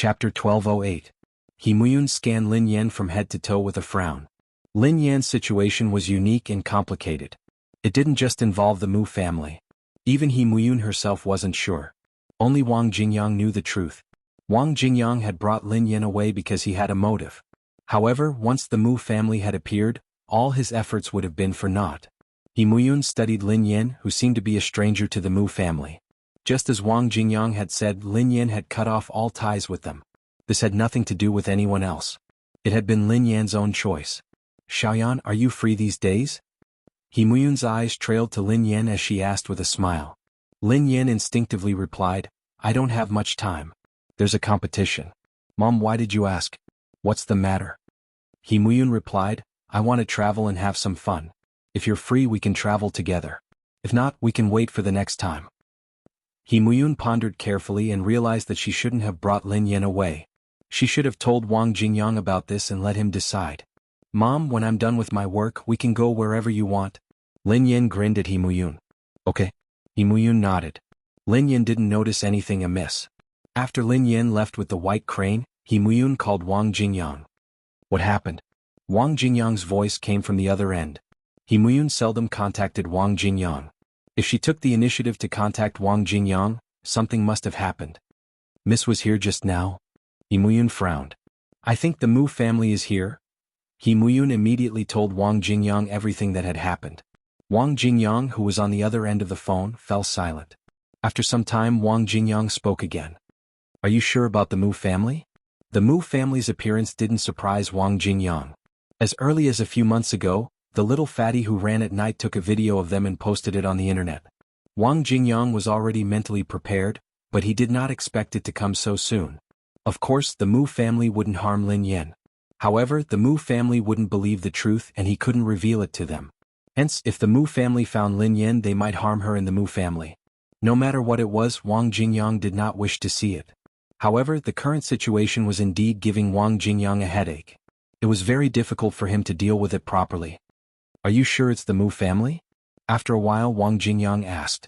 Chapter 1208. He Muyun scanned Lin Yan from head to toe with a frown. Lin Yan's situation was unique and complicated. It didn't just involve the Mu family. Even He Muyun herself wasn't sure. Only Wang Jingyang knew the truth. Wang Jingyang had brought Lin Yan away because he had a motive. However, once the Mu family had appeared, all his efforts would have been for naught. He Muyun studied Lin Yan, who seemed to be a stranger to the Mu family. Just as Wang Jingyang had said, Lin Yan had cut off all ties with them. This had nothing to do with anyone else. It had been Lin Yan's own choice. "Xiaoyan, are you free these days?" He Muyun's eyes trailed to Lin Yan as she asked with a smile. Lin Yan instinctively replied, "I don't have much time. There's a competition." "Mom, why did you ask? What's the matter?" He Muyun replied, "I want to travel and have some fun. If you're free we can travel together. If not, we can wait for the next time." He Muyun pondered carefully and realized that she shouldn't have brought Lin Yan away. She should have told Wang Jingyang about this and let him decide. "Mom, when I'm done with my work we can go wherever you want." Lin Yan grinned at He Muyun. "Okay." He Muyun nodded. Lin Yan didn't notice anything amiss. After Lin Yan left with the white crane, He Muyun called Wang Jingyang. "What happened?" Wang Jingyang's voice came from the other end. He Muyun seldom contacted Wang Jingyang. If she took the initiative to contact Wang Jingyang, something must have happened. "Miss was here just now?" He Muyun frowned. "I think the Mu family is here." He Muyun immediately told Wang Jingyang everything that had happened. Wang Jingyang, who was on the other end of the phone, fell silent. After some time Wang Jingyang spoke again. "Are you sure about the Mu family?" The Mu family's appearance didn't surprise Wang Jingyang. As early as a few months ago, the little fatty who ran at night took a video of them and posted it on the internet. Wang Jingyang was already mentally prepared, but he did not expect it to come so soon. Of course, the Mu family wouldn't harm Lin Yan. However, the Mu family wouldn't believe the truth and he couldn't reveal it to them. Hence, if the Mu family found Lin Yan, they might harm her and the Mu family. No matter what it was, Wang Jingyang did not wish to see it. However, the current situation was indeed giving Wang Jingyang a headache. It was very difficult for him to deal with it properly. "Are you sure it's the Mu family?" After a while Wang Jingyang asked.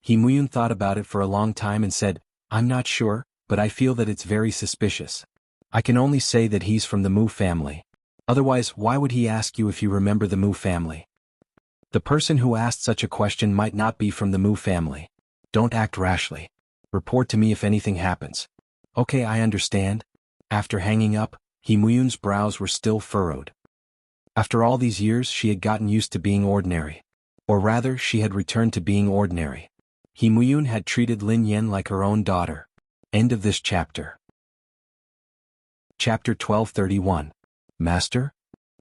He Muyun thought about it for a long time and said, "I'm not sure, but I feel that it's very suspicious. I can only say that he's from the Mu family. Otherwise, why would he ask you if you remember the Mu family? The person who asked such a question might not be from the Mu family. Don't act rashly. Report to me if anything happens." "Okay, I understand." After hanging up, He Muyun's brows were still furrowed. After all these years she had gotten used to being ordinary. Or rather, she had returned to being ordinary. He Muyun had treated Lin Yan like her own daughter. End of this chapter. Chapter 1231. Master?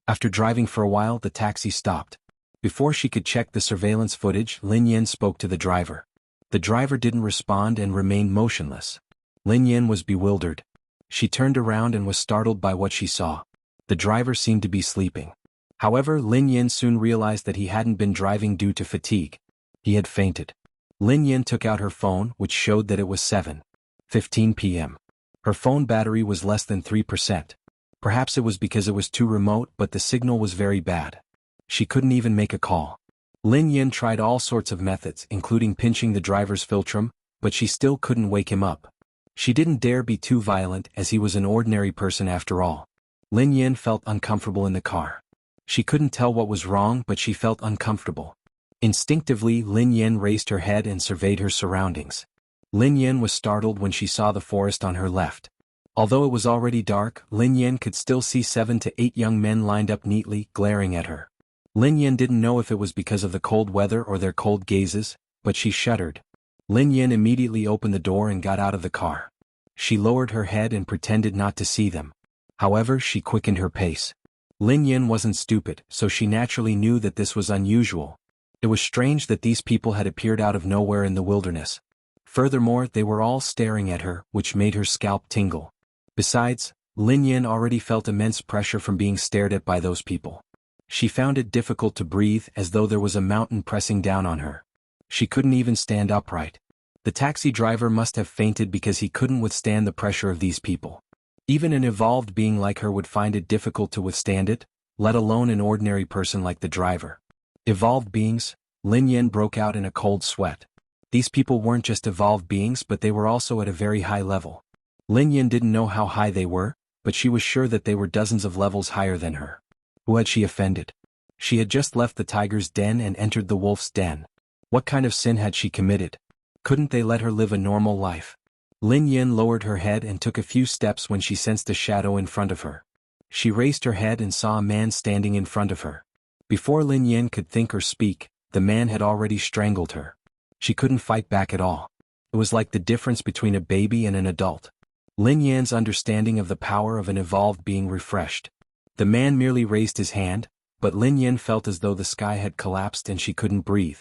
After driving for a while the taxi stopped. Before she could check the surveillance footage, Lin Yan spoke to the driver. The driver didn't respond and remained motionless. Lin Yan was bewildered. She turned around and was startled by what she saw. The driver seemed to be sleeping. However, Lin Yan soon realized that he hadn't been driving due to fatigue. He had fainted. Lin Yan took out her phone, which showed that it was 7:15 p.m. Her phone battery was less than 3%. Perhaps it was because it was too remote, but the signal was very bad. She couldn't even make a call. Lin Yan tried all sorts of methods, including pinching the driver's philtrum, but she still couldn't wake him up. She didn't dare be too violent, as he was an ordinary person after all. Lin Yan felt uncomfortable in the car. She couldn't tell what was wrong, but she felt uncomfortable. Instinctively, Lin Yan raised her head and surveyed her surroundings. Lin Yan was startled when she saw the forest on her left. Although it was already dark, Lin Yan could still see 7 to 8 young men lined up neatly, glaring at her. Lin Yan didn't know if it was because of the cold weather or their cold gazes, but she shuddered. Lin Yan immediately opened the door and got out of the car. She lowered her head and pretended not to see them. However, she quickened her pace. Lin Yan wasn't stupid, so she naturally knew that this was unusual. It was strange that these people had appeared out of nowhere in the wilderness. Furthermore, they were all staring at her, which made her scalp tingle. Besides, Lin Yan already felt immense pressure from being stared at by those people. She found it difficult to breathe, as though there was a mountain pressing down on her. She couldn't even stand upright. The taxi driver must have fainted because he couldn't withstand the pressure of these people. Even an evolved being like her would find it difficult to withstand it, let alone an ordinary person like the driver. Evolved beings? Lin Yan broke out in a cold sweat. These people weren't just evolved beings, but they were also at a very high level. Lin Yin didn't know how high they were, but she was sure that they were dozens of levels higher than her. Who had she offended? She had just left the tiger's den and entered the wolf's den. What kind of sin had she committed? Couldn't they let her live a normal life? Lin Yin lowered her head and took a few steps when she sensed a shadow in front of her. She raised her head and saw a man standing in front of her. Before Lin Yin could think or speak, the man had already strangled her. She couldn't fight back at all. It was like the difference between a baby and an adult. Lin Yan's understanding of the power of an evolved being refreshed. The man merely raised his hand, but Lin Yan felt as though the sky had collapsed and she couldn't breathe.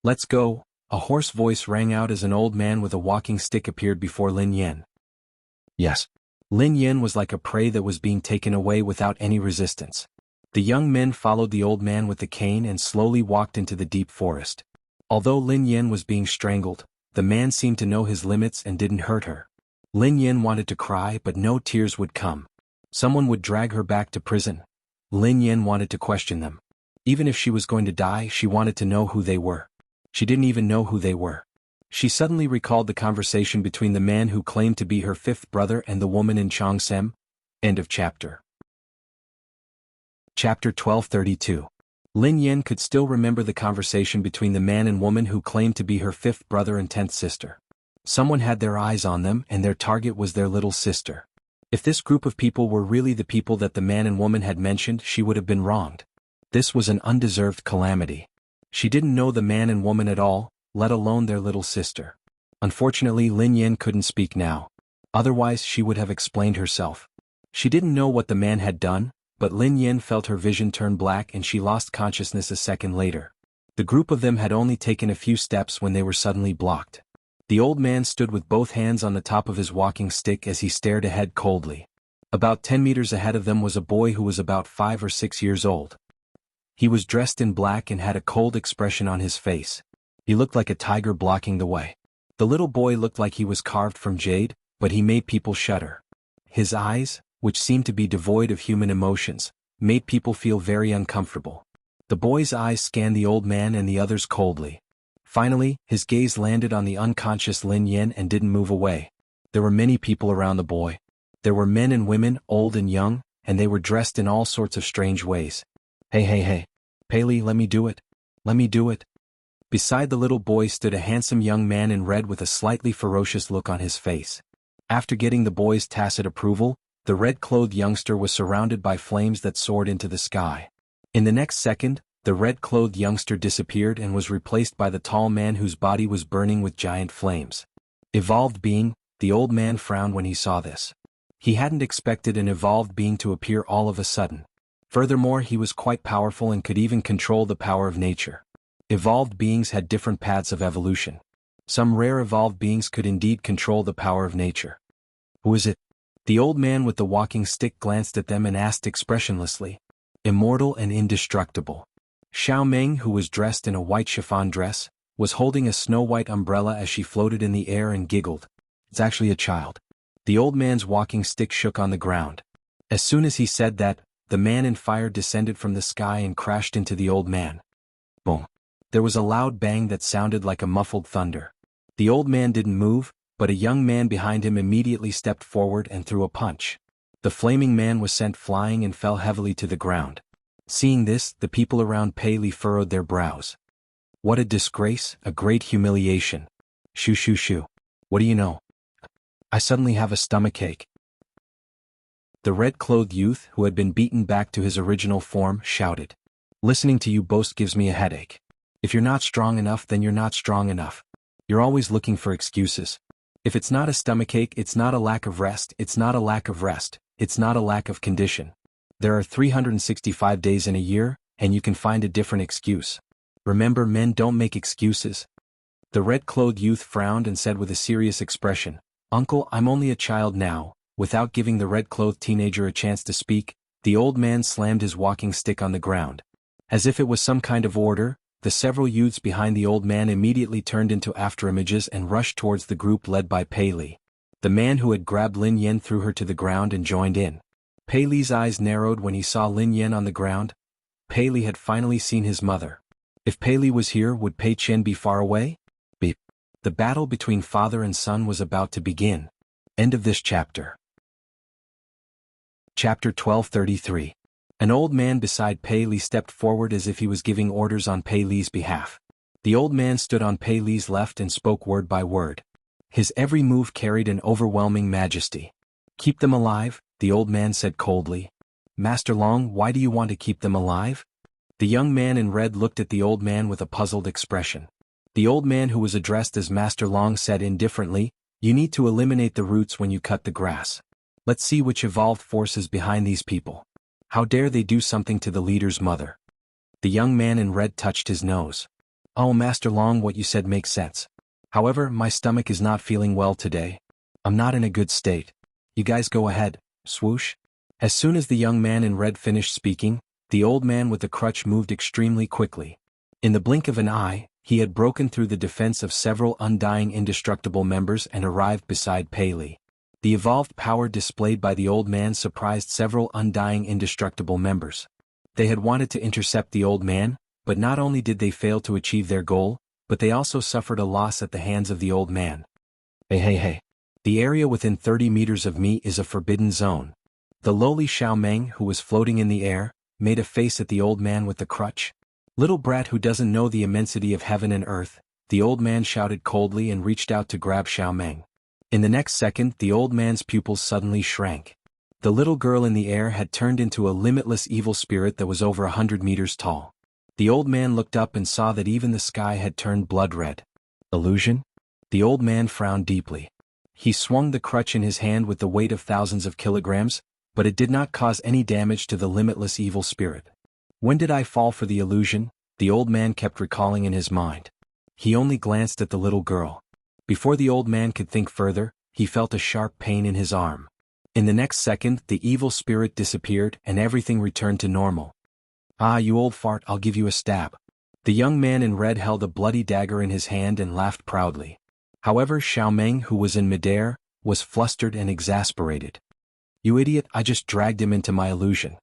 "Let's go," a hoarse voice rang out as an old man with a walking stick appeared before Lin Yan. Yes. Lin Yan was like a prey that was being taken away without any resistance. The young men followed the old man with the cane and slowly walked into the deep forest. Although Lin Yan was being strangled, the man seemed to know his limits and didn't hurt her. Lin Yan wanted to cry but no tears would come. Someone would drag her back to prison. Lin Yan wanted to question them. Even if she was going to die, she wanted to know who they were. She didn't even know who they were. She suddenly recalled the conversation between the man who claimed to be her fifth brother and the woman in Cheongsem. End of chapter. Chapter 1232. Lin Yan could still remember the conversation between the man and woman who claimed to be her fifth brother and 10th sister. Someone had their eyes on them and their target was their little sister. If this group of people were really the people that the man and woman had mentioned, she would have been wronged. This was an undeserved calamity. She didn't know the man and woman at all, let alone their little sister. Unfortunately, Lin Yan couldn't speak now. Otherwise she would have explained herself. She didn't know what the man had done, but Lin Yan felt her vision turn black and she lost consciousness a second later. The group of them had only taken a few steps when they were suddenly blocked. The old man stood with both hands on the top of his walking stick as he stared ahead coldly. About 10 meters ahead of them was a boy who was about 5 or 6 years old. He was dressed in black and had a cold expression on his face. He looked like a tiger blocking the way. The little boy looked like he was carved from jade, but he made people shudder. His eyes, which seemed to be devoid of human emotions, made people feel very uncomfortable. The boy's eyes scanned the old man and the others coldly. Finally, his gaze landed on the unconscious Lin Yan and didn't move away. There were many people around the boy. There were men and women, old and young, and they were dressed in all sorts of strange ways. Hey, Paley, let me do it. Let me do it. Beside the little boy stood a handsome young man in red with a slightly ferocious look on his face. After getting the boy's tacit approval, the red-clothed youngster was surrounded by flames that soared into the sky. In the next second, the red-clothed youngster disappeared and was replaced by the tall man whose body was burning with giant flames. Evolved being, the old man frowned when he saw this. He hadn't expected an evolved being to appear all of a sudden. Furthermore, he was quite powerful and could even control the power of nature. Evolved beings had different paths of evolution. Some rare evolved beings could indeed control the power of nature. Who is it? The old man with the walking stick glanced at them and asked expressionlessly. Immortal and indestructible. Xiao Meng, who was dressed in a white chiffon dress, was holding a snow-white umbrella as she floated in the air and giggled. It's actually a child. The old man's walking stick shook on the ground. As soon as he said that, the man in fire descended from the sky and crashed into the old man. Boom. There was a loud bang that sounded like a muffled thunder. The old man didn't move, but a young man behind him immediately stepped forward and threw a punch. The flaming man was sent flying and fell heavily to the ground. Seeing this, the people around Paley furrowed their brows. What a disgrace, a great humiliation. Shoo shoo shoo. What do you know? I suddenly have a stomachache. The red-clothed youth, who had been beaten back to his original form, shouted. Listening to you boast gives me a headache. If you're not strong enough, then you're not strong enough. You're always looking for excuses. If it's not a stomachache, it's not a lack of rest, it's not a lack of rest, it's not a lack of condition. There are 365 days in a year, and you can find a different excuse. Remember, men don't make excuses. The red-clothed youth frowned and said with a serious expression, Uncle, I'm only a child now. Without giving the red-clothed teenager a chance to speak, the old man slammed his walking stick on the ground. As if it was some kind of order, the several youths behind the old man immediately turned into afterimages and rushed towards the group led by Paley. The man who had grabbed Lin Yan threw her to the ground and joined in. Paley's eyes narrowed when he saw Lin Yan on the ground. Paley had finally seen his mother. If Paley was here, would Pei Chen be far away? Beep. The battle between father and son was about to begin. End of this chapter. Chapter 1233. An old man beside Pei Li stepped forward as if he was giving orders on Pei Li's behalf. The old man stood on Pei Li's left and spoke word by word. His every move carried an overwhelming majesty. "Keep them alive," the old man said coldly. "Master Long, why do you want to keep them alive?" The young man in red looked at the old man with a puzzled expression. The old man who was addressed as Master Long said indifferently, "You need to eliminate the roots when you cut the grass. Let's see which evolved force is behind these people. How dare they do something to the leader's mother?" The young man in red touched his nose. "Oh, Master Long, what you said makes sense. However, my stomach is not feeling well today. I'm not in a good state. You guys go ahead." Swoosh. As soon as the young man in red finished speaking, the old man with the crutch moved extremely quickly. In the blink of an eye, he had broken through the defense of several undying indestructible members and arrived beside Pei Li. The evolved power displayed by the old man surprised several undying indestructible members. They had wanted to intercept the old man, but not only did they fail to achieve their goal, but they also suffered a loss at the hands of the old man. Hey. The area within 30 meters of me is a forbidden zone. The lowly Xiao Meng, who was floating in the air, made a face at the old man with the crutch. "Little brat who doesn't know the immensity of heaven and earth," the old man shouted coldly and reached out to grab Xiao Meng. In the next second, the old man's pupils suddenly shrank. The little girl in the air had turned into a limitless evil spirit that was over 100 meters tall. The old man looked up and saw that even the sky had turned blood red. Illusion? The old man frowned deeply. He swung the crutch in his hand with the weight of thousands of kilograms, but it did not cause any damage to the limitless evil spirit. When did I fall for the illusion? The old man kept recalling in his mind. He only glanced at the little girl. Before the old man could think further, he felt a sharp pain in his arm. In the next second, the evil spirit disappeared and everything returned to normal. "Ah, you old fart, I'll give you a stab." The young man in red held a bloody dagger in his hand and laughed proudly. However, Xiao Meng, who was in midair, was flustered and exasperated. "You idiot, I just dragged him into my illusion.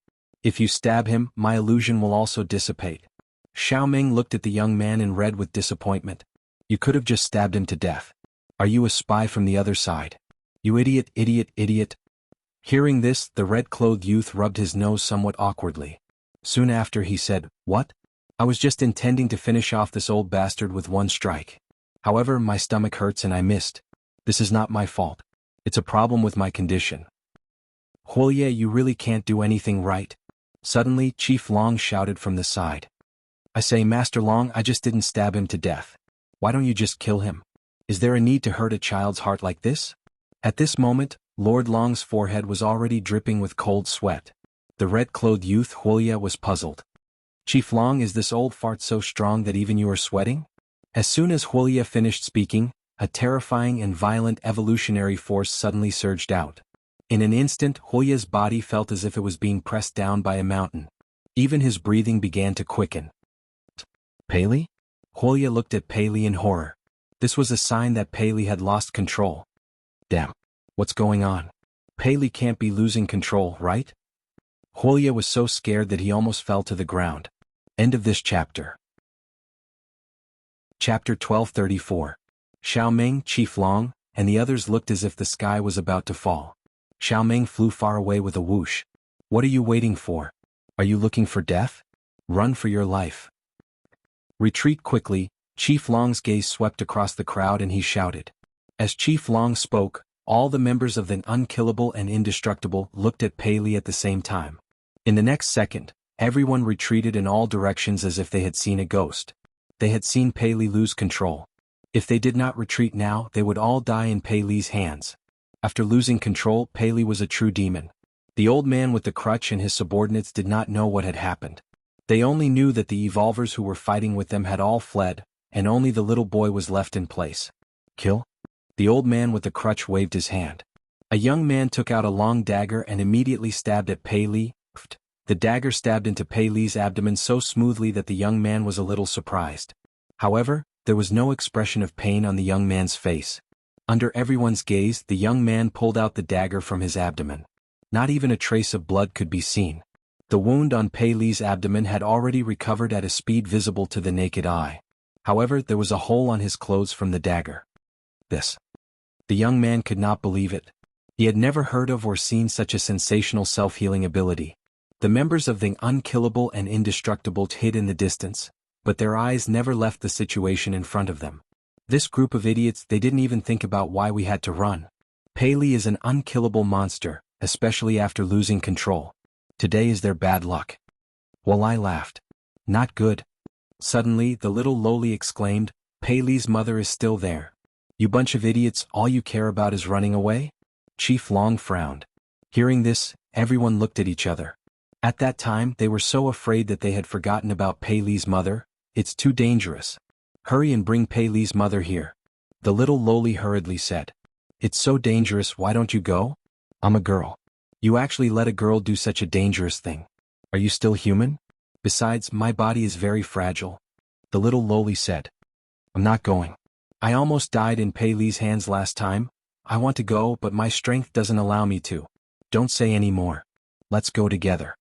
If you stab him, my illusion will also dissipate." Xiao Meng looked at the young man in red with disappointment. "You could have just stabbed him to death. Are you a spy from the other side? You idiot, idiot, idiot." Hearing this, the red-clothed youth rubbed his nose somewhat awkwardly. Soon after he said, "What? I was just intending to finish off this old bastard with one strike. However, my stomach hurts and I missed. This is not my fault. It's a problem with my condition." "Wuxia, you really can't do anything right." Suddenly, Chief Long shouted from the side. "I say, Master Long, I just didn't stab him to death. Why don't you just kill him? Is there a need to hurt a child's heart like this?" At this moment, Lord Long's forehead was already dripping with cold sweat. The red-clothed youth Wuxia was puzzled. "Chief Long, is this old fart so strong that even you are sweating?" As soon as Wuxia finished speaking, a terrifying and violent evolutionary force suddenly surged out. In an instant, Wuxia's body felt as if it was being pressed down by a mountain. Even his breathing began to quicken. "Pei Li?" Wuxia looked at Pei Li in horror. This was a sign that Pei Li had lost control. Damn. What's going on? Pei Li can't be losing control, right? Wuxia was so scared that he almost fell to the ground. End of this chapter. Chapter 1234. Xiao Meng, Chief Long, and the others looked as if the sky was about to fall. Xiao Meng flew far away with a whoosh. "What are you waiting for? Are you looking for death? Run for your life." "Retreat quickly." Chief Long's gaze swept across the crowd and he shouted. As Chief Long spoke, all the members of the unkillable and indestructible looked at Pei Li at the same time. In the next second, everyone retreated in all directions as if they had seen a ghost. They had seen Pei Li lose control. If they did not retreat now, they would all die in Pei Li's hands. After losing control, Pei Li was a true demon. The old man with the crutch and his subordinates did not know what had happened. They only knew that the evolvers who were fighting with them had all fled, and only the little boy was left in place. "Kill?" The old man with the crutch waved his hand. A young man took out a long dagger and immediately stabbed at Pei Li. The dagger stabbed into Pei Li's abdomen so smoothly that the young man was a little surprised. However, there was no expression of pain on the young man's face. Under everyone's gaze, the young man pulled out the dagger from his abdomen. Not even a trace of blood could be seen. The wound on Pei Li's abdomen had already recovered at a speed visible to the naked eye. However, there was a hole on his clothes from the dagger. This. The young man could not believe it. He had never heard of or seen such a sensational self-healing ability. The members of the unkillable and indestructible hid in the distance, but their eyes never left the situation in front of them. This group of idiots, they didn't even think about why we had to run. Paley is an unkillable monster, especially after losing control. Today is their bad luck. Well, I laughed. Not good. Suddenly, the little loli exclaimed, Paley's mother is still there. You bunch of idiots, all you care about is running away? Chief Long frowned. Hearing this, everyone looked at each other. At that time, they were so afraid that they had forgotten about Paley's mother. It's too dangerous. Hurry and bring Paley's mother here. The little loli hurriedly said. It's so dangerous, why don't you go? I'm a girl. You actually let a girl do such a dangerous thing. Are you still human? Besides, my body is very fragile. The little loli said. I'm not going. I almost died in Paley's hands last time. I want to go, but my strength doesn't allow me to. Don't say any more. Let's go together.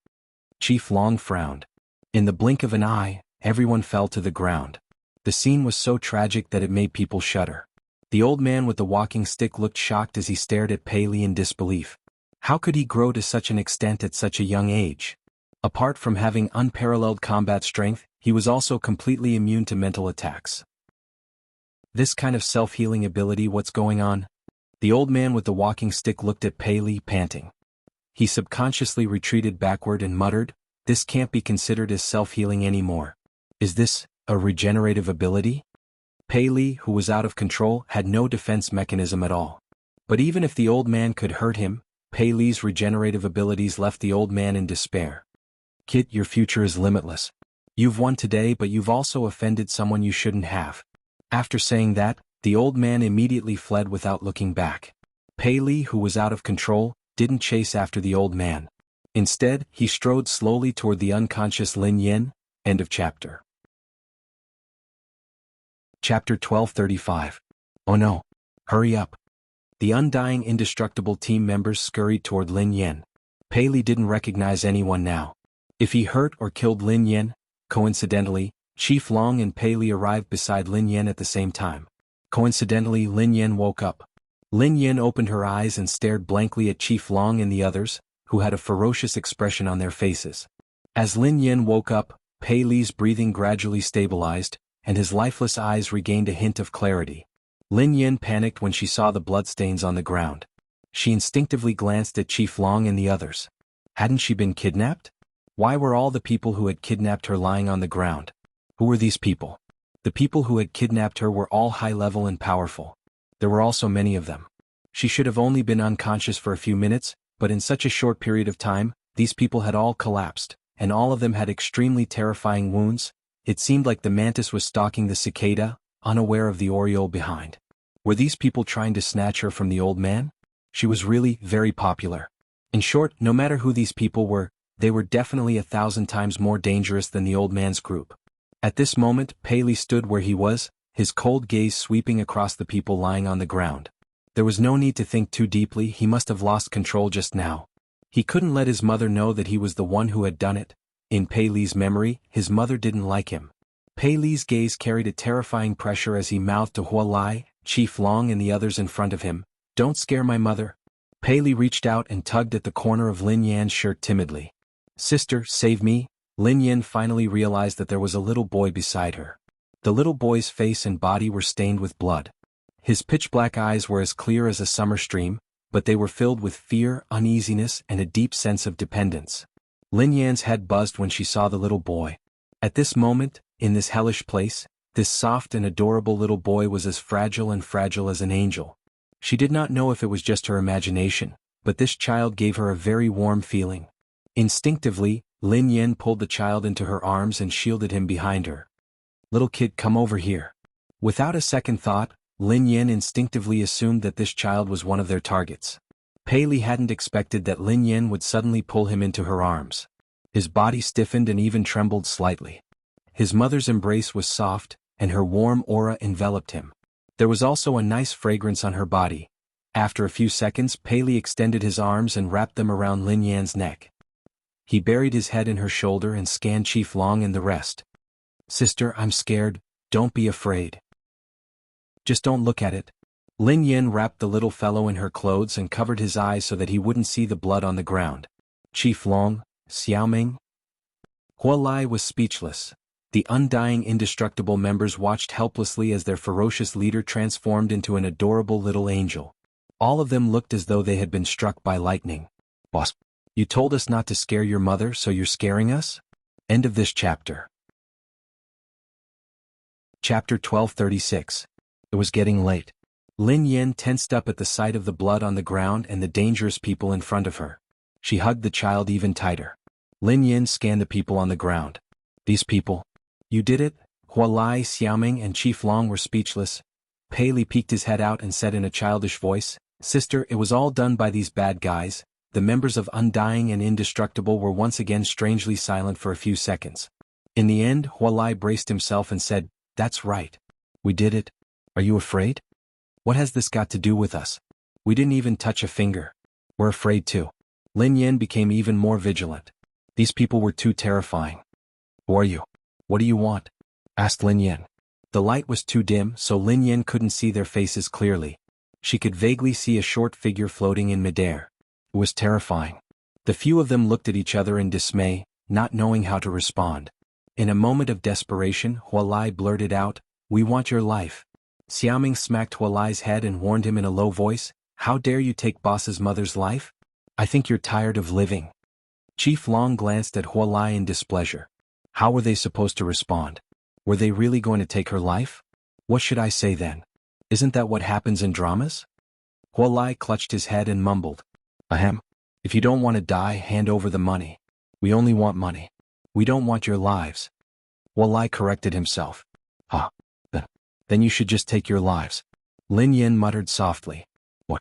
Chief Long frowned. In the blink of an eye, everyone fell to the ground. The scene was so tragic that it made people shudder. The old man with the walking stick looked shocked as he stared at Paley in disbelief. How could he grow to such an extent at such a young age? Apart from having unparalleled combat strength, he was also completely immune to mental attacks. This kind of self-healing ability, what's going on? The old man with the walking stick looked at Paley, panting. He subconsciously retreated backward and muttered, this can't be considered as self-healing anymore. Is this a regenerative ability? Paley, who was out of control, had no defense mechanism at all. But even if the old man could hurt him, Paley's regenerative abilities left the old man in despair. Kid, your future is limitless. You've won today, but you've also offended someone you shouldn't have. After saying that, the old man immediately fled without looking back. Paley, who was out of control, didn't chase after the old man. Instead, he strode slowly toward the unconscious Lin Yin. End of chapter. Chapter 1235. Oh no. Hurry up. The undying indestructible team members scurried toward Lin Yin. Paley didn't recognize anyone now. If he hurt or killed Lin Yin, coincidentally, Chief Long and Paley arrived beside Lin Yin at the same time. Coincidentally, Lin Yin woke up. Lin Yin opened her eyes and stared blankly at Chief Long and the others, who had a ferocious expression on their faces. As Lin Yin woke up, Paley's breathing gradually stabilized, and his lifeless eyes regained a hint of clarity. Lin Yin panicked when she saw the bloodstains on the ground. She instinctively glanced at Chief Long and the others. Hadn't she been kidnapped? Why were all the people who had kidnapped her lying on the ground? Who were these people? The people who had kidnapped her were all high-level and powerful. There were also many of them. She should have only been unconscious for a few minutes, but in such a short period of time, these people had all collapsed, and all of them had extremely terrifying wounds. It seemed like the mantis was stalking the cicada, unaware of the oriole behind. Were these people trying to snatch her from the old man? She was really very popular. In short, no matter who these people were, they were definitely 1,000 times more dangerous than the old man's group. At this moment, Paley stood where he was, his cold gaze sweeping across the people lying on the ground. There was no need to think too deeply, he must have lost control just now. He couldn't let his mother know that he was the one who had done it. In Paley's memory, his mother didn't like him. Paley's gaze carried a terrifying pressure as he mouthed to Hua Lai, Chief Long and the others in front of him, "Don't scare my mother." Paley reached out and tugged at the corner of Lin Yan's shirt timidly. "Sister, save me." Lin Yan finally realized that there was a little boy beside her. The little boy's face and body were stained with blood. His pitch-black eyes were as clear as a summer stream, but they were filled with fear, uneasiness, and a deep sense of dependence. Lin Yan's head buzzed when she saw the little boy. At this moment, in this hellish place, this soft and adorable little boy was as fragile as an angel. She did not know if it was just her imagination, but this child gave her a very warm feeling. Instinctively, Lin Yan pulled the child into her arms and shielded him behind her. "Little kid, come over here." Without a second thought, Lin Yan instinctively assumed that this child was one of their targets. Paley hadn't expected that Lin Yan would suddenly pull him into her arms. His body stiffened and even trembled slightly. His mother's embrace was soft, and her warm aura enveloped him. There was also a nice fragrance on her body. After a few seconds, Paley extended his arms and wrapped them around Lin Yan's neck. He buried his head in her shoulder and scanned Chief Long and the rest. "Sister, I'm scared, don't be afraid. Just don't look at it." Lin Yan wrapped the little fellow in her clothes and covered his eyes so that he wouldn't see the blood on the ground. Chief Long, Xiaoming. Hua Lai was speechless. The undying indestructible members watched helplessly as their ferocious leader transformed into an adorable little angel. All of them looked as though they had been struck by lightning. Boss, you told us not to scare your mother, so you're scaring us? End of this chapter. Chapter 1236. It was getting late. Lin Yan tensed up at the sight of the blood on the ground and the dangerous people in front of her. She hugged the child even tighter. Lin Yan scanned the people on the ground. These people. You did it? Hua Lai, Xiaoming and Chief Long were speechless. Pei Li peeked his head out and said in a childish voice, Sister, it was all done by these bad guys. The members of Undying and Indestructible were once again strangely silent for a few seconds. In the end, Hua Lai braced himself and said, That's right. We did it. Are you afraid? What has this got to do with us? We didn't even touch a finger. We're afraid too. Lin Yan became even more vigilant. These people were too terrifying. Who are you? What do you want? Asked Lin Yan. The light was too dim, so Lin Yan couldn't see their faces clearly. She could vaguely see a short figure floating in midair. It was terrifying. The few of them looked at each other in dismay, not knowing how to respond. In a moment of desperation, Hua Lai blurted out, We want your life. Xiaoming smacked Hua Lai's head and warned him in a low voice, How dare you take boss's mother's life? I think you're tired of living. Chief Long glanced at Hua Lai in displeasure. How were they supposed to respond? Were they really going to take her life? What should I say then? Isn't that what happens in dramas? Hua Lai clutched his head and mumbled. Ahem. If you don't want to die, hand over the money. We only want money. We don't want your lives. Hua Lai corrected himself. Then you should just take your lives. Lin Yan muttered softly. What?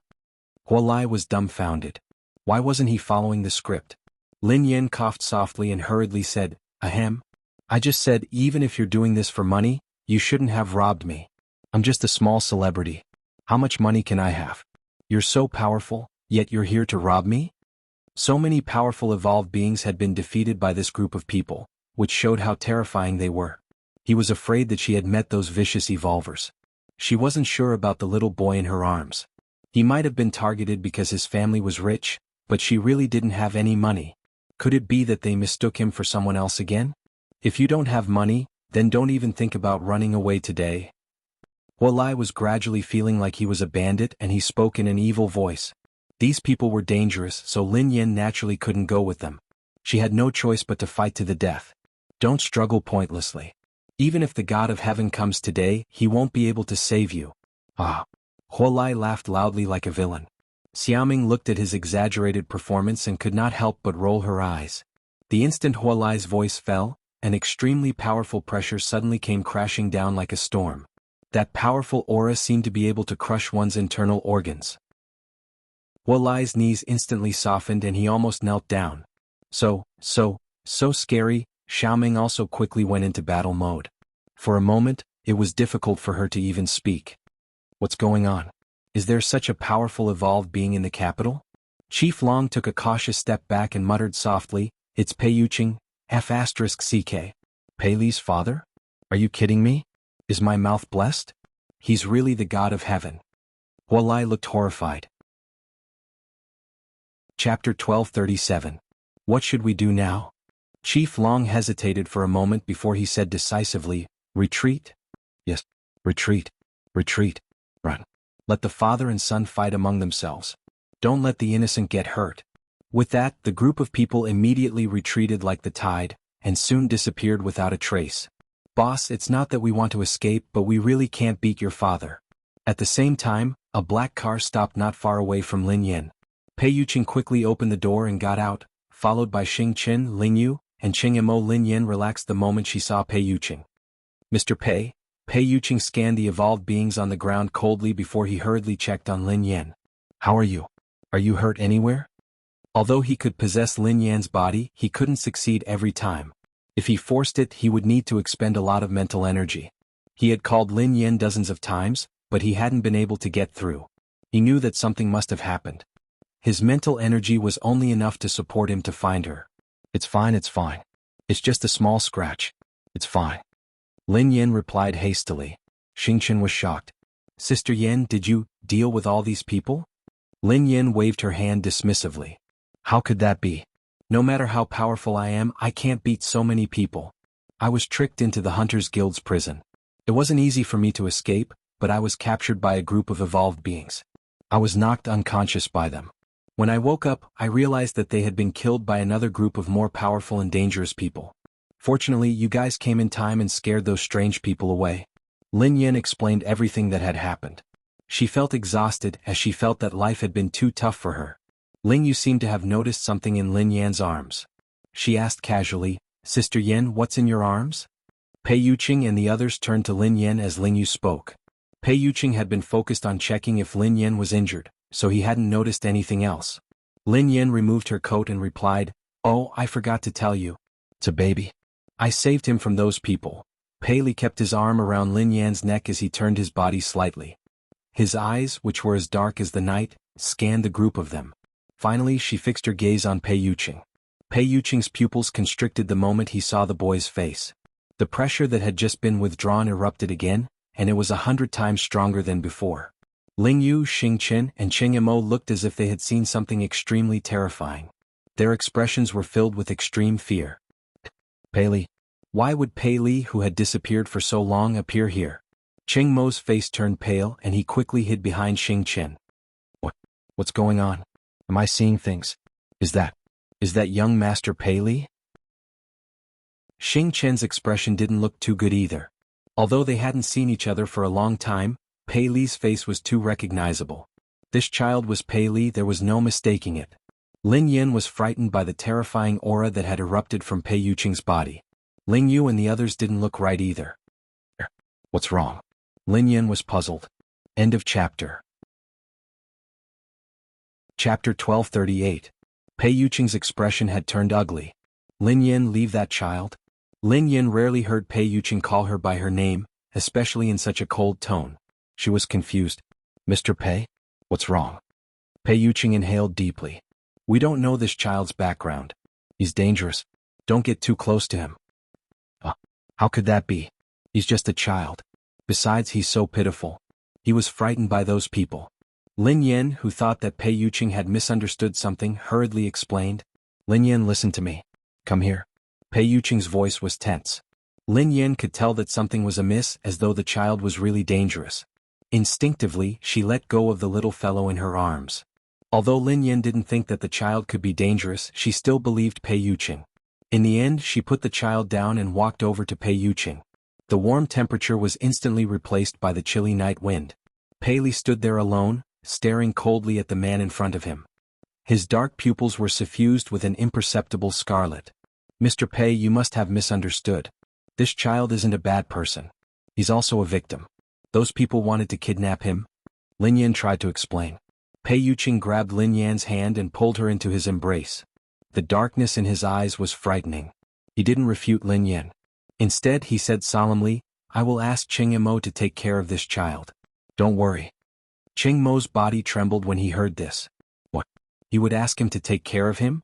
Hua Lai was dumbfounded. Why wasn't he following the script? Lin Yan coughed softly and hurriedly said, Ahem. I just said even if you're doing this for money, you shouldn't have robbed me. I'm just a small celebrity. How much money can I have? You're so powerful, yet you're here to rob me? So many powerful evolved beings had been defeated by this group of people, which showed how terrifying they were. He was afraid that she had met those vicious evolvers. She wasn't sure about the little boy in her arms. He might have been targeted because his family was rich, but she really didn't have any money. Could it be that they mistook him for someone else again? If you don't have money, then don't even think about running away today. Hua Lai was gradually feeling like he was a bandit and he spoke in an evil voice. These people were dangerous, so Lin Yan naturally couldn't go with them. She had no choice but to fight to the death. Don't struggle pointlessly. Even if the God of Heaven comes today, he won't be able to save you. Hua Lai laughed loudly like a villain. Xiaoming looked at his exaggerated performance and could not help but roll her eyes. The instant Hua Lai's voice fell, an extremely powerful pressure suddenly came crashing down like a storm. That powerful aura seemed to be able to crush one's internal organs. Hua Lai's knees instantly softened and he almost knelt down. So scary. Xiaoming also quickly went into battle mode. For a moment, it was difficult for her to even speak. What's going on? Is there such a powerful evolved being in the capital? Chief Long took a cautious step back and muttered softly, It's Pei Yuqing, F***ck. Pei Li's father? Are you kidding me? Is my mouth blessed? He's really the God of Heaven. Hua Lai looked horrified. Chapter 1237. What should we do now? Chief Long hesitated for a moment before he said decisively, Retreat? Yes, retreat. Retreat. Run. Let the father and son fight among themselves. Don't let the innocent get hurt. With that, the group of people immediately retreated like the tide, and soon disappeared without a trace. Boss, it's not that we want to escape, but we really can't beat your father. At the same time, a black car stopped not far away from Lin Yan. Pei Yuqing quickly opened the door and got out, followed by Xing Qin, Ling Yu, and Qing Mo. Lin Yan relaxed the moment she saw Pei Yuqing. Mr. Pei? Pei Yuqing scanned the evolved beings on the ground coldly before he hurriedly checked on Lin Yan. How are you? Are you hurt anywhere? Although he could possess Lin Yan's body, he couldn't succeed every time. If he forced it, he would need to expend a lot of mental energy. He had called Lin Yan dozens of times, but he hadn't been able to get through. He knew that something must have happened. His mental energy was only enough to support him to find her. It's fine. It's just a small scratch. It's fine. Lin Yan replied hastily. Xing Qin was shocked. Sister Yen, did you deal with all these people? Lin Yen waved her hand dismissively. How could that be? No matter how powerful I am, I can't beat so many people. I was tricked into the Hunters Guild's prison. It wasn't easy for me to escape, but I was captured by a group of evolved beings. I was knocked unconscious by them. When I woke up, I realized that they had been killed by another group of more powerful and dangerous people. Fortunately, you guys came in time and scared those strange people away. Lin Yen explained everything that had happened. She felt exhausted as she felt that life had been too tough for her. Ling Yu seemed to have noticed something in Lin Yan's arms. She asked casually, Sister Yen, what's in your arms? Pei Yuqing and the others turned to Lin Yan as Ling Yu spoke. Pei Yuqing had been focused on checking if Lin Yan was injured, so he hadn't noticed anything else. Lin Yan removed her coat and replied, Oh, I forgot to tell you. It's a baby. I saved him from those people. Pei Li kept his arm around Lin Yan's neck as he turned his body slightly. His eyes, which were as dark as the night, scanned the group of them. Finally, she fixed her gaze on Pei Yuqing. Pei Yuqing's pupils constricted the moment he saw the boy's face. The pressure that had just been withdrawn erupted again, and it was 100 times stronger than before. Ling Yu, Xing Qin, and Cheng Mo looked as if they had seen something extremely terrifying. Their expressions were filled with extreme fear. Pei Li. Why would Pei Li, who had disappeared for so long, appear here? Cheng Mo's face turned pale and he quickly hid behind Xing Qin. What's going on? Am I seeing things? Is that young Master Pei Li? Xing Qin's expression didn't look too good either. Although they hadn't seen each other for a long time, Pei Li's face was too recognizable. This child was Pei Li, there was no mistaking it. Lin Yen was frightened by the terrifying aura that had erupted from Pei Yuqing's body. Ling Yu and the others didn't look right either. What's wrong? Lin Yen was puzzled. End of chapter. Chapter 1238. Pei Yuqing's expression had turned ugly. Lin Yen, leave that child? Lin Yen rarely heard Pei Yuqing call her by her name, especially in such a cold tone. She was confused. Mr. Pei? What's wrong? Pei Yuqing inhaled deeply. We don't know this child's background. He's dangerous. Don't get too close to him. How could that be? He's just a child. Besides, he's so pitiful. He was frightened by those people. Lin Yen, who thought that Pei Yuqing had misunderstood something, hurriedly explained. Lin Yen, listen to me. Come here. Pei Yuqing's voice was tense. Lin Yen could tell that something was amiss, as though the child was really dangerous. Instinctively, she let go of the little fellow in her arms. Although Lin Yen didn't think that the child could be dangerous, she still believed Pei Yuqing. In the end, she put the child down and walked over to Pei Yuqing. The warm temperature was instantly replaced by the chilly night wind. Pei Li stood there alone, staring coldly at the man in front of him. His dark pupils were suffused with an imperceptible scarlet. Mr. Pei, you must have misunderstood. This child isn't a bad person. He's also a victim. Those people wanted to kidnap him. Lin Yan tried to explain. Pei Yuqing grabbed Lin Yan's hand and pulled her into his embrace. The darkness in his eyes was frightening. He didn't refute Lin Yan. Instead, he said solemnly, I will ask Cheng Mo to take care of this child. Don't worry. Cheng Mo's body trembled when he heard this. What? He would ask him to take care of him?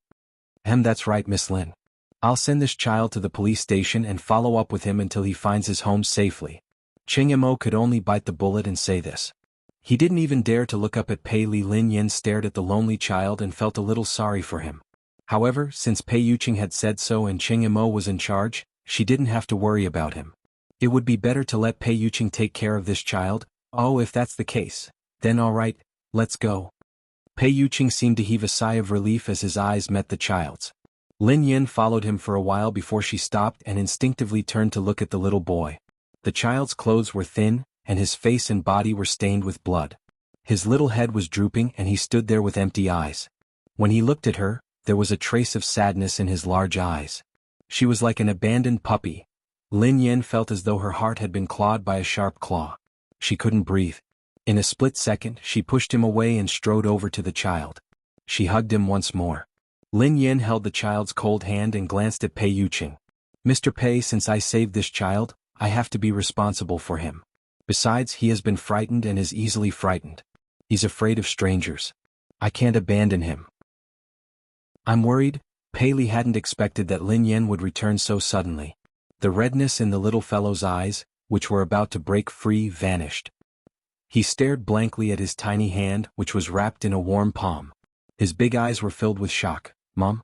That's right, Miss Lin. I'll send this child to the police station and follow up with him until he finds his home safely. Cheng Mo could only bite the bullet and say this. He didn't even dare to look up at Pei Li. Lin Yan stared at the lonely child and felt a little sorry for him. However, since Pei Yuqing had said so and Cheng Mo was in charge, she didn't have to worry about him. It would be better to let Pei Yuqing take care of this child. Oh, if that's the case, then all right, let's go. Pei Yuqing seemed to heave a sigh of relief as his eyes met the child's. Lin Yan followed him for a while before she stopped and instinctively turned to look at the little boy. The child's clothes were thin, and his face and body were stained with blood. His little head was drooping and he stood there with empty eyes. When he looked at her, there was a trace of sadness in his large eyes. She was like an abandoned puppy. Lin Yan felt as though her heart had been clawed by a sharp claw. She couldn't breathe. In a split second, she pushed him away and strode over to the child. She hugged him once more. Lin Yan held the child's cold hand and glanced at Pei Yuqing. Mr. Pei, since I saved this child, I have to be responsible for him. Besides, he has been frightened and is easily frightened. He's afraid of strangers. I can't abandon him. I'm worried. Pei Li hadn't expected that Lin Yan would return so suddenly. The redness in the little fellow's eyes, which were about to break free, vanished. He stared blankly at his tiny hand, which was wrapped in a warm palm. His big eyes were filled with shock. Mom?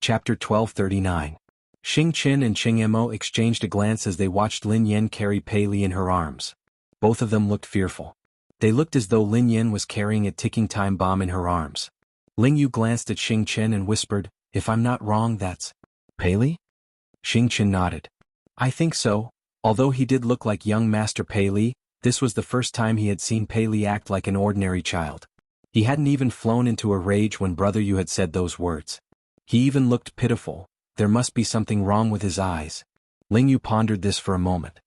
Chapter 1239. Xing Qin and Qing Mo exchanged a glance as they watched Lin Yan carry Pei Li in her arms. Both of them looked fearful. They looked as though Lin Yan was carrying a ticking time bomb in her arms. Ling Yu glanced at Xing Qin and whispered, "If I'm not wrong, that's Pei Li?" Xing Qin nodded. "I think so." Although he did look like young Master Pei Li, this was the first time he had seen Pei Li act like an ordinary child. He hadn't even flown into a rage when Brother Yu had said those words. He even looked pitiful. There must be something wrong with his eyes. Ling Yu pondered this for a moment.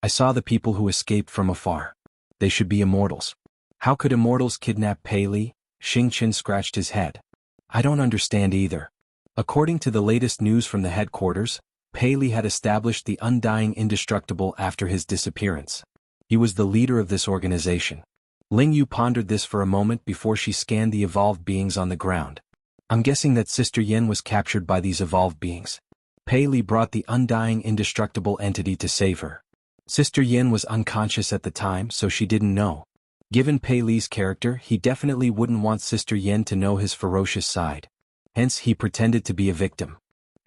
"I saw the people who escaped from afar. They should be immortals. How could immortals kidnap Pei Li?" Xing Qin scratched his head. "I don't understand either." According to the latest news from the headquarters, Pei Li had established the Undying Indestructible after his disappearance. He was the leader of this organization. Ling Yu pondered this for a moment before she scanned the evolved beings on the ground. "I'm guessing that Sister Yin was captured by these evolved beings. Pei Li brought the Undying Indestructible entity to save her. Sister Yin was unconscious at the time, so she didn't know. Given Pei Li's character, he definitely wouldn't want Sister Yin to know his ferocious side. Hence he pretended to be a victim."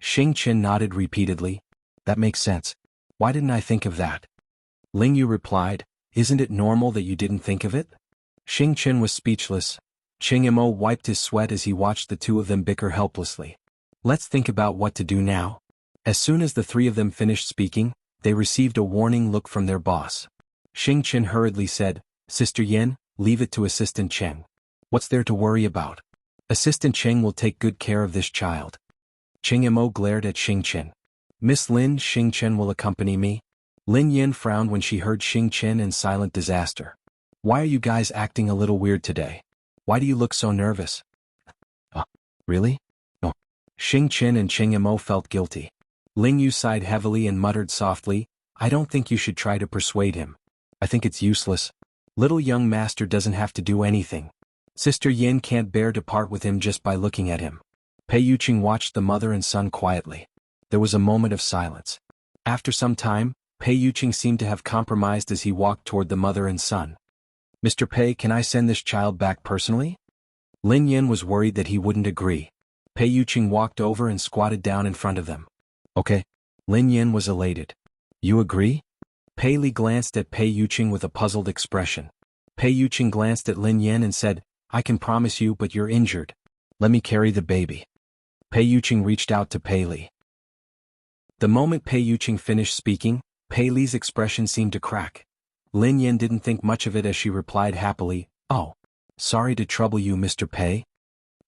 Xing Qin nodded repeatedly. "That makes sense. Why didn't I think of that?" Ling Yu replied, "Isn't it normal that you didn't think of it?" Xing Qin was speechless. Qing Mo wiped his sweat as he watched the two of them bicker helplessly. "Let's think about what to do now." As soon as the three of them finished speaking, they received a warning look from their boss. Xing Qin hurriedly said, "Sister Yin, leave it to Assistant Cheng. What's there to worry about? Assistant Cheng will take good care of this child." Qing Mo glared at Xing Qin. "Miss Lin, Xing Qin will accompany me." Lin Yin frowned when she heard Xing Qin in silent disaster. "Why are you guys acting a little weird today? Why do you look so nervous?" Really? No. Xing Qin and Qing Mo felt guilty. Ling Yu sighed heavily and muttered softly, "I don't think you should try to persuade him. I think it's useless. Little young master doesn't have to do anything. Sister Yin can't bear to part with him just by looking at him." Pei Yuqing watched the mother and son quietly. There was a moment of silence. After some time, Pei Yuqing seemed to have compromised as he walked toward the mother and son. "Mr. Pei, can I send this child back personally?" Lin Yin was worried that he wouldn't agree. Pei Yuqing walked over and squatted down in front of them. "Okay." Lin Yin was elated. "You agree?" Pei Li glanced at Pei Yuqing with a puzzled expression. Pei Yuqing glanced at Lin Yin and said, "I can promise you, but you're injured. Let me carry the baby." Pei Yuqing reached out to Pei Li. The moment Pei Yuqing finished speaking, Pei Li's expression seemed to crack. Lin Yin didn't think much of it as she replied happily, "Oh. Sorry to trouble you, Mr. Pei."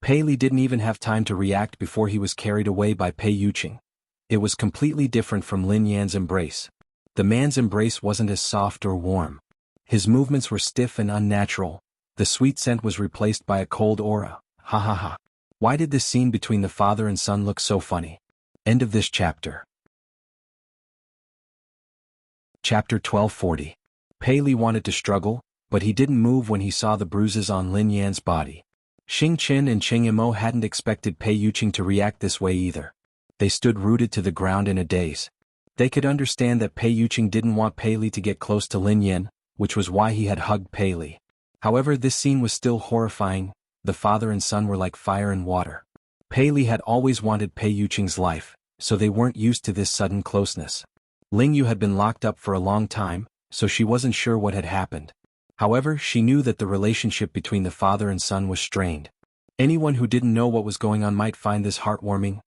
Pei Li didn't even have time to react before he was carried away by Pei Yuqing. It was completely different from Lin Yan's embrace. The man's embrace wasn't as soft or warm. His movements were stiff and unnatural. The sweet scent was replaced by a cold aura. Ha ha ha. Why did this scene between the father and son look so funny? End of this chapter. Chapter 1240. Pei Li wanted to struggle, but he didn't move when he saw the bruises on Lin Yan's body. Xing Qin and Qing Mo hadn't expected Pei Yuqing to react this way either. They stood rooted to the ground in a daze. They could understand that Pei Yuqing didn't want Pei Li to get close to Lin Yan, which was why he had hugged Pei Li. However, this scene was still horrifying. The father and son were like fire and water. Pei Li had always wanted Pei Yuqing's life, so they weren't used to this sudden closeness. Ling Yu had been locked up for a long time, so she wasn't sure what had happened. However, she knew that the relationship between the father and son was strained. Anyone who didn't know what was going on might find this heartwarming.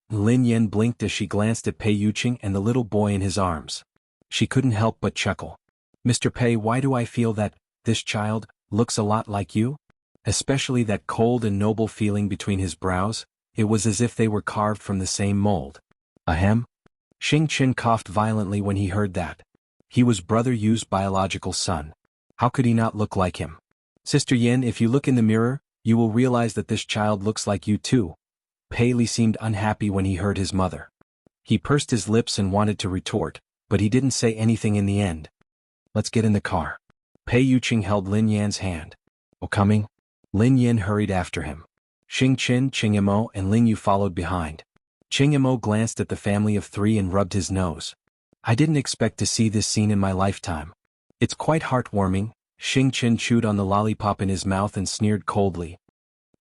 Lin Yan blinked as she glanced at Pei Yuqing and the little boy in his arms. She couldn't help but chuckle. "Mr. Pei, why do I feel that this child looks a lot like you? Especially that cold and noble feeling between his brows. It was as if they were carved from the same mold." Ahem. Xing Qin coughed violently when he heard that. He was Brother Yu's biological son. How could he not look like him? "Sister Yin, if you look in the mirror, you will realize that this child looks like you too." Pei Li seemed unhappy when he heard his mother. He pursed his lips and wanted to retort, but he didn't say anything in the end. "Let's get in the car." Pei Yuqing held Lin Yan's hand. "Oh, coming?" Lin Yan hurried after him. Xing Qin, Qing Mo, and Ling Yu followed behind. Qing Mo glanced at the family of three and rubbed his nose. "I didn't expect to see this scene in my lifetime. It's quite heartwarming. Xing Chen chewed on the lollipop in his mouth and sneered coldly.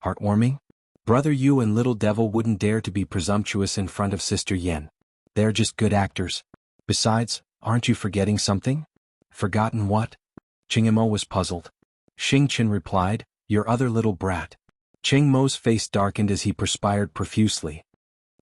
Heartwarming? Brother Yu and Little Devil wouldn't dare to be presumptuous in front of Sister Yen. They're just good actors. Besides, aren't you forgetting something? Forgotten what? Ching-mo was puzzled. Xing Chen replied, your other little brat. Ching-mo's face darkened as he perspired profusely.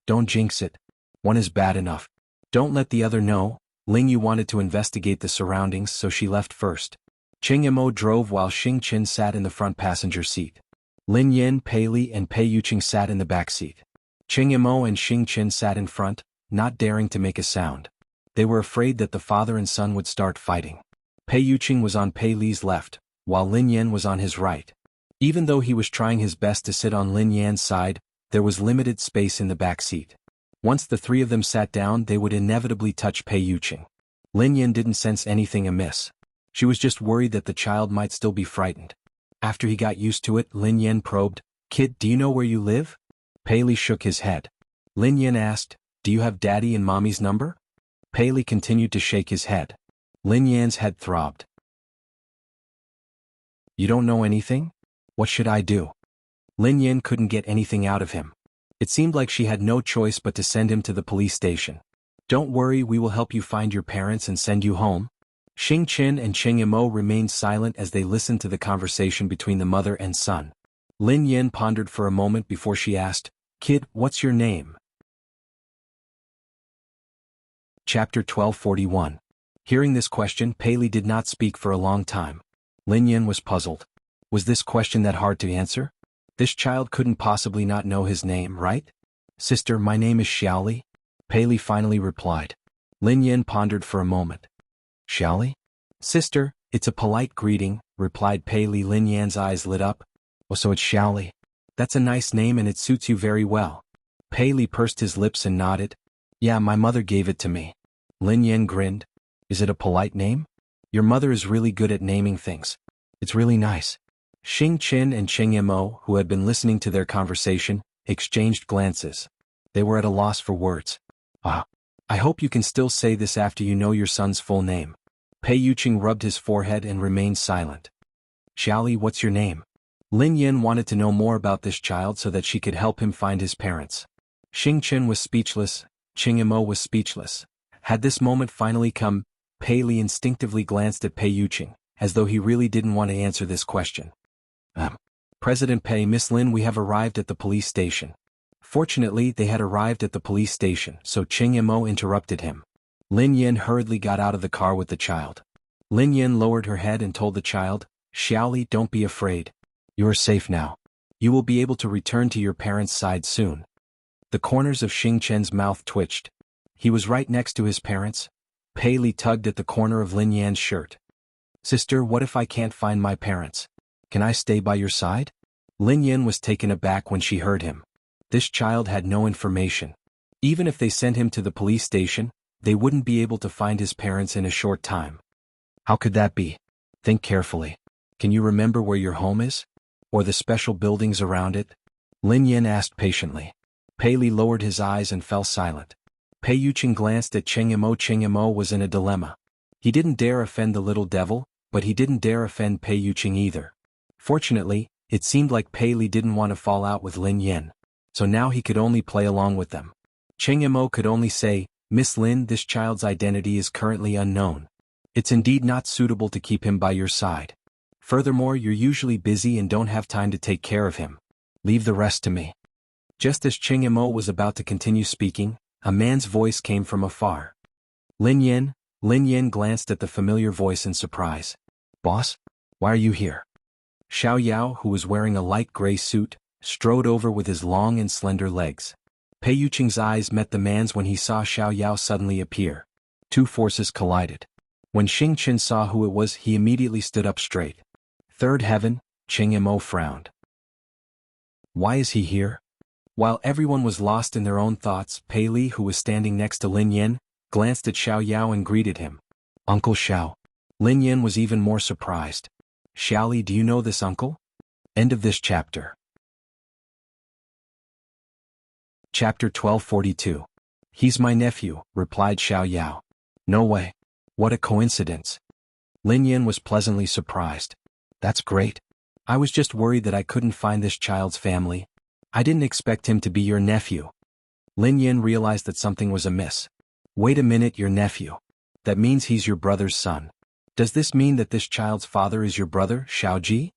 Don't jinx it. One is bad enough. Don't let the other know. Ling Yu wanted to investigate the surroundings, so she left first. Ching-mo drove while Xing Chen sat in the front passenger seat. Lin Yen, Pei Li and Pei Yuqing sat in the back seat. Ching-mo and Xing Chen sat in front, not daring to make a sound. They were afraid that the father and son would start fighting. Pei Yuqing was on Pei Li's left, while Lin Yen was on his right. Even though he was trying his best to sit on Lin Yan's side, there was limited space in the back seat. Once the three of them sat down, they would inevitably touch Pei Yuqing. Lin Yen didn't sense anything amiss. She was just worried that the child might still be frightened. After he got used to it, Lin Yen probed, Kid, do you know where you live? Pei Li shook his head. Lin Yen asked, do you have Daddy and Mommy's number? Pei Li continued to shake his head. Lin Yan's head throbbed. You don't know anything? What should I do? Lin Yen couldn't get anything out of him. It seemed like she had no choice but to send him to the police station. Don't worry, we will help you find your parents and send you home. Xing Chen and Ching-mo remained silent as they listened to the conversation between the mother and son. Lin Yen pondered for a moment before she asked, Kid, what's your name? Chapter 1241. Hearing this question, Pei Li did not speak for a long time. Lin Yen was puzzled. Was this question that hard to answer? This child couldn't possibly not know his name, right? Sister, my name is Xiaoli. Pei Li finally replied. Lin Yen pondered for a moment. Xiaoli? Sister, it's a polite greeting, replied Pei Li. Lin Yan's eyes lit up. Oh, so it's Xiaoli. That's a nice name and it suits you very well. Pei Li pursed his lips and nodded. Yeah, my mother gave it to me. Lin Yen grinned. Is it a polite name? Your mother is really good at naming things. It's really nice. Xing Chen and Ching-mo, who had been listening to their conversation, exchanged glances. They were at a loss for words. I hope you can still say this after you know your son's full name. Pei Yuqing rubbed his forehead and remained silent. Xiaoli, what's your name? Lin Yen wanted to know more about this child so that she could help him find his parents. Xing Chen was speechless. Ching-mo was speechless. Had this moment finally come, Pei Li instinctively glanced at Pei Yuqing, as though he really didn't want to answer this question. President Pei, Miss Lin, we have arrived at the police station. Fortunately, they had arrived at the police station, so Ching-mo interrupted him. Lin Yen hurriedly got out of the car with the child. Lin Yen lowered her head and told the child, Xiaoli, don't be afraid. You are safe now. You will be able to return to your parents' side soon. The corners of Xing Chen's mouth twitched. He was right next to his parents. Pei Li tugged at the corner of Lin Yan's shirt. Sister, what if I can't find my parents? Can I stay by your side? Lin Yen was taken aback when she heard him. This child had no information. Even if they sent him to the police station, they wouldn't be able to find his parents in a short time. How could that be? Think carefully. Can you remember where your home is? Or the special buildings around it? Lin Yen asked patiently. Pei Li lowered his eyes and fell silent. Pei Yuqing glanced at Ching-mo. Ching-mo was in a dilemma. He didn't dare offend the little devil, but he didn't dare offend Pei Yuqing either. Fortunately, it seemed like Pei Li didn't want to fall out with Lin Yen, so now he could only play along with them. Ching-mo could only say, Miss Lin, this child's identity is currently unknown. It's indeed not suitable to keep him by your side. Furthermore, you're usually busy and don't have time to take care of him. Leave the rest to me. Just as Ching-mo was about to continue speaking, a man's voice came from afar. Lin Yen? Lin Yen glanced at the familiar voice in surprise. Boss? Why are you here? Xiao Yao, who was wearing a light gray suit, strode over with his long and slender legs. Pei Yuqing's eyes met the man's when he saw Xiao Yao suddenly appear. Two forces collided. When Xing Chen saw who it was, he immediately stood up straight. Third heaven, Ching-mo frowned. Why is he here? While everyone was lost in their own thoughts, Pei Li, who was standing next to Lin Yen, glanced at Xiao Yao and greeted him. Uncle Xiao. Lin Yen was even more surprised. Xiaoli, do you know this uncle? End of this chapter. Chapter 1242. He's my nephew, replied Xiao Yao. No way. What a coincidence. Lin Yan was pleasantly surprised. That's great. I was just worried that I couldn't find this child's family. I didn't expect him to be your nephew. Lin Yan realized that something was amiss. Wait a minute, your nephew. That means he's your brother's son. Does this mean that this child's father is your brother, Xiaoji?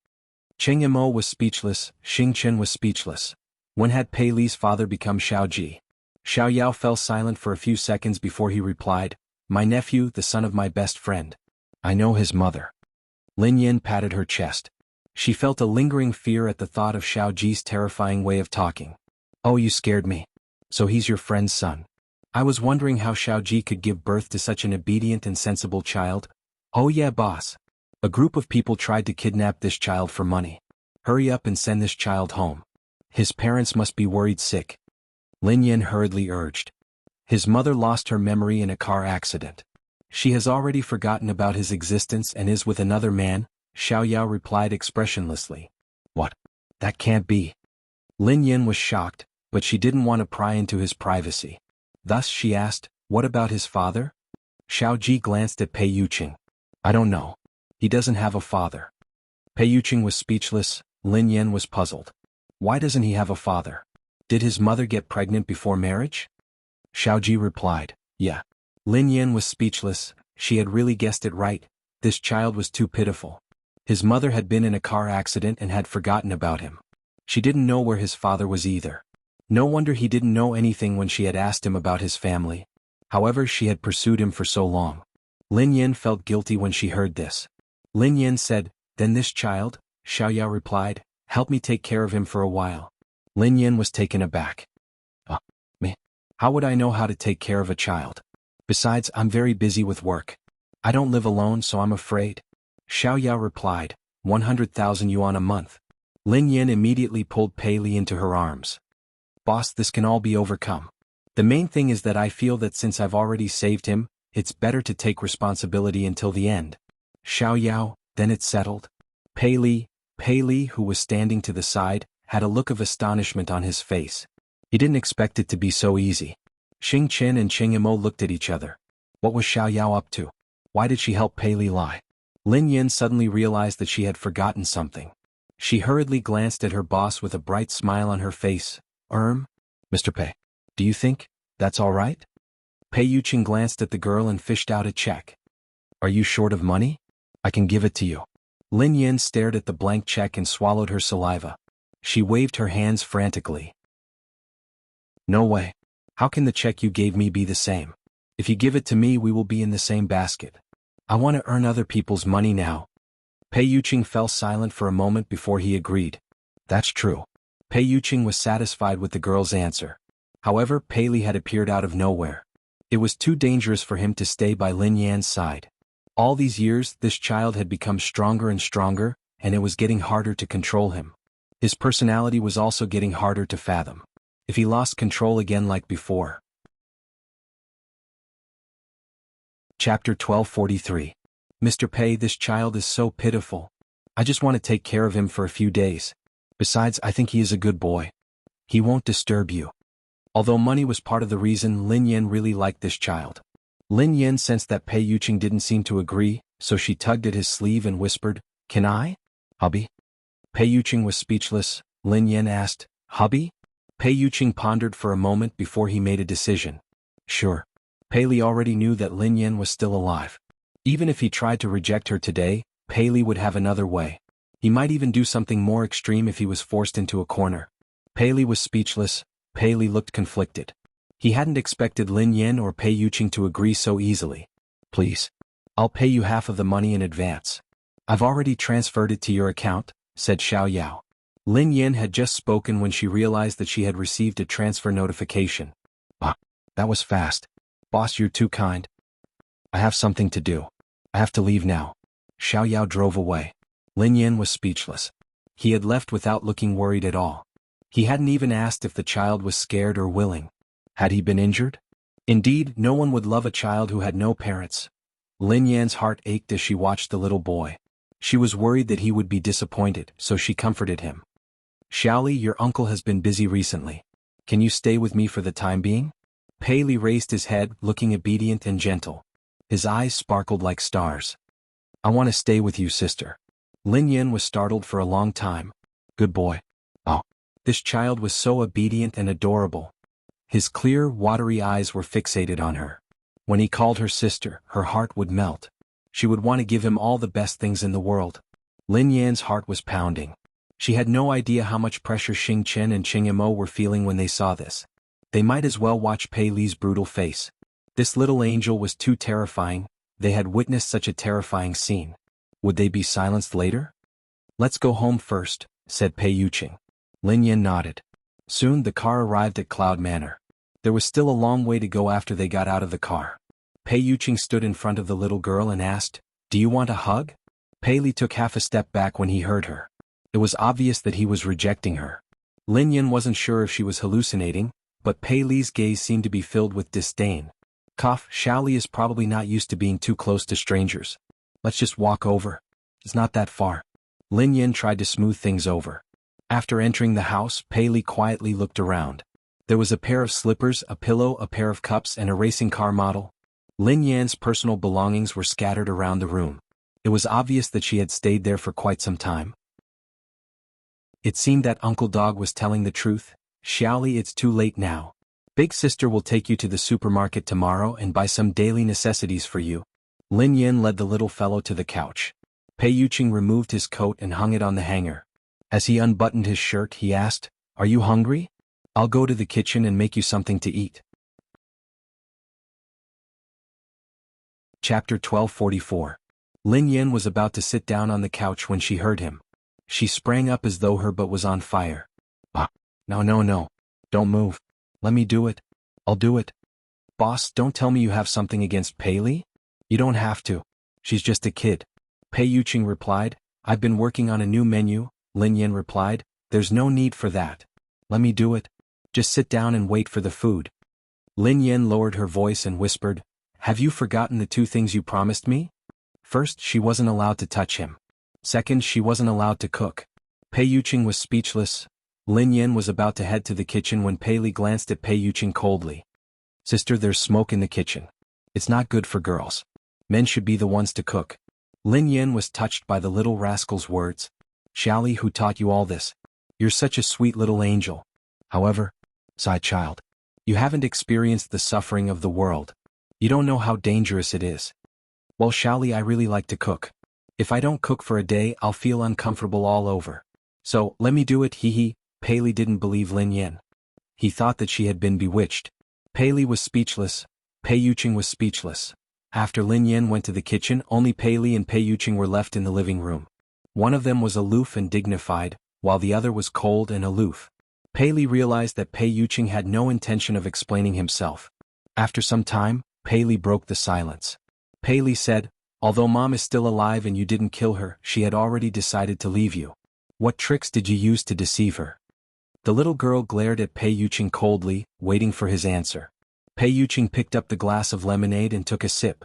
Cheng Yimo was speechless, Xing Chen was speechless. When had Pei Li's father become Xiaoji? Xiao Yao fell silent for a few seconds before he replied, my nephew, the son of my best friend. I know his mother. Lin Yan patted her chest. She felt a lingering fear at the thought of Xiaoji's terrifying way of talking. Oh, you scared me. So he's your friend's son. I was wondering how Xiaoji could give birth to such an obedient and sensible child. Oh yeah, boss. A group of people tried to kidnap this child for money. Hurry up and send this child home. His parents must be worried sick. Lin Yan hurriedly urged. His mother lost her memory in a car accident. She has already forgotten about his existence and is with another man, Xiao Yao replied expressionlessly. What? That can't be. Lin Yan was shocked, but she didn't want to pry into his privacy. Thus she asked, what about his father? Xiao Ji glanced at Pei Yuqing. I don't know. He doesn't have a father. Pei Yuqing was speechless, Lin Yan was puzzled. Why doesn't he have a father? Did his mother get pregnant before marriage? Xiao Ji replied, yeah. Lin Yan was speechless, she had really guessed it right, this child was too pitiful. His mother had been in a car accident and had forgotten about him. She didn't know where his father was either. No wonder he didn't know anything when she had asked him about his family. However, she had pursued him for so long. Lin Yan felt guilty when she heard this. Lin Yan said, then this child, Xiao Yao replied, help me take care of him for a while. Lin Yan was taken aback. Me? How would I know how to take care of a child? Besides, I'm very busy with work. I don't live alone, so I'm afraid. Xiao Yao replied, 100,000 yuan a month. Lin Yan immediately pulled Pei Li into her arms. Boss, this can all be overcome. The main thing is that I feel that since I've already saved him, it's better to take responsibility until the end. Xiao Yao, then it's settled. Pei Li, who was standing to the side, had a look of astonishment on his face. He didn't expect it to be so easy. Xing Chen and Cheng Yimo looked at each other. What was Xiao Yao up to? Why did she help Pei Li lie? Lin Yan suddenly realized that she had forgotten something. She hurriedly glanced at her boss with a bright smile on her face. Mr. Pei, do you think that's all right? Pei Yuqing glanced at the girl and fished out a check. Are you short of money? I can give it to you. Lin Yan stared at the blank check and swallowed her saliva. She waved her hands frantically. No way. How can the check you gave me be the same? If you give it to me, we will be in the same basket. I want to earn other people's money now. Pei Yuqing fell silent for a moment before he agreed. That's true. Pei Yuqing was satisfied with the girl's answer. However, Pei Li had appeared out of nowhere. It was too dangerous for him to stay by Lin Yan's side. All these years, this child had become stronger and stronger, and it was getting harder to control him. His personality was also getting harder to fathom. If he lost control again like before. Chapter 1243. Mr. Pei, this child is so pitiful. I just want to take care of him for a few days. Besides, I think he is a good boy. He won't disturb you. Although money was part of the reason, Lin Yan really liked this child. Lin Yan sensed that Pei Yuqing didn't seem to agree, so she tugged at his sleeve and whispered, Can I? Hubby? Pei Yuqing was speechless. Lin Yan asked, Hubby? Pei Yuqing pondered for a moment before he made a decision. Sure. Pei Li already knew that Lin Yan was still alive. Even if he tried to reject her today, Pei Li would have another way. He might even do something more extreme if he was forced into a corner. Pei Li was speechless. Pei Li looked conflicted. He hadn't expected Lin Yan or Pei Yuqing to agree so easily. Please. I'll pay you half of the money in advance. I've already transferred it to your account, said Xiao Yao. Lin Yan had just spoken when she realized that she had received a transfer notification. Ah, that was fast. Boss, you're too kind. I have something to do. I have to leave now. Xiao Yao drove away. Lin Yan was speechless. He had left without looking worried at all. He hadn't even asked if the child was scared or willing. Had he been injured? Indeed, no one would love a child who had no parents. Lin Yan's heart ached as she watched the little boy. She was worried that he would be disappointed, so she comforted him. Xiaoli, your uncle has been busy recently. Can you stay with me for the time being? Pei Li raised his head, looking obedient and gentle. His eyes sparkled like stars. I want to stay with you, sister. Lin Yan was startled for a long time. Good boy. Oh. This child was so obedient and adorable. His clear, watery eyes were fixated on her. When he called her sister, her heart would melt. She would want to give him all the best things in the world. Lin Yan's heart was pounding. She had no idea how much pressure Xing Chen and Qing Mo were feeling when they saw this. They might as well watch Pei Li's brutal face. This little angel was too terrifying. They had witnessed such a terrifying scene. Would they be silenced later? Let's go home first, said Pei Yuqing. Lin Yan nodded. Soon the car arrived at Cloud Manor. There was still a long way to go after they got out of the car. Pei Yuqing stood in front of the little girl and asked, "Do you want a hug?" Pei Li took half a step back when he heard her. It was obvious that he was rejecting her. Lin Yan wasn't sure if she was hallucinating, but Pei Li's gaze seemed to be filled with disdain. Cough, Xiaoli is probably not used to being too close to strangers. Let's just walk over. It's not that far. Lin Yan tried to smooth things over. After entering the house, Pei Li quietly looked around. There was a pair of slippers, a pillow, a pair of cups, and a racing car model. Lin Yan's personal belongings were scattered around the room. It was obvious that she had stayed there for quite some time. It seemed that Uncle Dog was telling the truth. Xiaoli, it's too late now. Big sister will take you to the supermarket tomorrow and buy some daily necessities for you. Lin Yan led the little fellow to the couch. Pei Yuqing removed his coat and hung it on the hanger. As he unbuttoned his shirt, he asked, "Are you hungry? I'll go to the kitchen and make you something to eat." Chapter 1244. Lin Yan was about to sit down on the couch when she heard him. She sprang up as though her butt was on fire. "Ah, no. Don't move. Let me do it. I'll do it." "Boss, don't tell me you have something against Pei Li? You don't have to. She's just a kid." Pei Yuqing replied. "I've been working on a new menu," Lin Yan replied. "There's no need for that. Let me do it. Just sit down and wait for the food." Lin Yan lowered her voice and whispered, "Have you forgotten the 2 things you promised me?" First, she wasn't allowed to touch him. Second, she wasn't allowed to cook. Pei Yuqing was speechless. Lin Yan was about to head to the kitchen when Pei Li glanced at Pei Yuqing coldly. "Sister, there's smoke in the kitchen. It's not good for girls. Men should be the ones to cook." Lin Yan was touched by the little rascal's words. "Xiaoli, who taught you all this? You're such a sweet little angel. However," sighed child, "you haven't experienced the suffering of the world. You don't know how dangerous it is." "Well, Xiaoli, I really like to cook. If I don't cook for a day, I'll feel uncomfortable all over. So, let me do it, hee." Pei Li didn't believe Lin Yan. He thought that she had been bewitched. Pei Li was speechless. Pei Yuqing was speechless. After Lin Yan went to the kitchen, only Pei Li and Pei Yuqing were left in the living room. One of them was aloof and dignified, while the other was cold and aloof. Pei Li realized that Pei Yuqing had no intention of explaining himself. After some time, Pei Li broke the silence. Pei Li said, "Although Mom is still alive and you didn't kill her, she had already decided to leave you. What tricks did you use to deceive her?" The little girl glared at Pei Yuqing coldly, waiting for his answer. Pei Yuqing picked up the glass of lemonade and took a sip.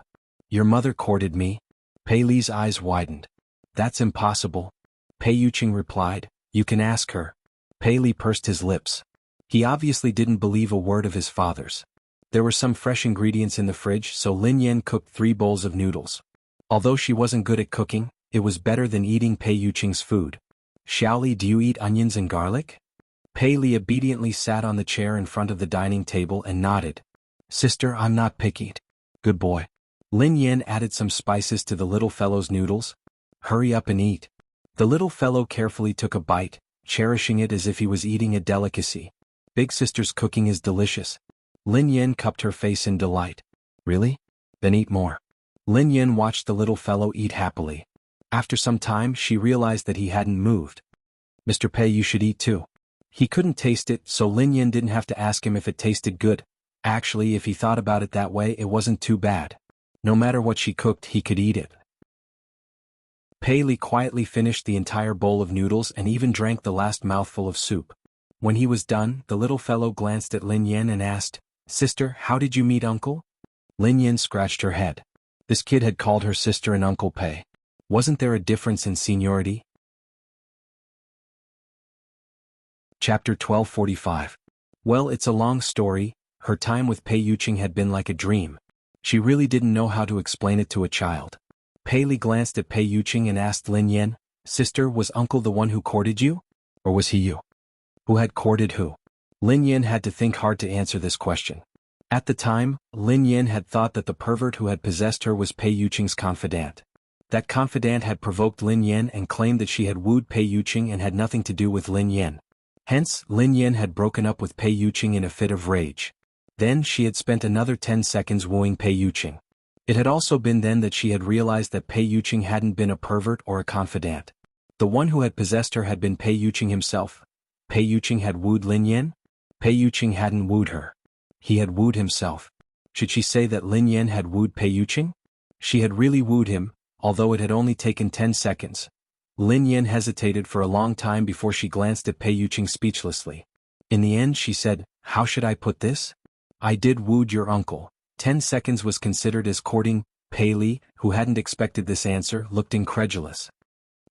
"Your mother courted me." Pei Li's eyes widened. "That's impossible." Pei Yuqing replied, "You can ask her." Pei Li pursed his lips. He obviously didn't believe a word of his father's. There were some fresh ingredients in the fridge, so Lin Yan cooked 3 bowls of noodles. Although she wasn't good at cooking, it was better than eating Pei Yuqing's food. "Xiaoli, do you eat onions and garlic?" Pei Li obediently sat on the chair in front of the dining table and nodded. "Sister, I'm not picky." "Good boy." Lin Yan added some spices to the little fellow's noodles. "Hurry up and eat." The little fellow carefully took a bite, cherishing it as if he was eating a delicacy. "Big sister's cooking is delicious." Lin Yan cupped her face in delight. "Really? Then eat more." Lin Yan watched the little fellow eat happily. After some time, she realized that he hadn't moved. "Mr. Pei, you should eat too." He couldn't taste it, so Lin Yan didn't have to ask him if it tasted good. Actually, if he thought about it that way, it wasn't too bad. No matter what she cooked, he could eat it. Pei Li quietly finished the entire bowl of noodles and even drank the last mouthful of soup. When he was done, the little fellow glanced at Lin Yan and asked, "Sister, how did you meet Uncle?" Lin Yan scratched her head. This kid had called her sister and Uncle Pei. Wasn't there a difference in seniority? Chapter 1245. Well, it's a long story. Her time with Pei Yuqing had been like a dream. She really didn't know how to explain it to a child. Pei Li glanced at Pei Yuqing and asked Lin Yan, "Sister, was uncle the one who courted you? Or was he you? Who had courted who?" Lin Yan had to think hard to answer this question. At the time, Lin Yan had thought that the pervert who had possessed her was Pei Yuqing's confidant. That confidant had provoked Lin Yan and claimed that she had wooed Pei Yuqing and had nothing to do with Lin Yan. Hence, Lin Yan had broken up with Pei Yuqing in a fit of rage. Then she had spent another 10 seconds wooing Pei Yuqing. It had also been then that she had realized that Pei Yuqing hadn't been a pervert or a confidant. The one who had possessed her had been Pei Yuqing himself. Pei Yuqing had wooed Lin Yan? Pei Yuqing hadn't wooed her. He had wooed himself. Should she say that Lin Yan had wooed Pei Yuqing? She had really wooed him, although it had only taken 10 seconds. Lin Yan hesitated for a long time before she glanced at Pei Yuqing speechlessly. In the end she said, "How should I put this? I did wooed your uncle." 10 seconds was considered as courting. Pei Li, who hadn't expected this answer, looked incredulous.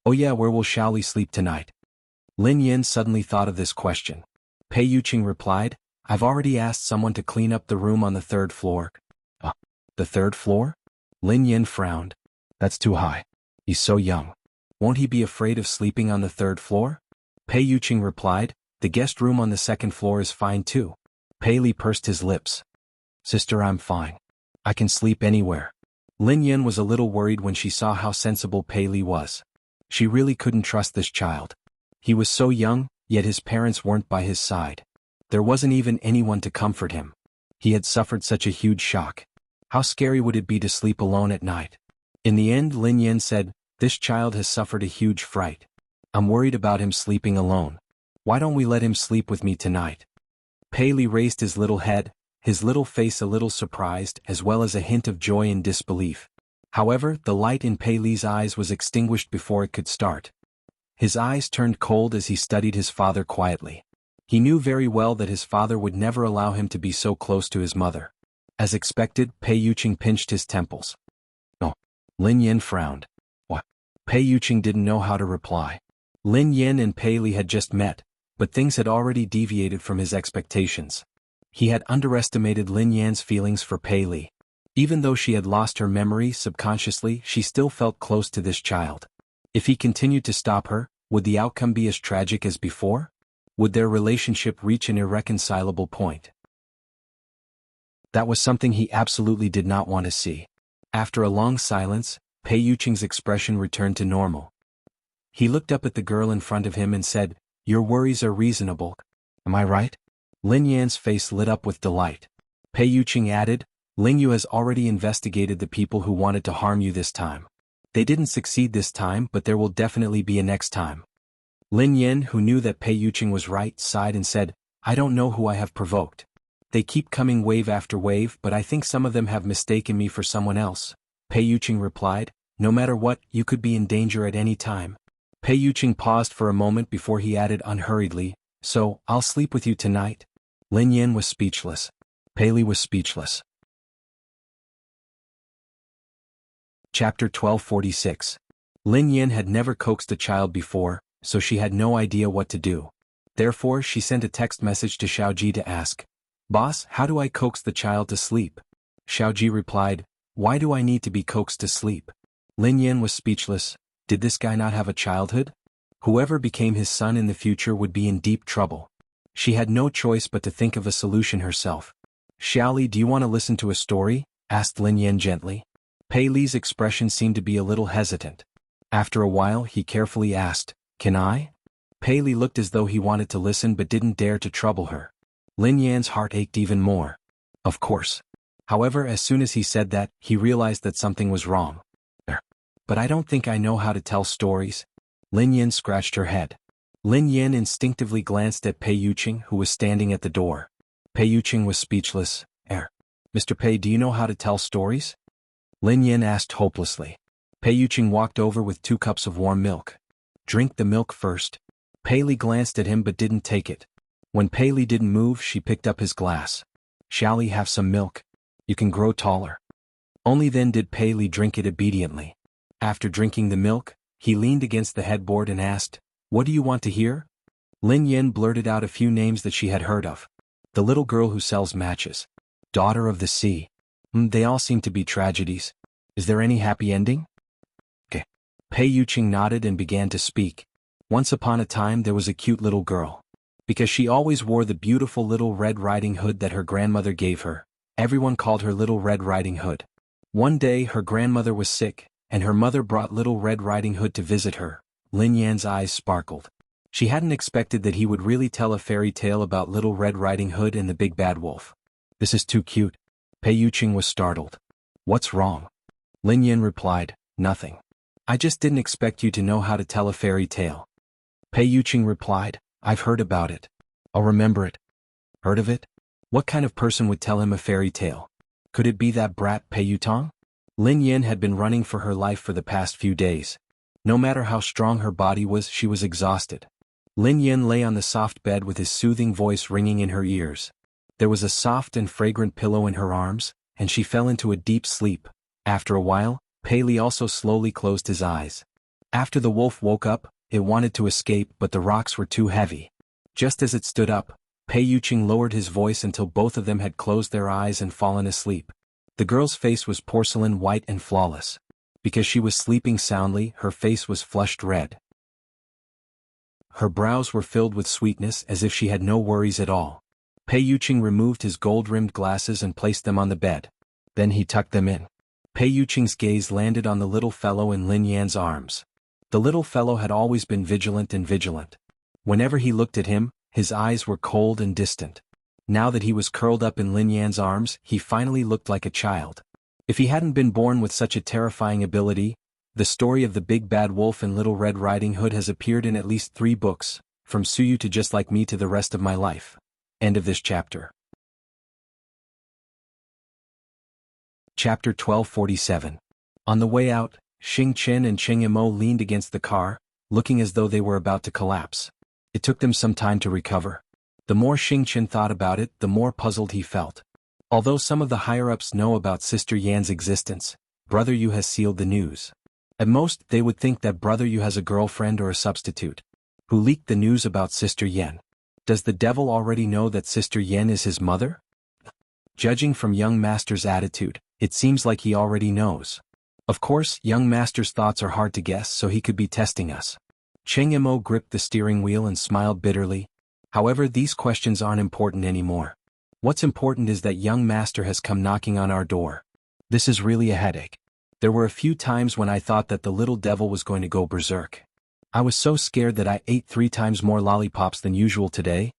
"Oh yeah, where shall we sleep tonight?" Lin Yan suddenly thought of this question. Pei Yuqing replied, "I've already asked someone to clean up the room on the 3rd floor. The 3rd floor? Lin Yan frowned. "That's too high. He's so young. Won't he be afraid of sleeping on the 3rd floor? Pei Yuqing replied, "The guest room on the 2nd floor is fine too." Pei Li pursed his lips. "Sister, I'm fine. I can sleep anywhere." Lin Yan was a little worried when she saw how sensible Pei Li was. She really couldn't trust this child. He was so young, yet his parents weren't by his side. There wasn't even anyone to comfort him. He had suffered such a huge shock. How scary would it be to sleep alone at night? In the end, Lin Yan said, "This child has suffered a huge fright. I'm worried about him sleeping alone. Why don't we let him sleep with me tonight?" Pei Li raised his little head, his little face a little surprised as well as a hint of joy and disbelief. However, the light in Pei Li's eyes was extinguished before it could start. His eyes turned cold as he studied his father quietly. He knew very well that his father would never allow him to be so close to his mother. As expected, Pei Yuqing pinched his temples. "Oh." Lin Yan frowned. "What?" Pei Yuqing didn't know how to reply. Lin Yan and Pei Li had just met, but things had already deviated from his expectations. He had underestimated Lin Yan's feelings for Pei Li. Even though she had lost her memory subconsciously, she still felt close to this child. If he continued to stop her, would the outcome be as tragic as before? Would their relationship reach an irreconcilable point? That was something he absolutely did not want to see. After a long silence, Pei Yuqing's expression returned to normal. He looked up at the girl in front of him and said, "Your worries are reasonable. Am I right?" Lin Yan's face lit up with delight. Pei Yuqing added, "Ling Yu has already investigated the people who wanted to harm you this time. They didn't succeed this time, but there will definitely be a next time." Lin Yan, who knew that Pei Yuqing was right, sighed and said, "I don't know who I have provoked. They keep coming wave after wave, but I think some of them have mistaken me for someone else." Pei Yuqing replied, "No matter what, you could be in danger at any time." Pei Yuqing paused for a moment before he added unhurriedly, "So, I'll sleep with you tonight?" Lin Yan was speechless. Pei Li was speechless. Chapter 1246. Lin Yan had never coaxed a child before, so she had no idea what to do. Therefore she sent a text message to Xiaoji to ask, "Boss, how do I coax the child to sleep?" Xiaoji replied, "Why do I need to be coaxed to sleep?" Lin Yan was speechless. Did this guy not have a childhood? Whoever became his son in the future would be in deep trouble. She had no choice but to think of a solution herself. "Xiaoli, do you want to listen to a story?" asked Lin Yan gently. Pei Li's expression seemed to be a little hesitant. After a while he carefully asked, "Can I?" Pei Li looked as though he wanted to listen but didn't dare to trouble her. Lin Yan's heart ached even more. Of course. However, as soon as he said that, he realized that something was wrong. "But I don't think I know how to tell stories." Lin Yan scratched her head. Lin Yan instinctively glanced at Pei Yuqing, who was standing at the door. Pei Yuqing was speechless. "Mr. Pei, do you know how to tell stories?" Lin Yan asked hopelessly. Pei Yuqing walked over with 2 cups of warm milk. "Drink the milk first." Pei Li glanced at him but didn't take it. When Pei Li didn't move, she picked up his glass. "Shall we have some milk? You can grow taller." Only then did Pei Li drink it obediently. After drinking the milk, he leaned against the headboard and asked, "What do you want to hear?" Lin Yan blurted out a few names that she had heard of. The little girl who sells matches. Daughter of the Sea. They all seem to be tragedies. Is there any happy ending? Pei Yuqing nodded and began to speak. Once upon a time there was a cute little girl. Because she always wore the beautiful Little Red Riding Hood that her grandmother gave her, everyone called her Little Red Riding Hood. One day her grandmother was sick, and her mother brought Little Red Riding Hood to visit her. Lin Yan's eyes sparkled. She hadn't expected that he would really tell a fairy tale about Little Red Riding Hood and the Big Bad Wolf. This is too cute. Pei Yuqing was startled. What's wrong? Lin Yan replied, nothing. I just didn't expect you to know how to tell a fairy tale. Pei Yuqing replied, I've heard about it. I'll remember it. Heard of it? What kind of person would tell him a fairy tale? Could it be that brat Pei Yutong? Lin Yan had been running for her life for the past few days. No matter how strong her body was, she was exhausted. Lin Yan lay on the soft bed with his soothing voice ringing in her ears. There was a soft and fragrant pillow in her arms, and she fell into a deep sleep. After a while, Pei Li also slowly closed his eyes. After the wolf woke up, it wanted to escape but the rocks were too heavy. Just as it stood up, Pei Yuqing lowered his voice until both of them had closed their eyes and fallen asleep. The girl's face was porcelain white and flawless. Because she was sleeping soundly, her face was flushed red. Her brows were filled with sweetness as if she had no worries at all. Pei Yuqing removed his gold-rimmed glasses and placed them on the bed. Then he tucked them in. Pei Yuqing's gaze landed on the little fellow in Lin Yan's arms. The little fellow had always been vigilant. Whenever he looked at him, his eyes were cold and distant. Now that he was curled up in Lin Yan's arms, he finally looked like a child. If he hadn't been born with such a terrifying ability, the story of the Big Bad Wolf and Little Red Riding Hood has appeared in at least 3 books, from Suyu to Just Like Me to the rest of my life. End of this chapter. Chapter 1247. On the way out, Xing Chen and Cheng Yimo leaned against the car, looking as though they were about to collapse. It took them some time to recover. The more Xing Chen thought about it, the more puzzled he felt. Although some of the higher-ups know about Sister Yan's existence, Brother Yu has sealed the news. At most, they would think that Brother Yu has a girlfriend or a substitute. Who leaked the news about Sister Yan? Does the devil already know that Sister Yan is his mother? Judging from young master's attitude, it seems like he already knows. Of course, young master's thoughts are hard to guess, so he could be testing us. Cheng Yimo gripped the steering wheel and smiled bitterly. However, these questions aren't important anymore. What's important is that young master has come knocking on our door. This is really a headache. There were a few times when I thought that the little devil was going to go berserk. I was so scared that I ate 3 times more lollipops than usual today.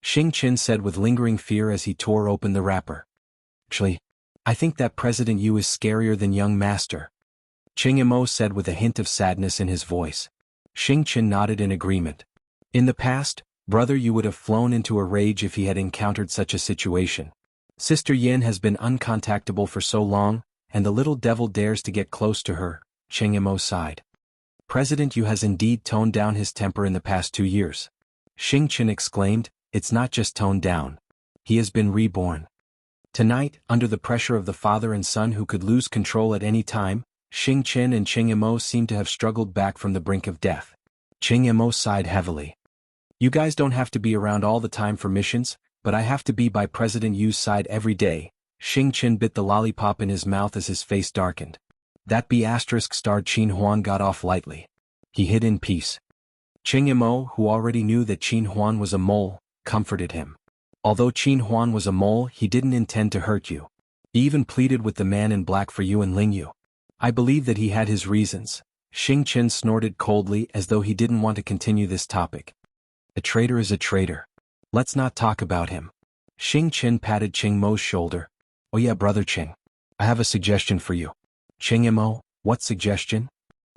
Xing Chen said with lingering fear as he tore open the wrapper. Actually, I think that President Yu is scarier than young master. Cheng Yimo said with a hint of sadness in his voice. Xing Chen nodded in agreement. In the past, Brother Yu would have flown into a rage if he had encountered such a situation. Sister Yan has been uncontactable for so long, and the little devil dares to get close to her, Cheng Yimo sighed. President Yu has indeed toned down his temper in the past 2 years. Xing Chen exclaimed, it's not just toned down. He has been reborn. Tonight, under the pressure of the father and son who could lose control at any time, Xing Chen and Cheng Yimo seemed to have struggled back from the brink of death. Cheng Yimo sighed heavily. You guys don't have to be around all the time for missions, but I have to be by President Yu's side every day. Xing Chen bit the lollipop in his mouth as his face darkened. That B*****starred Qin Huan got off lightly. He hid in peace. Cheng Yimo, who already knew that Qin Huan was a mole, comforted him. Although Qin Huan was a mole, he didn't intend to hurt you. He even pleaded with the man in black for you and Ling Yu. I believe that he had his reasons. Xing Chen snorted coldly as though he didn't want to continue this topic. A traitor is a traitor. Let's not talk about him. Xing Chen patted Cheng Mo's shoulder. Oh yeah, Brother Cheng. I have a suggestion for you. Cheng Yimo, what suggestion?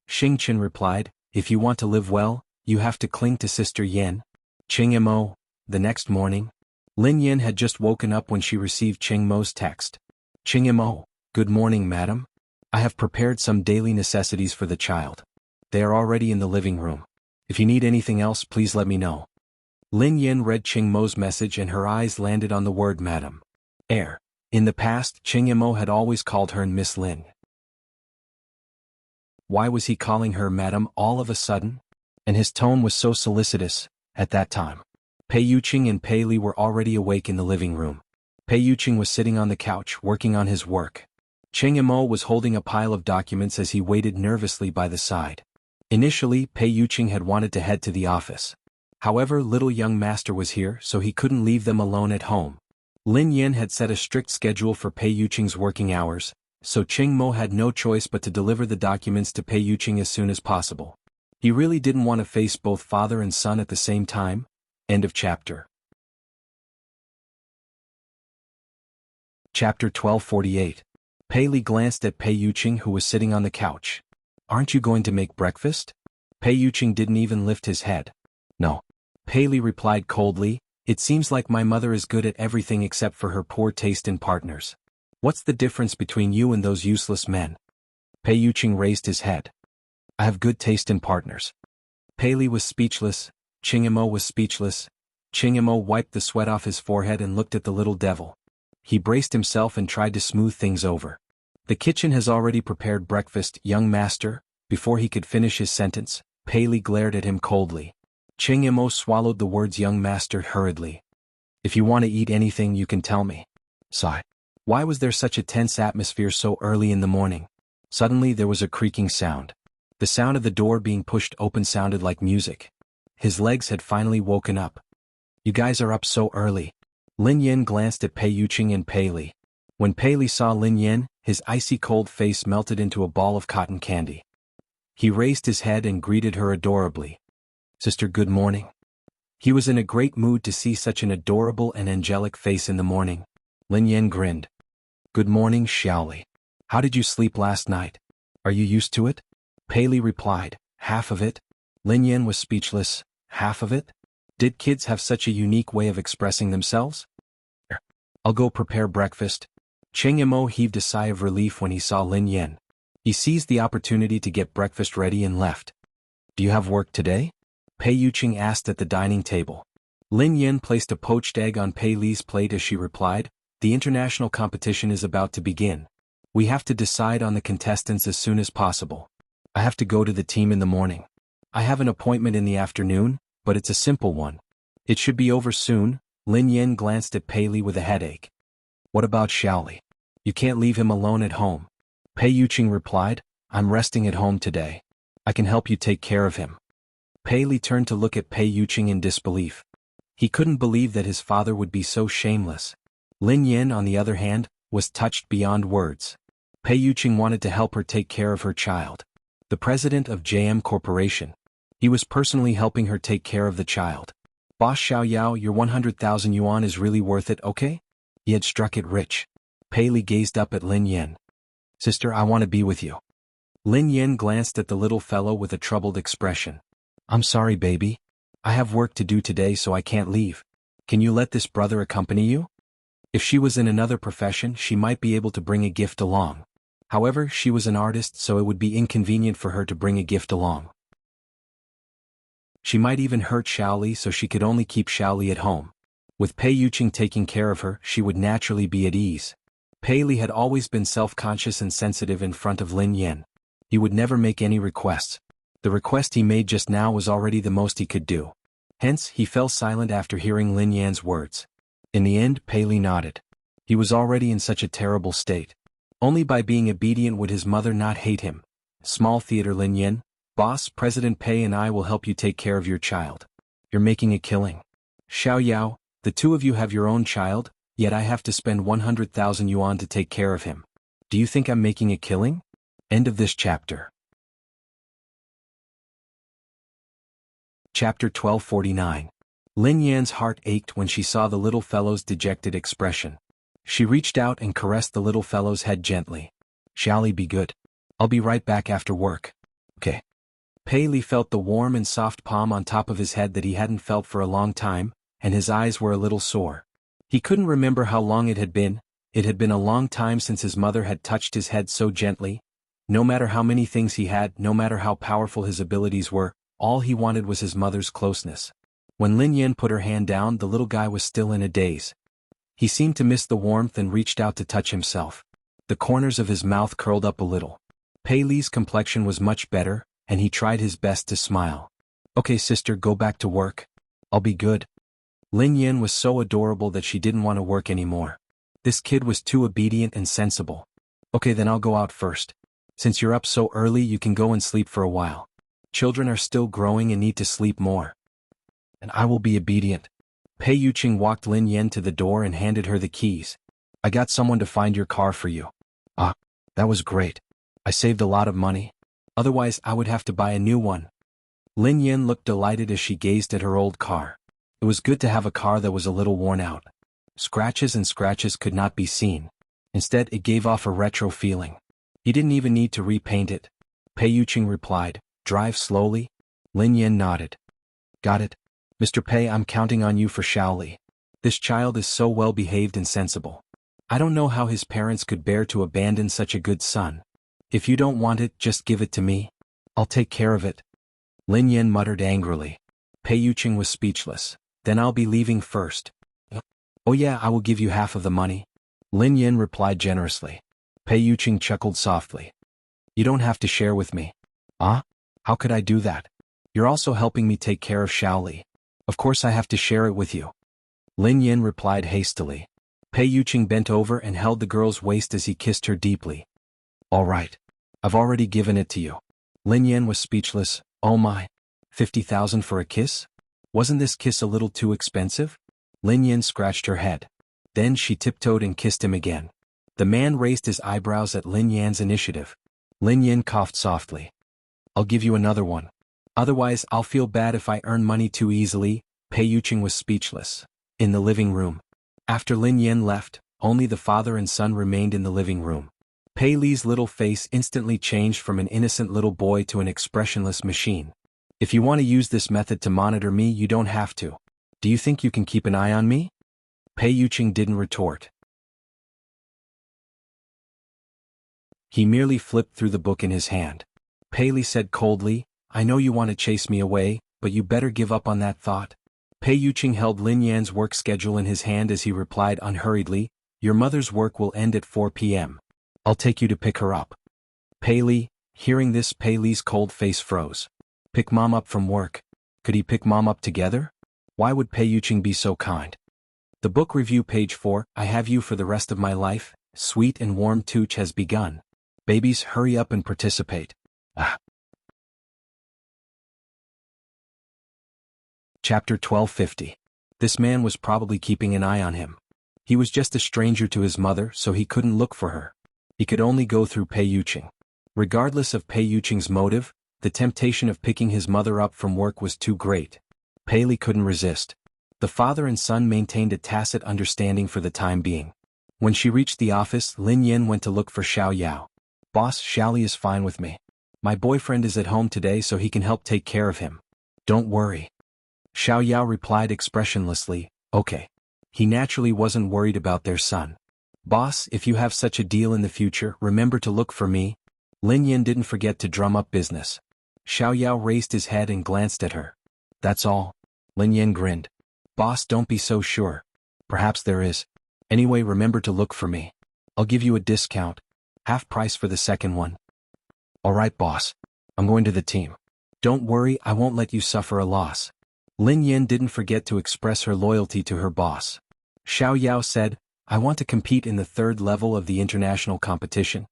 Xing Chen replied, if you want to live well, you have to cling to Sister Yan. Cheng Yimo, the next morning. Lin Yan had just woken up when she received Cheng Mo's text. Cheng Yimo, good morning, madam. I have prepared some daily necessities for the child. They are already in the living room. If you need anything else, please let me know. Lin Yan read Cheng Mo's message and her eyes landed on the word madam. In the past, Cheng Yimo had always called her Miss Lin. Why was he calling her madam all of a sudden? And his tone was so solicitous, at that time. Pei Yuqing and Pei Li were already awake in the living room. Pei Yuqing was sitting on the couch working on his work. Cheng Yimo was holding a pile of documents as he waited nervously by the side. Initially, Pei Yuqing had wanted to head to the office. However, little young master was here, so he couldn't leave them alone at home. Lin Yan had set a strict schedule for Pei Yuqing's working hours, so Qing Mo had no choice but to deliver the documents to Pei Yuqing as soon as possible. He really didn't want to face both father and son at the same time. End of chapter. Chapter 1248. Pei Li glanced at Pei Yuqing, who was sitting on the couch. "Aren't you going to make breakfast?" Pei Yuqing didn't even lift his head. "No." Pei Li replied coldly, "It seems like my mother is good at everything except for her poor taste in partners. What's the difference between you and those useless men?" Pei Yuqing raised his head. "I have good taste in partners." Pei Li was speechless. Qingmo was speechless. Qingmo wiped the sweat off his forehead and looked at the little devil. He braced himself and tried to smooth things over. "The kitchen has already prepared breakfast, young master." Before he could finish his sentence, Pei Li glared at him coldly. Qingmo swallowed the words young master hurriedly. "If you want to eat anything, you can tell me." Sigh. Why was there such a tense atmosphere so early in the morning? Suddenly there was a creaking sound. The sound of the door being pushed open sounded like music. His legs had finally woken up. "You guys are up so early." Lin Yan glanced at Pei Yuqing and Pei Li. When Pei Li saw Lin Yan, his icy cold face melted into a ball of cotton candy. He raised his head and greeted her adorably. "Sister, good morning." He was in a great mood to see such an adorable and angelic face in the morning. Lin Yan grinned. "Good morning, Xiaoli. How did you sleep last night? Are you used to it?" Pei Li replied, "Half of it." Lin Yan was speechless. "Half of it? Did kids have such a unique way of expressing themselves?" "I'll go prepare breakfast." Qingmo heaved a sigh of relief when he saw Lin Yan. He seized the opportunity to get breakfast ready and left. "Do you have work today?" Pei Yuqing asked at the dining table. Lin Yan placed a poached egg on Pei Li's plate as she replied, "The international competition is about to begin. We have to decide on the contestants as soon as possible. I have to go to the team in the morning. I have an appointment in the afternoon, but it's a simple one. It should be over soon." Lin Yan glanced at Pei Li with a headache. "What about Xiaoli? You can't leave him alone at home." Pei Yuqing replied, "I'm resting at home today. I can help you take care of him." Pei Li turned to look at Pei Yuqing in disbelief. He couldn't believe that his father would be so shameless. Lin Yan, on the other hand, was touched beyond words. Pei Yuqing wanted to help her take care of her child. The president of JM Corporation. He was personally helping her take care of the child. "Boss Xiaoyao, your 100,000 yuan is really worth it, okay?" He had struck it rich. Pei Li gazed up at Lin Yan. "Sister, I want to be with you." Lin Yan glanced at the little fellow with a troubled expression. "I'm sorry, baby. I have work to do today, so I can't leave. Can you let this brother accompany you?" If she was in another profession, she might be able to bring a gift along. However, she was an artist, so it would be inconvenient for her to bring a gift along. She might even hurt Xiaoli, so she could only keep Xiaoli at home. With Pei Yuqing taking care of her, she would naturally be at ease. Pei Li had always been self-conscious and sensitive in front of Lin Yan. He would never make any requests. The request he made just now was already the most he could do. Hence, he fell silent after hearing Lin Yan's words. In the end, Pei Li nodded. He was already in such a terrible state. Only by being obedient would his mother not hate him. Small theater. Lin Yan, "Boss, President Pei and I will help you take care of your child. You're making a killing. Xiaoyao, the two of you have your own child, yet I have to spend 100,000 yuan to take care of him. Do you think I'm making a killing?" End of this chapter. Chapter 1249. Lin Yan's heart ached when she saw the little fellow's dejected expression. She reached out and caressed the little fellow's head gently. "Xiaoli, be good. I'll be right back after work." "Okay." Pei Li felt the warm and soft palm on top of his head that he hadn't felt for a long time, and his eyes were a little sore. He couldn't remember how long it had been. It had been a long time since his mother had touched his head so gently. No matter how many things he had, no matter how powerful his abilities were, all he wanted was his mother's closeness. When Lin Yan put her hand down, the little guy was still in a daze. He seemed to miss the warmth and reached out to touch himself. The corners of his mouth curled up a little. Pei Li's complexion was much better, and he tried his best to smile. "Okay, sister, go back to work. I'll be good." Lin Yan was so adorable that she didn't want to work anymore. This kid was too obedient and sensible. "Okay, then I'll go out first. Since you're up so early, you can go and sleep for a while." Children are still growing and need to sleep more. And I will be obedient. Pei Yuqing walked Lin Yan to the door and handed her the keys. I got someone to find your car for you. Ah, that was great. I saved a lot of money. Otherwise I would have to buy a new one. Lin Yan looked delighted as she gazed at her old car. It was good to have a car that was a little worn out. Scratches and scratches could not be seen. Instead, it gave off a retro feeling. You didn't even need to repaint it. Pei Yuqing replied, drive slowly. Lin Yan nodded. Got it. Mr. Pei, I'm counting on you for Shaoli. This child is so well behaved and sensible. I don't know how his parents could bear to abandon such a good son. If you don't want it, just give it to me. I'll take care of it. Lin Yan muttered angrily. Pei Yuqing was speechless. Then I'll be leaving first. Oh yeah, I will give you half of the money. Lin Yan replied generously. Pei Yuqing chuckled softly. You don't have to share with me. Ah? How could I do that? You're also helping me take care of Shaoli. Of course I have to share it with you. Lin Yan replied hastily. Pei Yuqing bent over and held the girl's waist as he kissed her deeply. All right. I've already given it to you. Lin Yan was speechless. Oh my. 50,000 for a kiss? Wasn't this kiss a little too expensive? Lin Yan scratched her head. Then she tiptoed and kissed him again. The man raised his eyebrows at Lin Yan's initiative. Lin Yan coughed softly. I'll give you another one. Otherwise I'll feel bad if I earn money too easily. Pei Yuqing was speechless. In the living room. After Lin Yan left, only the father and son remained in the living room. Pei Li's little face instantly changed from an innocent little boy to an expressionless machine. If you want to use this method to monitor me, you don't have to. Do you think you can keep an eye on me? Pei Yuqing didn't retort. He merely flipped through the book in his hand. Pei Li said coldly, I know you want to chase me away, but you better give up on that thought. Pei Yuqing held Lin Yan's work schedule in his hand as he replied unhurriedly, Your mother's work will end at 4 p.m. I'll take you to pick her up. Pei Li, hearing this, Pei Li's cold face froze. Pick mom up from work. Could he pick mom up together? Why would Pei Yuqing be so kind? The book review page 4, I have you for the rest of my life, sweet and warm touch has begun. Babies, hurry up and participate. Chapter 1250. This man was probably keeping an eye on him. He was just a stranger to his mother, so he couldn't look for her. He could only go through Pei Yuqing. Regardless of Pei Yuqing's motive, the temptation of picking his mother up from work was too great. Pei Li couldn't resist. The father and son maintained a tacit understanding for the time being. When she reached the office, Lin Yan went to look for Xiao Yao. Boss, Shaoli is fine with me. My boyfriend is at home today so he can help take care of him. Don't worry. Xiao Yao replied expressionlessly, okay. He naturally wasn't worried about their son. Boss, if you have such a deal in the future, remember to look for me. Lin Yan didn't forget to drum up business. Xiao Yao raised his head and glanced at her. That's all. Lin Yan grinned. Boss, don't be so sure. Perhaps there is. Anyway, remember to look for me. I'll give you a discount. Half price for the second one. All right, boss. I'm going to the team. Don't worry, I won't let you suffer a loss. Lin Yan didn't forget to express her loyalty to her boss. Xiao Yao said, I want to compete in the third level of the international competition.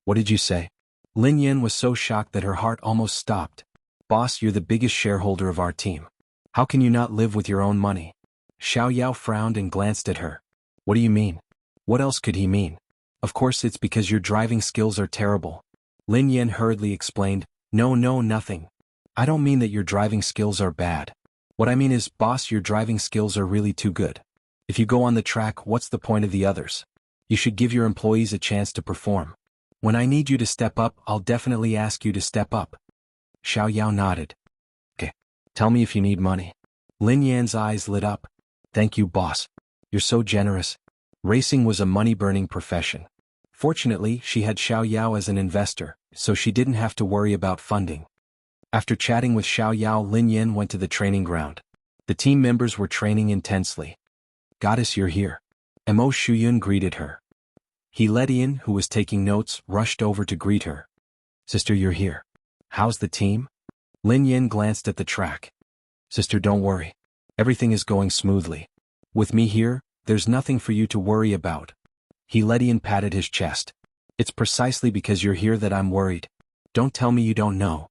What did you say? Lin Yan was so shocked that her heart almost stopped. Boss, you're the biggest shareholder of our team. How can you not live with your own money? Xiao Yao frowned and glanced at her. What do you mean? What else could he mean? Of course it's because your driving skills are terrible. Lin Yan hurriedly explained, No, nothing. I don't mean that your driving skills are bad. What I mean is, boss, your driving skills are really too good. If you go on the track, what's the point of the others? You should give your employees a chance to perform. When I need you to step up, I'll definitely ask you to step up. Xiao Yao nodded. Okay. Tell me if you need money. Lin Yan's eyes lit up. Thank you, boss. You're so generous. Racing was a money-burning profession. Fortunately, she had Xiao Yao as an investor, so she didn't have to worry about funding. After chatting with Xiao Yao, Lin Yan went to the training ground. The team members were training intensely. Goddess, you're here. Mo Shuyun greeted her. He Ledian, who was taking notes, rushed over to greet her. Sister, you're here. How's the team? Lin Yan glanced at the track. Sister, don't worry. Everything is going smoothly. With me here, there's nothing for you to worry about. He Ledian patted his chest. It's precisely because you're here that I'm worried. Don't tell me you don't know.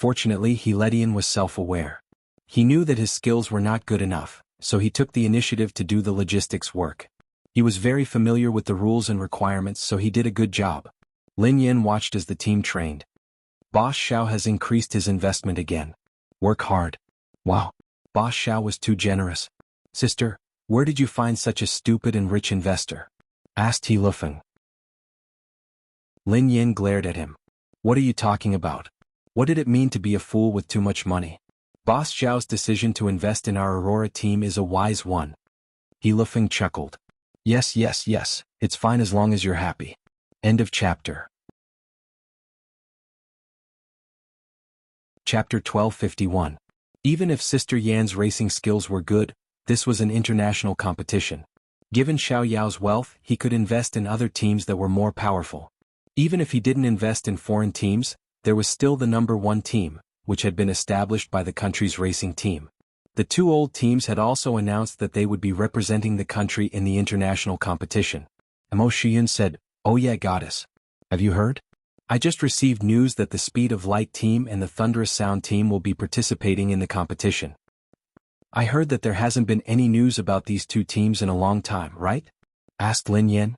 Fortunately, Heletian was self-aware. He knew that his skills were not good enough, so he took the initiative to do the logistics work. He was very familiar with the rules and requirements, so he did a good job. Lin Yan watched as the team trained. Boss Xiao has increased his investment again. Work hard. Wow. Boss Xiao was too generous. Sister, where did you find such a stupid and rich investor? Asked He Lufeng. Lin Yan glared at him. What are you talking about? What did it mean to be a fool with too much money? Boss Xiao's decision to invest in our Aurora team is a wise one. He Lufeng chuckled. Yes, it's fine as long as you're happy. End of chapter. Chapter 1251. Even if Sister Yan's racing skills were good, this was an international competition. Given Xiao Yao's wealth, he could invest in other teams that were more powerful. Even if he didn't invest in foreign teams, there was still the number one team, which had been established by the country's racing team. The two old teams had also announced that they would be representing the country in the international competition. Mo Shiyun said, "Oh yeah, goddess. Have you heard? I just received news that the Speed of Light team and the Thunderous Sound team will be participating in the competition." I heard that there hasn't been any news about these two teams in a long time, right? Asked Lin Yan.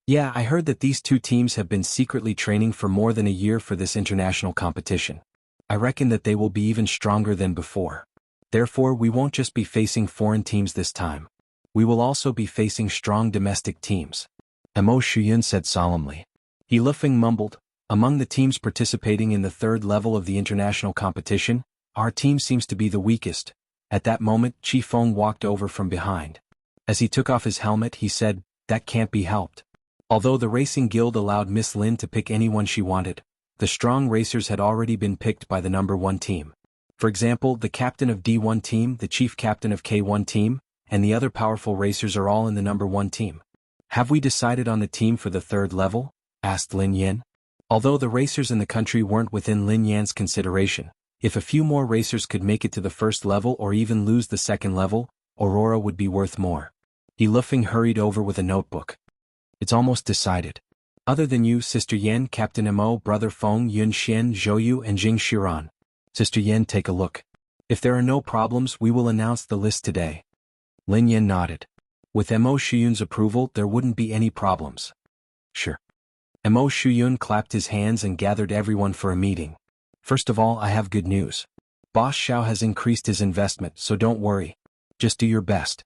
Yeah, I heard that these two teams have been secretly training for more than a year for this international competition. I reckon that they will be even stronger than before. Therefore, we won't just be facing foreign teams this time. We will also be facing strong domestic teams. Mo Shuyun said solemnly. He Lufeng mumbled, among the teams participating in the third level of the international competition, our team seems to be the weakest. At that moment, Chi Feng walked over from behind. As he took off his helmet, he said, that can't be helped. Although the Racing Guild allowed Miss Lin to pick anyone she wanted, the strong racers had already been picked by the number one team. For example, the captain of D1 team, the chief captain of K1 team, and the other powerful racers are all in the number one team. Have we decided on the team for the third level? Asked Lin Yan. Although the racers in the country weren't within Lin Yan's consideration, if a few more racers could make it to the first level or even lose the second level, Aurora would be worth more. He Lufeng hurried over with a notebook. It's almost decided. Other than you, Sister Yan, Captain Mo, Brother Feng, Yun Xian, Zhou and Jing Shiran. Sister Yan, take a look. If there are no problems, we will announce the list today. Lin Yan nodded. With Mo Shuyun's approval, there wouldn't be any problems. Sure. Mo Shuyun clapped his hands and gathered everyone for a meeting. First of all, I have good news. Boss Xiao has increased his investment, so don't worry. Just do your best.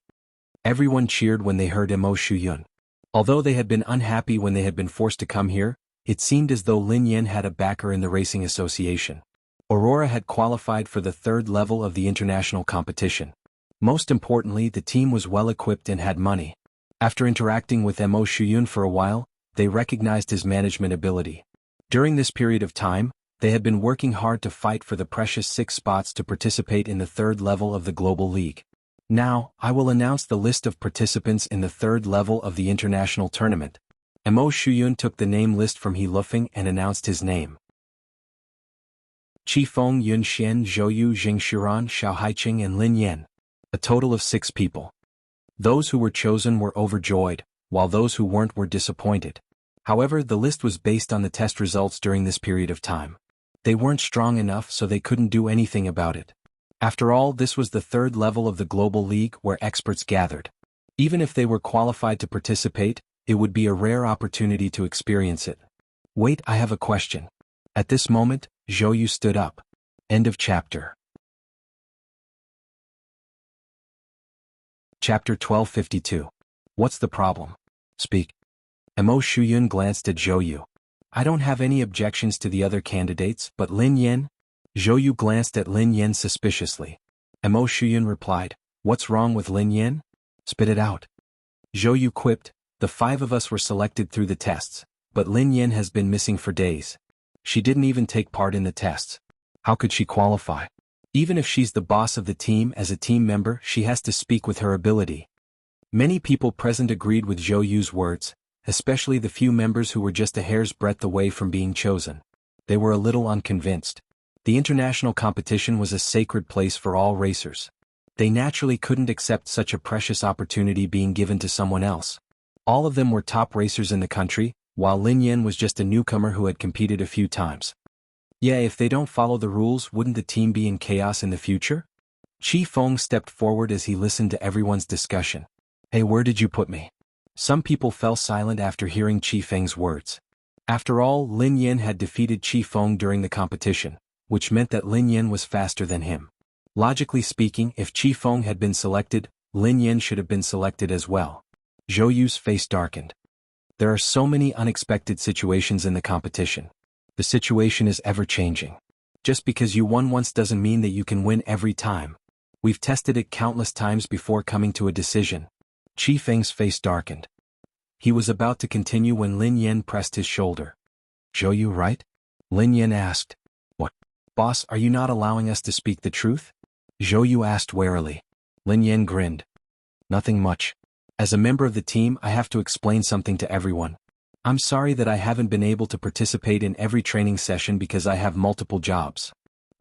Everyone cheered when they heard Mo Shuyun. Although they had been unhappy when they had been forced to come here, it seemed as though Lin Yan had a backer in the Racing Association. Aurora had qualified for the third level of the international competition. Most importantly, the team was well equipped and had money. After interacting with Mo Shuyun for a while, they recognized his management ability. During this period of time, they had been working hard to fight for the precious 6 spots to participate in the third level of the Global League. Now, I will announce the list of participants in the third level of the international tournament. Mo Shuyun took the name list from He Lufeng and announced his name. Chi Feng, Yun Xian, Zhou, Jing Shiran, Xiao Haiqing and Lin Yan. A total of 6 people. Those who were chosen were overjoyed, while those who weren't were disappointed. However, the list was based on the test results during this period of time. They weren't strong enough, so they couldn't do anything about it. After all, this was the third level of the Global League where experts gathered. Even if they were qualified to participate, it would be a rare opportunity to experience it. Wait, I have a question. At this moment, Zhou stood up. End of chapter. Chapter 1252. What's the problem? Speak. Mo Shuyun glanced at Zhou. I don't have any objections to the other candidates, but Lin Yan? Zhou glanced at Lin Yan suspiciously. Mo Shuyun replied, what's wrong with Lin Yan? Spit it out. Zhou quipped, the 5 of us were selected through the tests, but Lin Yan has been missing for days. She didn't even take part in the tests. How could she qualify? Even if she's the boss of the team, as a team member, she has to speak with her ability. Many people present agreed with Zhou's words, especially the few members who were just a hair's breadth away from being chosen. They were a little unconvinced. The international competition was a sacred place for all racers. They naturally couldn't accept such a precious opportunity being given to someone else. All of them were top racers in the country, while Lin Yan was just a newcomer who had competed a few times. Yeah, if they don't follow the rules, wouldn't the team be in chaos in the future? Chi Feng stepped forward as he listened to everyone's discussion. Hey, where did you put me? Some people fell silent after hearing Chi Feng's words. After all, Lin Yan had defeated Chi Feng during the competition, which meant that Lin Yan was faster than him. Logically speaking, if Chi Feng had been selected, Lin Yan should have been selected as well. Zhou Yu's face darkened. There are so many unexpected situations in the competition. The situation is ever-changing. Just because you won once doesn't mean that you can win every time. We've tested it countless times before coming to a decision. Chi Feng's face darkened. He was about to continue when Lin Yan pressed his shoulder. Zhou Yu, right? Lin Yan asked. What? Boss, are you not allowing us to speak the truth? Zhou Yu asked warily. Lin Yan grinned. Nothing much. As a member of the team, I have to explain something to everyone. I'm sorry that I haven't been able to participate in every training session because I have multiple jobs.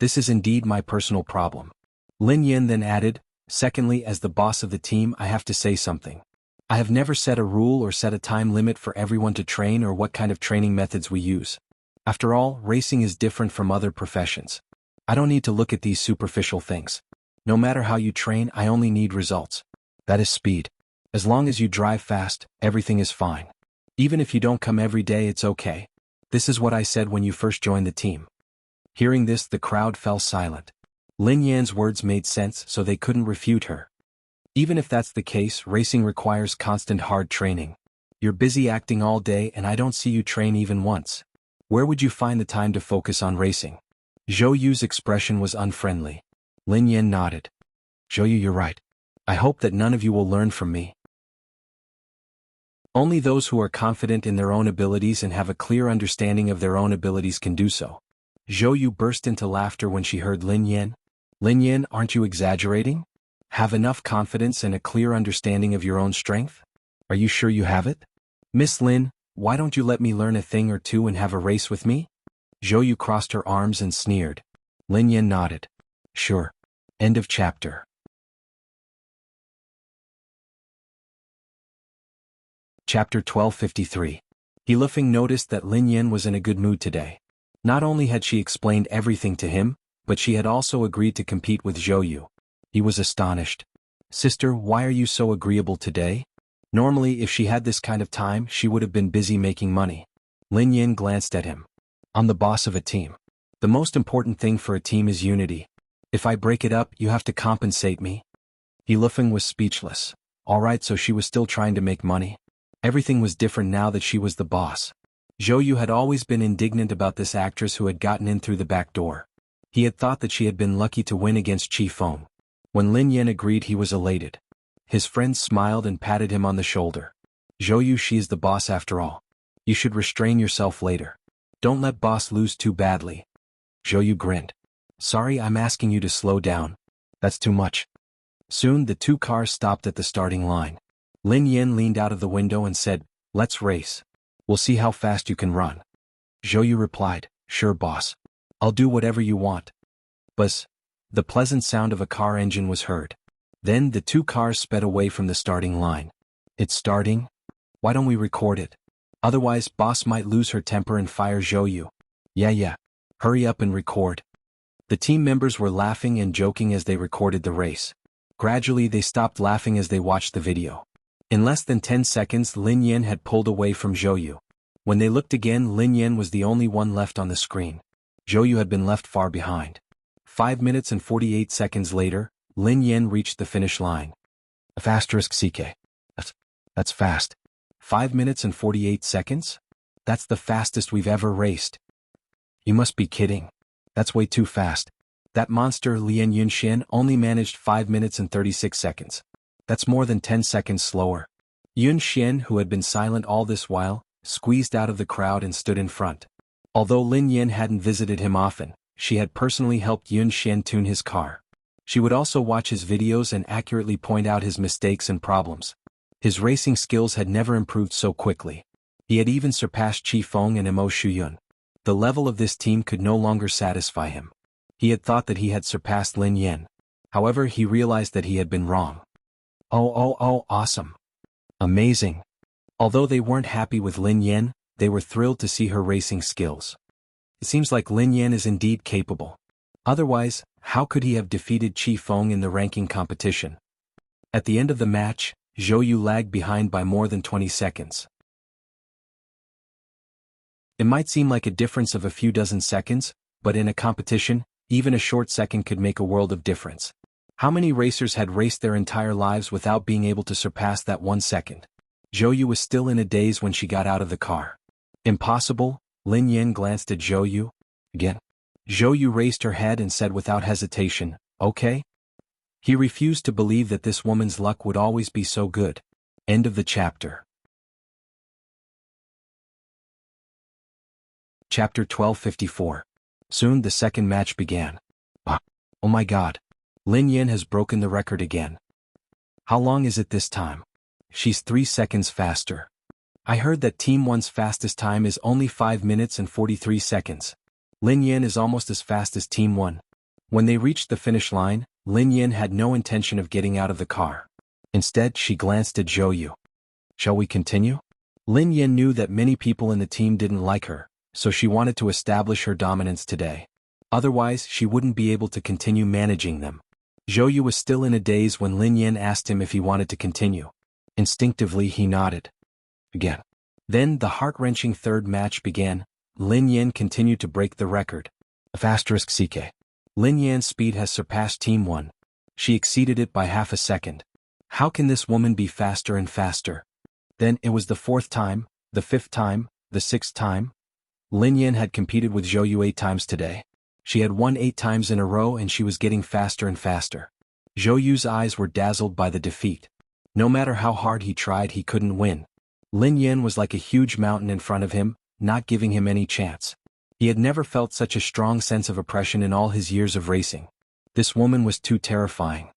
This is indeed my personal problem. Lin Yan then added, secondly, as the boss of the team, I have to say something. I have never set a rule or set a time limit for everyone to train or what kind of training methods we use. After all, racing is different from other professions. I don't need to look at these superficial things. No matter how you train, I only need results. That is speed. As long as you drive fast, everything is fine. Even if you don't come every day, it's okay. This is what I said when you first joined the team. Hearing this, the crowd fell silent. Lin Yan's words made sense, so they couldn't refute her. Even if that's the case, racing requires constant hard training. You're busy acting all day and I don't see you train even once. Where would you find the time to focus on racing? Zhou Yu's expression was unfriendly. Lin Yan nodded. Zhou Yu, you're right. I hope that none of you will learn from me. Only those who are confident in their own abilities and have a clear understanding of their own abilities can do so. Zhou Yu burst into laughter when she heard Lin Yan. Lin Yan, aren't you exaggerating? Have enough confidence and a clear understanding of your own strength? Are you sure you have it? Miss Lin, why don't you let me learn a thing or two and have a race with me? Zhou Yu crossed her arms and sneered. Lin Yan nodded. Sure. End of chapter. Chapter 1253. He Lufeng noticed that Lin Yan was in a good mood today. Not only had she explained everything to him, but she had also agreed to compete with Zhou Yu. He was astonished. Sister, why are you so agreeable today? Normally, if she had this kind of time, she would have been busy making money. Lin Yan glanced at him. I'm the boss of a team. The most important thing for a team is unity. If I break it up, you have to compensate me. He Lufeng was speechless. Alright, so she was still trying to make money. Everything was different now that she was the boss. Zhou Yu had always been indignant about this actress who had gotten in through the back door. He had thought that she had been lucky to win against Chi Feng. When Lin Yan agreed, he was elated. His friend smiled and patted him on the shoulder. Zhou Yu, she is the boss after all. You should restrain yourself later. Don't let boss lose too badly. Zhou Yu grinned. Sorry, I'm asking you to slow down. That's too much. Soon the two cars stopped at the starting line. Lin Yan leaned out of the window and said, Let's race. We'll see how fast you can run. Zhou Yu replied, Sure, boss. I'll do whatever you want. Buzz. The pleasant sound of a car engine was heard. Then the two cars sped away from the starting line. It's starting? Why don't we record it? Otherwise, boss might lose her temper and fire Zhou Yu. Yeah. Hurry up and record. The team members were laughing and joking as they recorded the race. Gradually, they stopped laughing as they watched the video. In less than 10 seconds, Lin Yan had pulled away from Zhou Yu. When they looked again, Lin Yan was the only one left on the screen. Zhou Yu had been left far behind. 5 minutes and 48 seconds later, Lin Yan reached the finish line. *CK. That's fast. 5 minutes and 48 seconds? That's the fastest we've ever raced. You must be kidding. That's way too fast. That monster Lian Yunxian only managed 5 minutes and 36 seconds. That's more than 10 seconds slower. Yun Xian, who had been silent all this while, squeezed out of the crowd and stood in front. Although Lin Yan hadn't visited him often, she had personally helped Yun Xian tune his car. She would also watch his videos and accurately point out his mistakes and problems. His racing skills had never improved so quickly. He had even surpassed Chi Feng and Mo Shuyun. The level of this team could no longer satisfy him. He had thought that he had surpassed Lin Yan. However, he realized that he had been wrong. Oh, awesome. Amazing. Although they weren't happy with Lin Yan, they were thrilled to see her racing skills. It seems like Lin Yan is indeed capable. Otherwise, how could he have defeated Qi Feng in the ranking competition? At the end of the match, Zhou Yu lagged behind by more than 20 seconds. It might seem like a difference of a few dozen seconds, but in a competition, even a short second could make a world of difference. How many racers had raced their entire lives without being able to surpass that 1 second? Zhou Yu was still in a daze when she got out of the car. Impossible? Lin Yan glanced at Zhou Yu. Again. Zhou Yu raised her head and said without hesitation, "Okay?" He refused to believe that this woman's luck would always be so good. End of the chapter. Chapter 1254. Soon the second match began. Oh my god. Lin Yan has broken the record again. How long is it this time? She's 3 seconds faster. I heard that Team 1's fastest time is only 5 minutes and 43 seconds. Lin Yan is almost as fast as Team 1. When they reached the finish line, Lin Yan had no intention of getting out of the car. Instead, she glanced at Zhou Yu. Shall we continue? Lin Yan knew that many people in the team didn't like her, so she wanted to establish her dominance today. Otherwise, she wouldn't be able to continue managing them. Zhou Yu was still in a daze when Lin Yan asked him if he wanted to continue. Instinctively, he nodded. Again. Then the heart-wrenching third match began. Lin Yan continued to break the record. *CK. Lin Yan's speed has surpassed Team 1. She exceeded it by half a second. How can this woman be faster and faster? Then it was the 4th time, the 5th time, the 6th time. Lin Yan had competed with Zhou Yu 8 times today. She had won 8 times in a row and she was getting faster and faster. Zhou Yu's eyes were dazzled by the defeat. No matter how hard he tried, he couldn't win. Lin Yan was like a huge mountain in front of him, not giving him any chance. He had never felt such a strong sense of oppression in all his years of racing. This woman was too terrifying.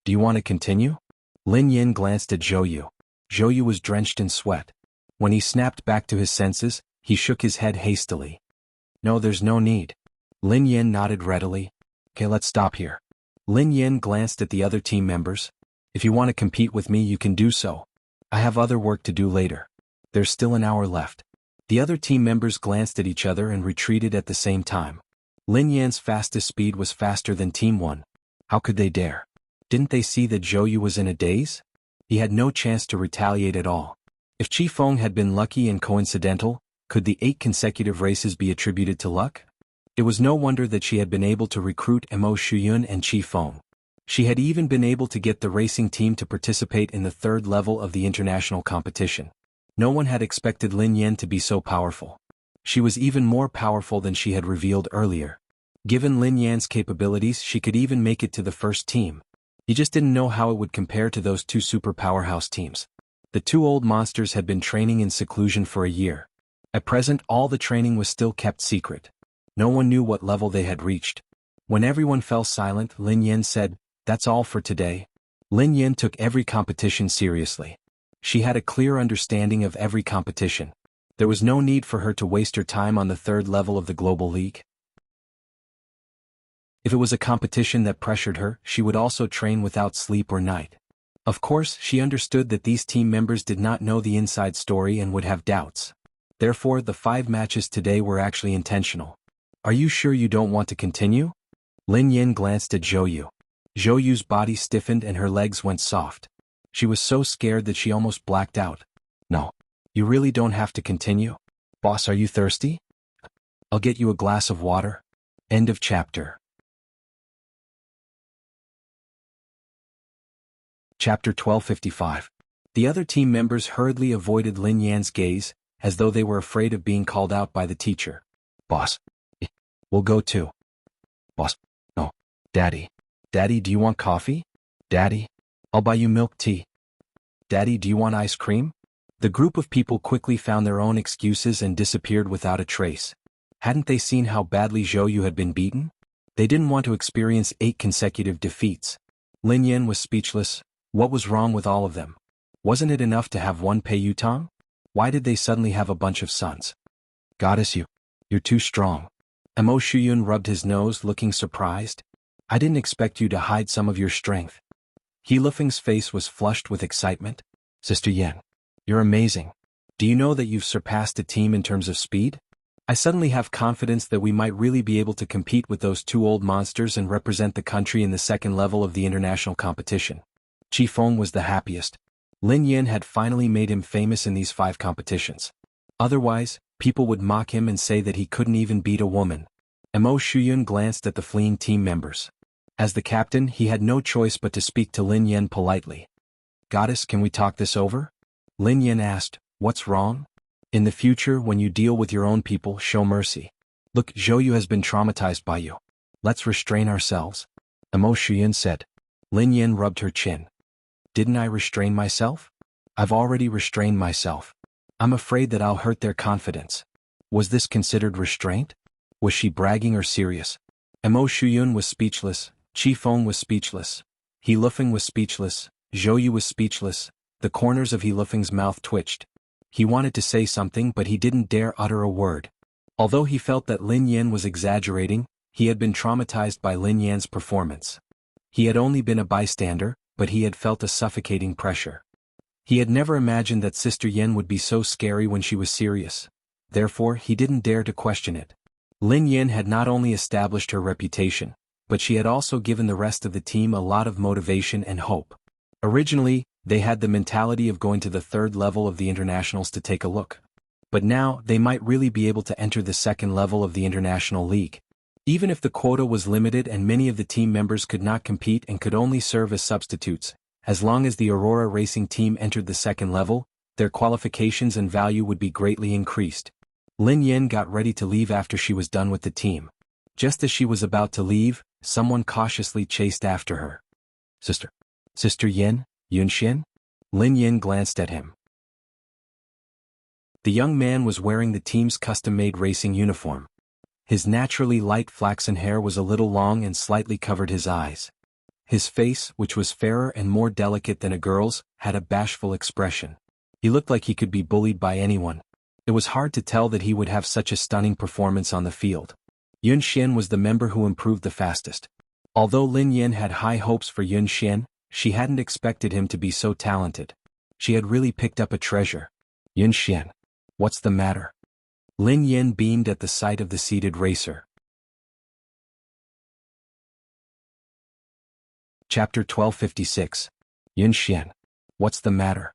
Do you want to continue? Lin Yan glanced at Zhou Yu. Zhou Yu was drenched in sweat. When he snapped back to his senses, he shook his head hastily. No, there's no need. Lin Yan nodded readily. Okay, let's stop here. Lin Yan glanced at the other team members. If you want to compete with me, you can do so. I have other work to do later. There's still an hour left. The other team members glanced at each other and retreated at the same time. Lin Yan's fastest speed was faster than Team 1. How could they dare? Didn't they see that Zhou Yu was in a daze? He had no chance to retaliate at all. If Qi Feng had been lucky and coincidental, could the 8 consecutive races be attributed to luck? It was no wonder that she had been able to recruit Mo Shuyun and Qi Feng. She had even been able to get the racing team to participate in the 3rd level of the international competition. No one had expected Lin Yan to be so powerful. She was even more powerful than she had revealed earlier. Given Lin Yan's capabilities, she could even make it to the first team. He just didn't know how it would compare to those 2 super powerhouse teams. The 2 old monsters had been training in seclusion for a year. At present, all the training was still kept secret. No one knew what level they had reached. When everyone fell silent, Lin Yan said, "That's all for today." Lin Yan took every competition seriously. She had a clear understanding of every competition. There was no need for her to waste her time on the 3rd level of the Global League. If it was a competition that pressured her, she would also train without sleep or night. Of course, she understood that these team members did not know the inside story and would have doubts. Therefore, the 5 matches today were actually intentional. Are you sure you don't want to continue? Lin Yan glanced at Zhou Yu. Zhou Yu's body stiffened and her legs went soft. She was so scared that she almost blacked out. No. You really don't have to continue? Boss, are you thirsty? I'll get you a glass of water. End of chapter. Chapter 1255. The other team members hurriedly avoided Lin Yan's gaze, as though they were afraid of being called out by the teacher. Boss. We'll go too. Boss. No. Daddy. Daddy, do you want coffee? Daddy. I'll buy you milk tea. Daddy, do you want ice cream? The group of people quickly found their own excuses and disappeared without a trace. Hadn't they seen how badly Zhou Yu had been beaten? They didn't want to experience 8 consecutive defeats. Lin Yan was speechless. What was wrong with all of them? Wasn't it enough to have one Pei Yutong? Why did they suddenly have a bunch of sons? Goddess, you're too strong. Mo Shuyun rubbed his nose, looking surprised. I didn't expect you to hide some of your strength. He Lufeng's face was flushed with excitement. Sister Yan, you're amazing. Do you know that you've surpassed the team in terms of speed? I suddenly have confidence that we might really be able to compete with those two old monsters and represent the country in the second level of the international competition. Chi Feng was the happiest. Lin Yan had finally made him famous in these 5 competitions. Otherwise, people would mock him and say that he couldn't even beat a woman. Mo Shuyun glanced at the fleeing team members. As the captain, he had no choice but to speak to Lin Yan politely. "Goddess, can we talk this over?" Lin Yan asked, "What's wrong?" "In the future, when you deal with your own people, show mercy. Look, Zhouyu has been traumatized by you. Let's restrain ourselves." Mo Shuyun said. Lin Yan rubbed her chin. "Didn't I restrain myself? I've already restrained myself. I'm afraid that I'll hurt their confidence." Was this considered restraint? Was she bragging or serious? Mo Shuyun was speechless, Chi Feng was speechless, He Lufeng was speechless, Zhouyu was speechless. The corners of He Lufeng's mouth twitched. He wanted to say something but he didn't dare utter a word. Although he felt that Lin Yan was exaggerating, he had been traumatized by Lin Yan's performance. He had only been a bystander, but he had felt a suffocating pressure. He had never imagined that Sister Yan would be so scary when she was serious. Therefore, he didn't dare to question it. Lin Yan had not only established her reputation, but she had also given the rest of the team a lot of motivation and hope. Originally, they had the mentality of going to the 3rd level of the internationals to take a look. But now, they might really be able to enter the 2nd level of the international league. Even if the quota was limited and many of the team members could not compete and could only serve as substitutes, as long as the Aurora Racing team entered the 2nd level, their qualifications and value would be greatly increased. Lin Yan got ready to leave after she was done with the team. Just as she was about to leave, someone cautiously chased after her. Sister Yan, Yunxian?" Lin Yan glanced at him. The young man was wearing the team's custom-made racing uniform. His naturally light flaxen hair was a little long and slightly covered his eyes. His face, which was fairer and more delicate than a girl's, had a bashful expression. He looked like he could be bullied by anyone. It was hard to tell that he would have such a stunning performance on the field. Yun Xian was the member who improved the fastest. Although Lin Yan had high hopes for Yun Xian, she hadn't expected him to be so talented. She had really picked up a treasure. "Yun Xian, what's the matter?" Lin Yan beamed at the sight of the seated racer. Chapter 1256. Yun Xian, what's the matter?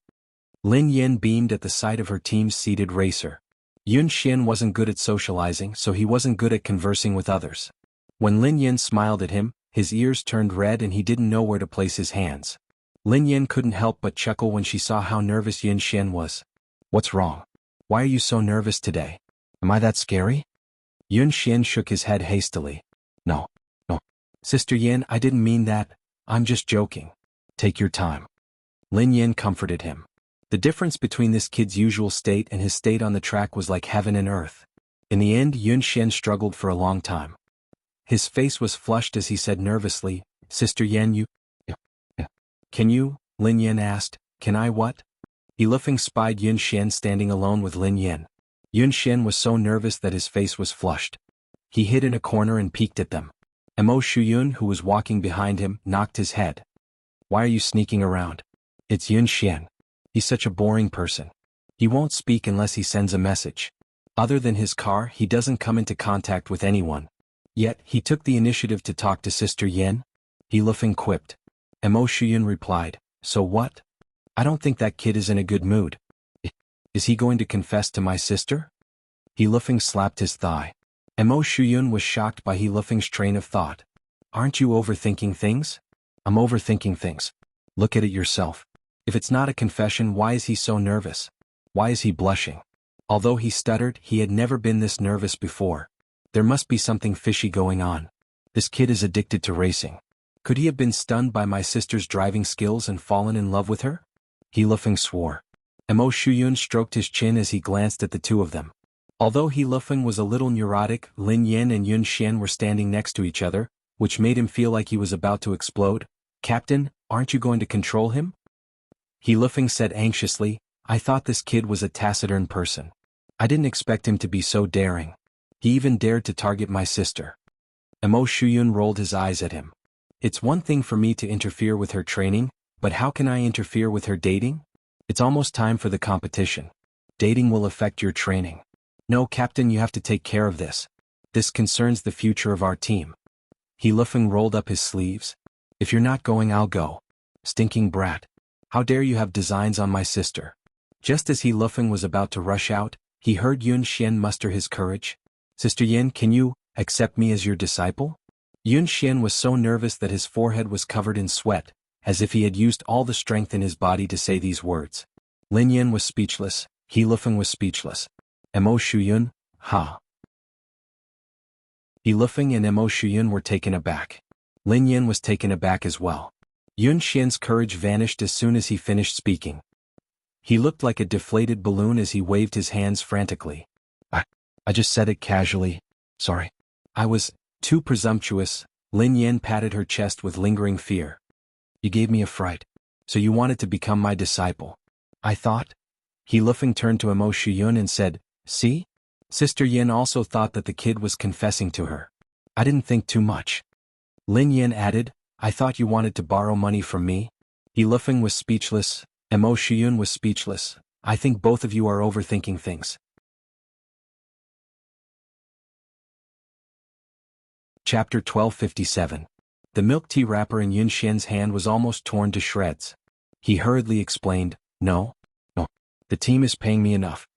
Lin Yan beamed at the sight of her team's seated racer. Yun Xian wasn't good at socializing, so he wasn't good at conversing with others. When Lin Yan smiled at him, his ears turned red and he didn't know where to place his hands. Lin Yan couldn't help but chuckle when she saw how nervous Yun Xian was. "What's wrong? Why are you so nervous today? Am I that scary?" Yun Xian shook his head hastily. No. Sister Yan, I didn't mean that. I'm just joking. Take your time." Lin Yan comforted him. The difference between this kid's usual state and his state on the track was like heaven and earth. In the end, Yun Xian struggled for a long time. His face was flushed as he said nervously, "Sister Yan, you..." "Can you?" Lin Yan asked. "Can I what?" He Lufeng spied Yun Xian standing alone with Lin Yan. Yun Xian was so nervous that his face was flushed. He hid in a corner and peeked at them. Mo Shuyun, who was walking behind him, knocked his head. "Why are you sneaking around? It's Yun Xian. He's such a boring person. He won't speak unless he sends a message. Other than his car, he doesn't come into contact with anyone. Yet, he took the initiative to talk to Sister Yan." He Lufeng quipped. Mo Shuyun replied, "So what? I don't think that kid is in a good mood. Is he going to confess to my sister?" He Lufeng slapped his thigh. Mo Shuyun was shocked by He Lufeng's train of thought. "Aren't you overthinking things?" "I'm overthinking things. Look at it yourself. If it's not a confession, why is he so nervous? Why is he blushing?" Although he stuttered, he had never been this nervous before. There must be something fishy going on. This kid is addicted to racing. Could he have been stunned by my sister's driving skills and fallen in love with her? He Lufeng swore. Mo Shuyun stroked his chin as he glanced at the two of them. Although He Lufeng was a little neurotic, Lin Yan and Yun Xian were standing next to each other, which made him feel like he was about to explode. "Captain, aren't you going to control him?" He Lufeng said anxiously, "I thought this kid was a taciturn person. I didn't expect him to be so daring. He even dared to target my sister." Mo Shuyun rolled his eyes at him. "It's one thing for me to interfere with her training, but how can I interfere with her dating? It's almost time for the competition. Dating will affect your training. No, Captain, you have to take care of this. This concerns the future of our team. He Lufeng rolled up his sleeves. If you're not going, I'll go. Stinking brat. How dare you have designs on my sister? Just as He Lufeng was about to rush out, he heard Yun Xian muster his courage. Sister Yin, can you accept me as your disciple? Yun Xian was so nervous that his forehead was covered in sweat, as if he had used all the strength in his body to say these words. Lin Yan was speechless, He Lufeng was speechless. Mo Shuyun, ha. He Lufeng and Mo Shuyun were taken aback. Lin Yan was taken aback as well. Yun Xian's courage vanished as soon as he finished speaking. He looked like a deflated balloon as he waved his hands frantically. I just said it casually. Sorry. I was too presumptuous. Lin Yan patted her chest with lingering fear. You gave me a fright. So you wanted to become my disciple. I thought. He Lufeng turned to Mo Shuyun and said, see? Sister Yin also thought that the kid was confessing to her. I didn't think too much. Lin Yan added, I thought you wanted to borrow money from me. He Lufeng was speechless. Mo Shuyun was speechless. I think both of you are overthinking things. Chapter 1257. The milk tea wrapper in Yun Xian's hand was almost torn to shreds. He hurriedly explained, No. The team is paying me enough.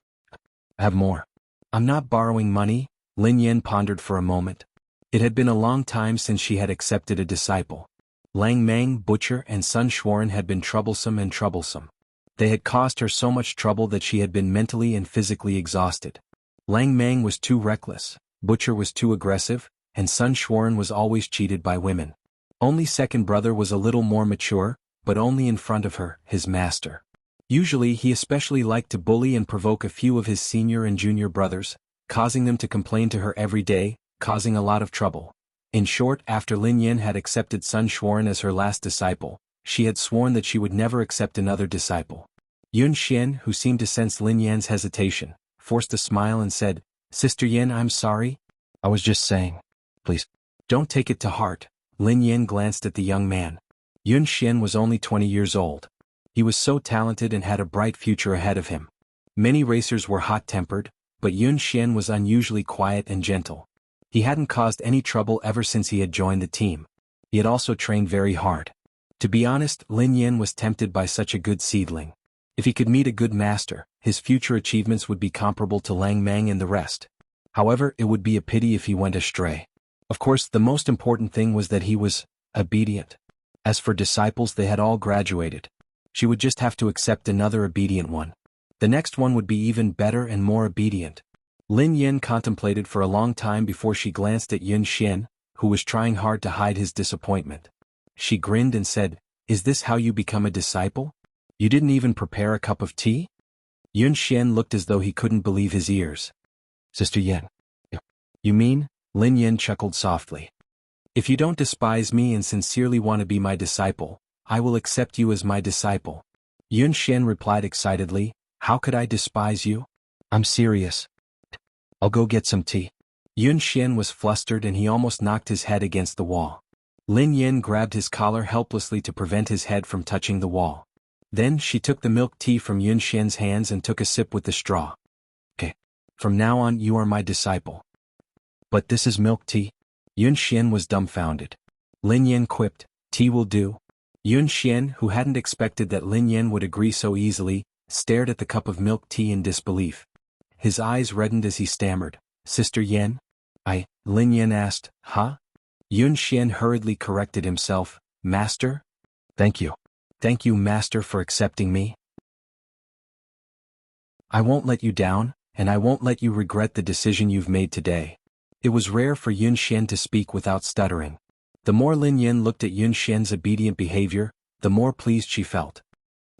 I have more. I'm not borrowing money. Lin Yan pondered for a moment. It had been a long time since she had accepted a disciple. Lang Mang, Butcher, and Sun Xuan had been troublesome. They had caused her so much trouble that she had been mentally and physically exhausted. Lang Mang was too reckless, Butcher was too aggressive, and Sun Xuan was always cheated by women. Only second brother was a little more mature, but only in front of her, his master. Usually he especially liked to bully and provoke a few of his senior and junior brothers, causing them to complain to her every day, causing a lot of trouble. In short, after Lin Yan had accepted Sun Xuan as her last disciple, she had sworn that she would never accept another disciple. Yun Xian, who seemed to sense Lin Yan's hesitation, forced a smile and said, Sister Yan, I'm sorry. I was just saying. Please, don't take it to heart. Lin Yan glanced at the young man. Yun Xian was only 20 years old. He was so talented and had a bright future ahead of him. Many racers were hot-tempered, but Yun Xian was unusually quiet and gentle. He hadn't caused any trouble ever since he had joined the team. He had also trained very hard. To be honest, Lin Yan was tempted by such a good seedling. If he could meet a good master, his future achievements would be comparable to Lang Mang and the rest. However, it would be a pity if he went astray. Of course, the most important thing was that he was obedient. As for disciples, they had all graduated. She would just have to accept another obedient one. The next one would be even better and more obedient. Lin Yan contemplated for a long time before she glanced at Yun Xian, who was trying hard to hide his disappointment. She grinned and said, Is this how you become a disciple? You didn't even prepare a cup of tea? Yun Xian looked as though he couldn't believe his ears. Sister Yan. You mean? Lin Yan chuckled softly. If you don't despise me and sincerely want to be my disciple, I will accept you as my disciple. Yun Xian replied excitedly, How could I despise you? I'm serious. I'll go get some tea. Yun Xian was flustered and he almost knocked his head against the wall. Lin Yan grabbed his collar helplessly to prevent his head from touching the wall. Then she took the milk tea from Yun Xian's hands and took a sip with the straw. Okay. From now on you are my disciple. But this is milk tea? Yun Xian was dumbfounded. Lin Yan quipped, Tea will do. Yun Xian, who hadn't expected that Lin Yan would agree so easily, stared at the cup of milk tea in disbelief. His eyes reddened as he stammered, Sister Yan? Lin Yan asked, Huh? Yun Xian hurriedly corrected himself, Master? Thank you. Thank you, Master, for accepting me. I won't let you down, and I won't let you regret the decision you've made today. It was rare for Yun Xian to speak without stuttering. The more Lin Yan looked at Yun Xian's obedient behavior, the more pleased she felt.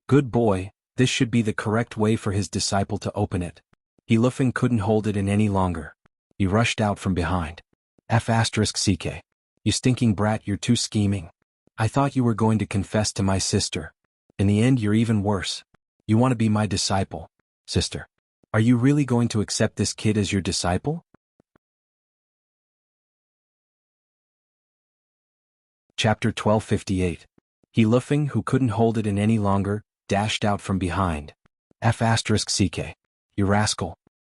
Good boy, this should be the correct way for his disciple to open it. He Lufeng couldn't hold it in any longer. He rushed out from behind. F***CK. You stinking brat, you're too scheming. I thought you were going to confess to my sister. In the end, you're even worse. You want to be my disciple. Sister. Are you really going to accept this kid as your disciple? Chapter 1258. He Lufeng, who couldn't hold it in any longer, dashed out from behind. F***CK. You rascal.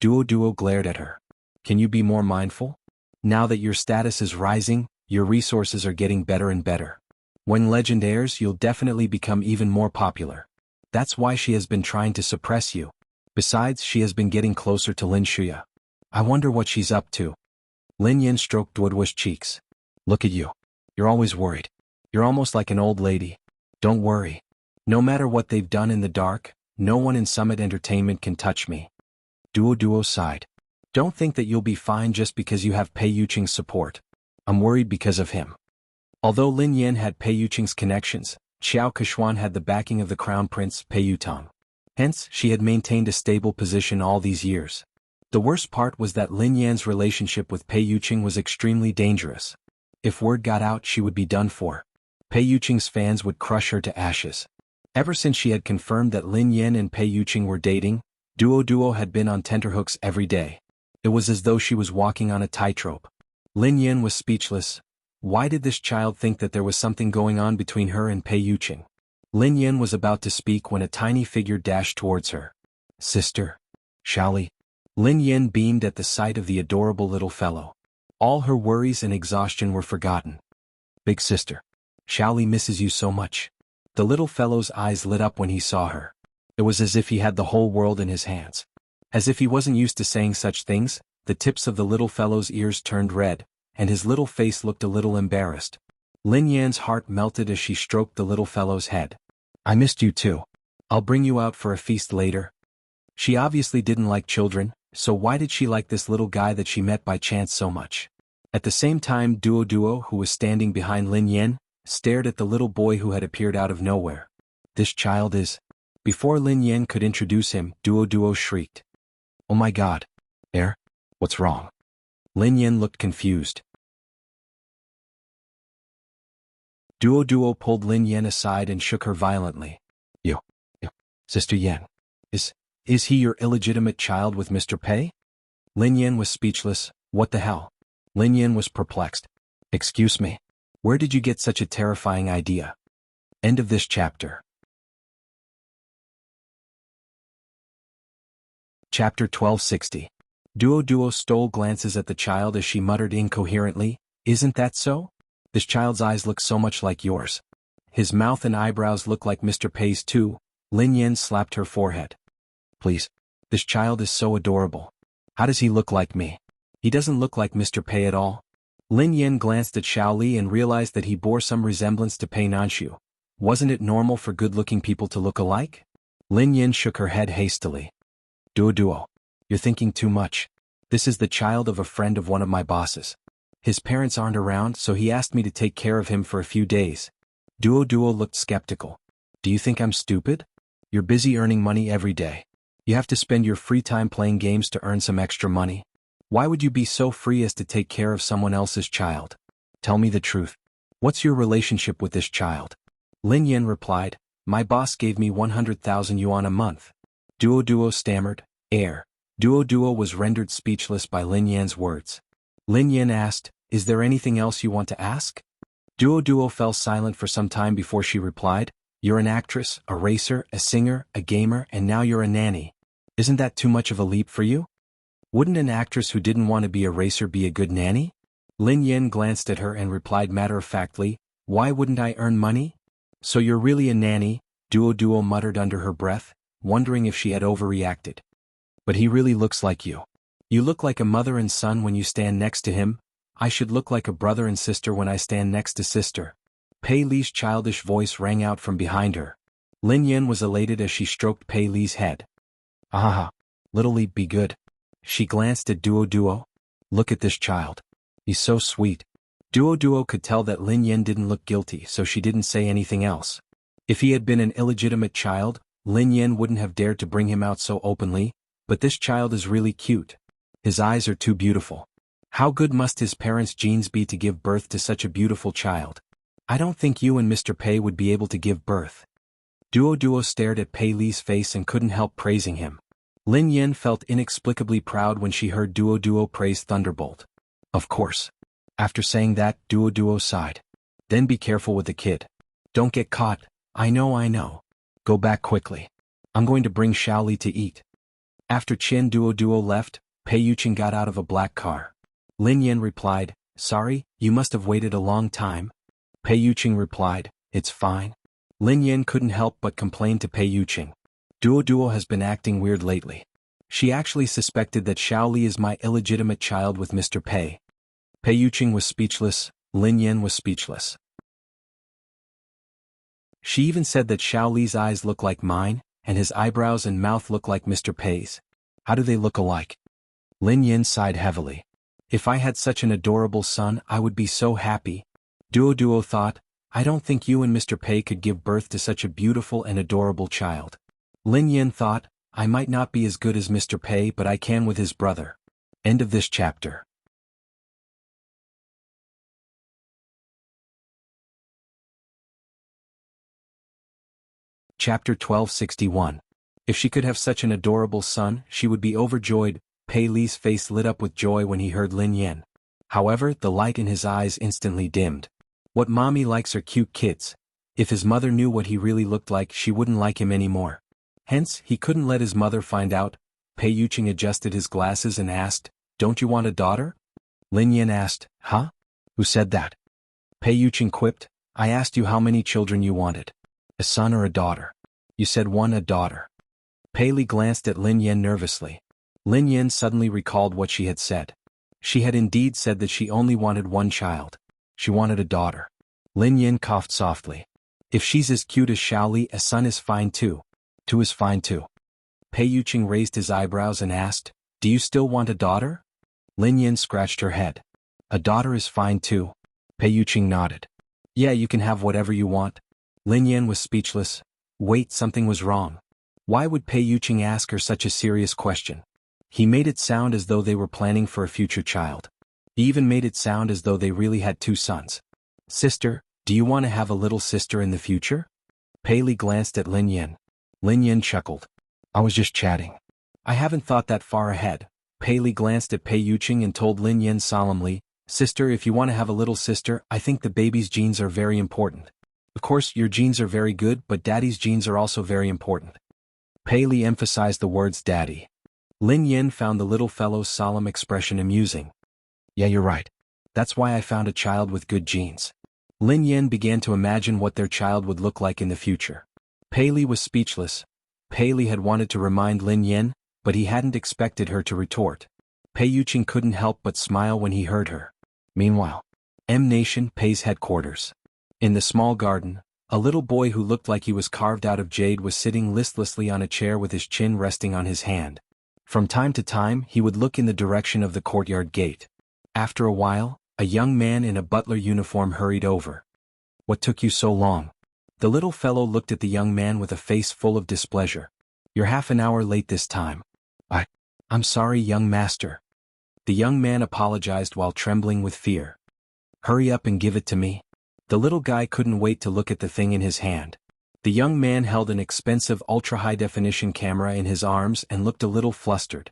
Duo glared at her. Can you be more mindful? Now that your status is rising, your resources are getting better and better. When legend airs, you'll definitely become even more popular. That's why she has been trying to suppress you. Besides, she has been getting closer to Lin Shuya. I wonder what she's up to. Lin Yen stroked Duoduo's cheeks. Look at you. You're always worried. You're almost like an old lady. Don't worry. No matter what they've done in the dark, no one in Summit Entertainment can touch me. Duo sighed. Don't think that you'll be fine just because you have Pei Yuqing's support. I'm worried because of him. Although Lin Yen had Pei Yuqing's connections, Xiao Keshuan had the backing of the crown prince Pei Yutang. Hence, she had maintained a stable position all these years. The worst part was that Lin Yan's relationship with Pei Yuqing was extremely dangerous. If word got out, she would be done for. Pei Yuqing's fans would crush her to ashes. Ever since she had confirmed that Lin Yan and Pei Yuqing were dating, Duo had been on tenterhooks every day. It was as though she was walking on a tightrope. Lin Yan was speechless. Why did this child think that there was something going on between her and Pei Yuqing? Lin Yan was about to speak when a tiny figure dashed towards her. Sister. Xiaoli. Lin Yan beamed at the sight of the adorable little fellow. All her worries and exhaustion were forgotten. Big sister. Xiaoli misses you so much. The little fellow's eyes lit up when he saw her. It was as if he had the whole world in his hands. As if he wasn't used to saying such things, the tips of the little fellow's ears turned red, and his little face looked a little embarrassed. Lin Yan's heart melted as she stroked the little fellow's head. I missed you too. I'll bring you out for a feast later. She obviously didn't like children, so why did she like this little guy that she met by chance so much? At the same time, Duo, who was standing behind Lin Yan, stared at the little boy who had appeared out of nowhere. This child is... Before Lin Yan could introduce him, Duo shrieked. Oh my god. What's wrong? Lin Yan looked confused. Duo pulled Lin Yan aside and shook her violently. You, Sister Yan. Is he your illegitimate child with Mr. Pei? Lin Yan was speechless. What the hell? Lin Yan was perplexed. Excuse me. Where did you get such a terrifying idea? End of this chapter. Chapter 1260. Duo stole glances at the child as she muttered incoherently, Isn't that so? This child's eyes look so much like yours. His mouth and eyebrows look like Mr. Pei's too. Lin Yan slapped her forehead. Please. This child is so adorable. How does he look like me? He doesn't look like Mr. Pei at all. Lin Yan glanced at Xiaoli and realized that he bore some resemblance to Pei Nanshu. Wasn't it normal for good-looking people to look alike? Lin Yan shook her head hastily. Duo, you're thinking too much. This is the child of a friend of one of my bosses. His parents aren't around, so he asked me to take care of him for a few days. Duo looked skeptical. Do you think I'm stupid? You're busy earning money every day. You have to spend your free time playing games to earn some extra money. Why would you be so free as to take care of someone else's child? Tell me the truth. What's your relationship with this child? Lin Yan replied, My boss gave me 100,000 yuan a month. Duo stammered, Duo was rendered speechless by Lin Yan's words. Lin Yan asked, Is there anything else you want to ask? Duo fell silent for some time before she replied, You're an actress, a racer, a singer, a gamer, and now you're a nanny. Isn't that too much of a leap for you? Wouldn't an actress who didn't want to be a racer be a good nanny? Lin Yan glanced at her and replied matter-of-factly, Why wouldn't I earn money? So you're really a nanny, Duo muttered under her breath, wondering if she had overreacted. But he really looks like you. You look like a mother and son when you stand next to him. I should look like a brother and sister when I stand next to sister. Pei Li's childish voice rang out from behind her. Lin Yan was elated as she stroked Pei Li's head. Ah, little Li, be good. She glanced at Duo. Look at this child. He's so sweet. Duo could tell that Lin Yan didn't look guilty, so she didn't say anything else. If he had been an illegitimate child, Lin Yan wouldn't have dared to bring him out so openly, but this child is really cute. His eyes are too beautiful. How good must his parents' genes be to give birth to such a beautiful child? I don't think you and Mr. Pei would be able to give birth. Duo stared at Pei Li's face and couldn't help praising him. Lin Yan felt inexplicably proud when she heard Duo praise Thunderbolt. Of course. After saying that, Duo sighed. Then be careful with the kid. Don't get caught. I know. Go back quickly. I'm going to bring Xiaoli to eat. After Qian Duo left, Pei Yuqing got out of a black car. Lin Yan replied, "Sorry, you must have waited a long time." Pei Yuqing replied, "It's fine." Lin Yan couldn't help but complain to Pei Yuqing. Duo has been acting weird lately. She actually suspected that Xiao Li is my illegitimate child with Mr. Pei. Pei Yuqing was speechless, Lin Yan was speechless. She even said that Xiao Li's eyes look like mine, and his eyebrows and mouth look like Mr. Pei's. How do they look alike? Lin Yan sighed heavily. If I had such an adorable son, I would be so happy. Duo thought, I don't think you and Mr. Pei could give birth to such a beautiful and adorable child. Lin Yan thought, I might not be as good as Mr. Pei, but I can with his brother. End of this chapter. Chapter 1261. If she could have such an adorable son, she would be overjoyed. Pei Li's face lit up with joy when he heard Lin Yan. However, the light in his eyes instantly dimmed. What mommy likes are cute kids. If his mother knew what he really looked like, she wouldn't like him anymore. Hence, he couldn't let his mother find out. Pei Yuqing adjusted his glasses and asked, "Don't you want a daughter?" Lin Yan asked, "Huh? Who said that?" Pei Yuqing quipped, "I asked you how many children you wanted. A son or a daughter? You said one, a daughter." Pei Li glanced at Lin Yan nervously. Lin Yan suddenly recalled what she had said. She had indeed said that she only wanted one child. She wanted a daughter. Lin Yan coughed softly. If she's as cute as Xiao Li, a son is fine too. Two is fine too. Pei Yuqing raised his eyebrows and asked, "Do you still want a daughter?" Lin Yan scratched her head. "A daughter is fine too." Pei Yuqing nodded. "Yeah, you can have whatever you want." Lin Yan was speechless. Wait, something was wrong. Why would Pei Yuqing ask her such a serious question? He made it sound as though they were planning for a future child. He even made it sound as though they really had two sons. "Sister, do you want to have a little sister in the future?" Pei Li glanced at Lin Yan. Lin Yan chuckled. "I was just chatting. I haven't thought that far ahead." Pei Li glanced at Pei Yuqing and told Lin Yan solemnly, "Sister, if you want to have a little sister, I think the baby's genes are very important. Of course, your genes are very good, but Daddy's genes are also very important." Pei Li emphasized the words daddy. Lin Yan found the little fellow's solemn expression amusing. "Yeah, you're right. That's why I found a child with good genes." Lin Yan began to imagine what their child would look like in the future. Pei Li was speechless. Pei Li had wanted to remind Lin Yan, but he hadn't expected her to retort. Pei Yuqing couldn't help but smile when he heard her. Meanwhile, M Nation Pei's headquarters. In the small garden, a little boy who looked like he was carved out of jade was sitting listlessly on a chair with his chin resting on his hand. From time to time, he would look in the direction of the courtyard gate. After a while, a young man in a butler uniform hurried over. "What took you so long?" The little fellow looked at the young man with a face full of displeasure. "You're half an hour late this time." I'm sorry, young master." The young man apologized while trembling with fear. "Hurry up and give it to me." The little guy couldn't wait to look at the thing in his hand. The young man held an expensive ultra-high-definition camera in his arms and looked a little flustered.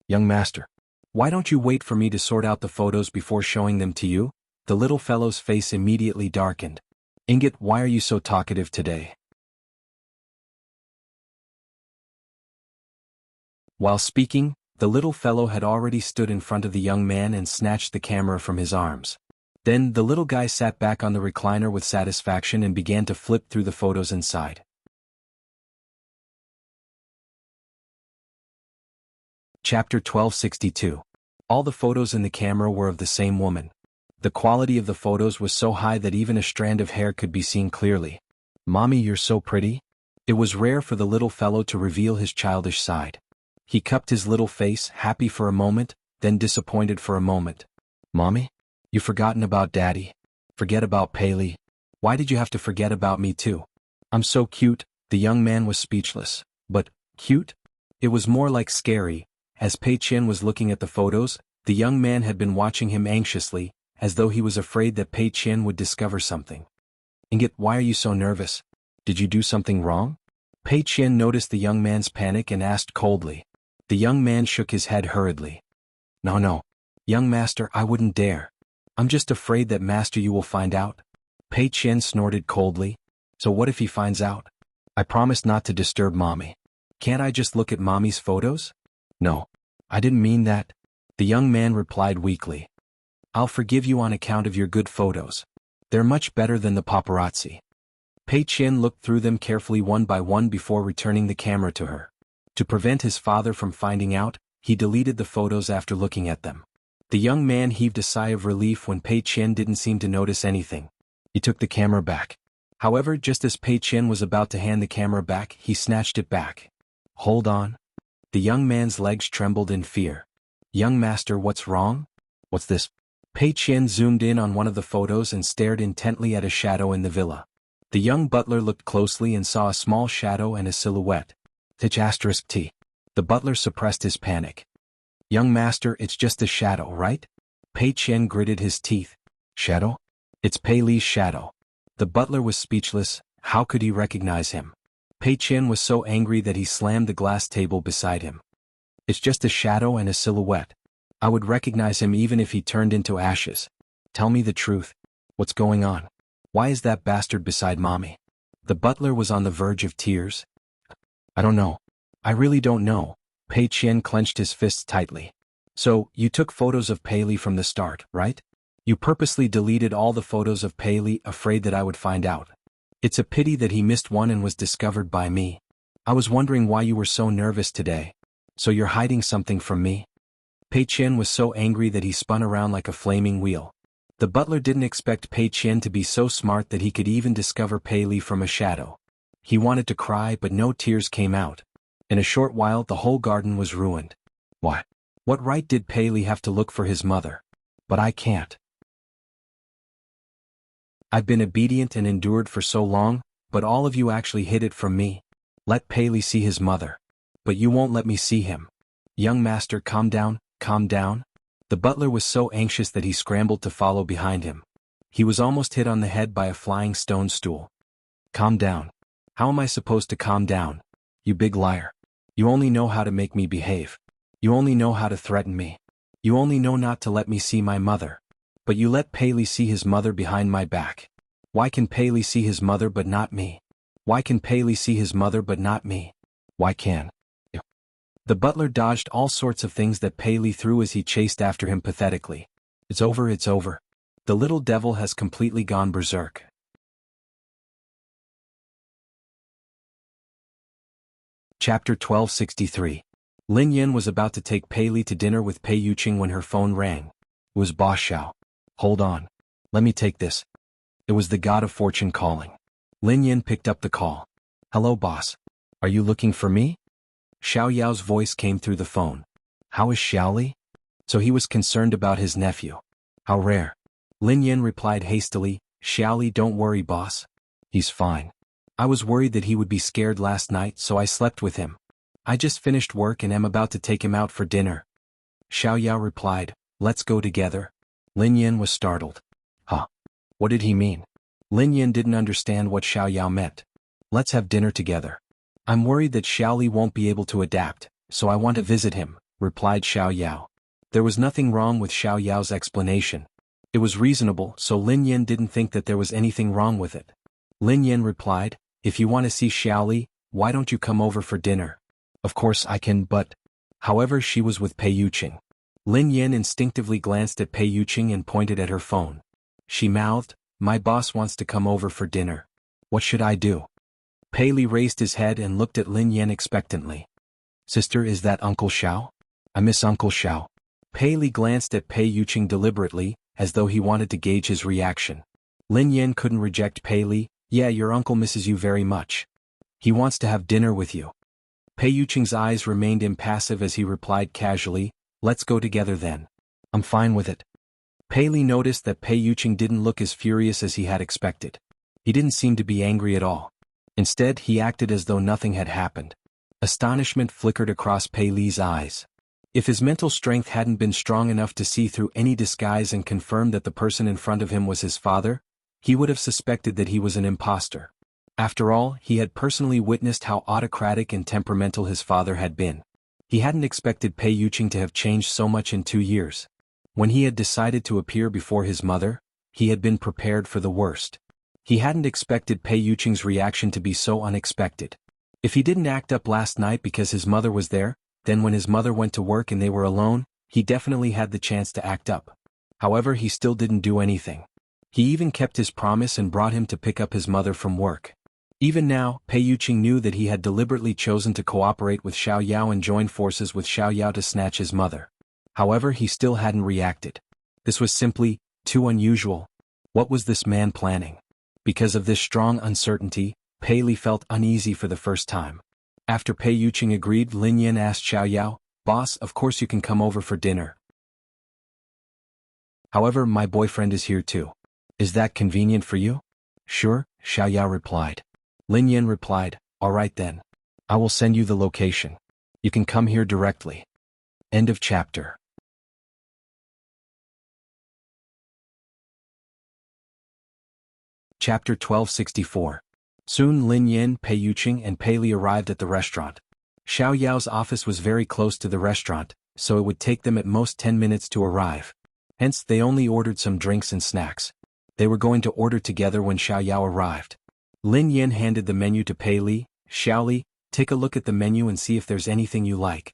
Young master, why don't you wait for me to sort out the photos before showing them to you?" The little fellow's face immediately darkened. "Ingot, why are you so talkative today?" While speaking, the little fellow had already stood in front of the young man and snatched the camera from his arms. Then the little guy sat back on the recliner with satisfaction and began to flip through the photos inside. Chapter 1262. All the photos in the camera were of the same woman. The quality of the photos was so high that even a strand of hair could be seen clearly. "Mommy, you're so pretty." It was rare for the little fellow to reveal his childish side. He cupped his little face, happy for a moment, then disappointed for a moment. "Mommy? You've forgotten about Daddy? Forget about Pei Li? Why did you have to forget about me too?" "I'm so cute." The young man was speechless. But, cute? It was more like scary. As Pei Qian was looking at the photos, the young man had been watching him anxiously, as though he was afraid that Pei Qian would discover something. "Ingot, why are you so nervous? Did you do something wrong?" Pei Qian noticed the young man's panic and asked coldly. The young man shook his head hurriedly. No, young master, I wouldn't dare. I'm just afraid that master you will find out." Pei Qian snorted coldly. "So what if he finds out?" "I promise not to disturb mommy." Can't I just look at mommy's photos? No. I didn't mean that. The young man replied weakly. I'll forgive you on account of your good photos. They're much better than the paparazzi. Pei Qian looked through them carefully one by one before returning the camera to her. To prevent his father from finding out, he deleted the photos after looking at them. The young man heaved a sigh of relief when Pei Qian didn't seem to notice anything. He took the camera back. However, just as Pei Qian was about to hand the camera back, he snatched it back. Hold on. The young man's legs trembled in fear. Young master, what's wrong? What's this? Pei Qian zoomed in on one of the photos and stared intently at a shadow in the villa. The young butler looked closely and saw a small shadow and a silhouette. T. The butler suppressed his panic. Young master, it's just a shadow, right? Pei Qian gritted his teeth. Shadow? It's Pei Li's shadow. The butler was speechless. How could he recognize him? Pei Qian was so angry that he slammed the glass table beside him. It's just a shadow and a silhouette. I would recognize him even if he turned into ashes. Tell me the truth. What's going on? Why is that bastard beside mommy? The butler was on the verge of tears. I don't know. I really don't know. Pei Qian clenched his fists tightly. So, you took photos of Pei Li from the start, right? You purposely deleted all the photos of Pei Li, afraid that I would find out. It's a pity that he missed one and was discovered by me. I was wondering why you were so nervous today. So you're hiding something from me? Pei Qian was so angry that he spun around like a flaming wheel. The butler didn't expect Pei Qian to be so smart that he could even discover Pei Li from a shadow. He wanted to cry but no tears came out. In a short while the whole garden was ruined. Why? What right did Pei Li have to look for his mother? But I can't. I've been obedient and endured for so long, but all of you actually hid it from me. Let Pei Li see his mother. But you won't let me see him. Young master, calm down, calm down. The butler was so anxious that he scrambled to follow behind him. He was almost hit on the head by a flying stone stool. Calm down. How am I supposed to calm down? You big liar. You only know how to make me behave. You only know how to threaten me. You only know not to let me see my mother. But you let Pei Li see his mother behind my back. Why can Pei Li see his mother but not me? Why can Pei Li see his mother but not me? Why can you? The butler dodged all sorts of things that Pei Li threw as he chased after him pathetically. It's over, it's over. The little devil has completely gone berserk. Chapter 1263. Lin Yan was about to take Pei Li to dinner with Pei Yuqing when her phone rang. It was Boss Xiao. Hold on. Let me take this. It was the god of fortune calling. Lin Yan picked up the call. Hello boss. Are you looking for me? Xiao Yao's voice came through the phone. How is Xiao Li? So he was concerned about his nephew. How rare. Lin Yan replied hastily, Xiao Li, don't worry boss. He's fine. I was worried that he would be scared last night so I slept with him. I just finished work and am about to take him out for dinner. Xiao Yao replied, let's go together. Lin Yan was startled. Huh? What did he mean? Lin Yan didn't understand what Xiao Yao meant. Let's have dinner together. I'm worried that Xiao Li won't be able to adapt, so I want to visit him, replied Xiao Yao. There was nothing wrong with Xiao Yao's explanation. It was reasonable, so Lin Yan didn't think that there was anything wrong with it. Lin Yan replied, if you want to see Xiao Li, why don't you come over for dinner? Of course I can, but... However, she was with Pei Yuqing. Lin Yan instinctively glanced at Pei Yuqing and pointed at her phone. She mouthed, my boss wants to come over for dinner. What should I do? Pei Li raised his head and looked at Lin Yan expectantly. Sister, is that Uncle Xiao? I miss Uncle Xiao. Pei Li glanced at Pei Yuqing deliberately, as though he wanted to gauge his reaction. Lin Yan couldn't reject Pei Li. Yeah, your uncle misses you very much. He wants to have dinner with you. Pei Yuqing's eyes remained impassive as he replied casually, let's go together then. I'm fine with it. Pei Li noticed that Pei Yuqing didn't look as furious as he had expected. He didn't seem to be angry at all. Instead, he acted as though nothing had happened. Astonishment flickered across Pei Li's eyes. If his mental strength hadn't been strong enough to see through any disguise and confirm that the person in front of him was his father, he would have suspected that he was an imposter. After all, he had personally witnessed how autocratic and temperamental his father had been. He hadn't expected Pei Yuqing to have changed so much in 2 years. When he had decided to appear before his mother, he had been prepared for the worst. He hadn't expected Pei Yuqing's reaction to be so unexpected. If he didn't act up last night because his mother was there, then when his mother went to work and they were alone, he definitely had the chance to act up. However, he still didn't do anything. He even kept his promise and brought him to pick up his mother from work. Even now, Pei Yuqing knew that he had deliberately chosen to cooperate with Xiao Yao and join forces with Xiao Yao to snatch his mother. However, he still hadn't reacted. This was simply too unusual. What was this man planning? Because of this strong uncertainty, Pei Li felt uneasy for the first time. After Pei Yuqing agreed, Lin Yan asked Xiao Yao, "Boss, of course you can come over for dinner. However, my boyfriend is here too. Is that convenient for you?" "Sure," Xiao Yao replied. Lin Yan replied, "All right then. I will send you the location. You can come here directly." End of chapter. Chapter 1264. Soon Lin Yan, Pei Yuqing and Pei Li arrived at the restaurant. Xiao Yao's office was very close to the restaurant, so it would take them at most 10 minutes to arrive. Hence, they only ordered some drinks and snacks. They were going to order together when Xiao Yao arrived. Lin Yan handed the menu to Pei Li. "Xiao Li, take a look at the menu and see if there's anything you like."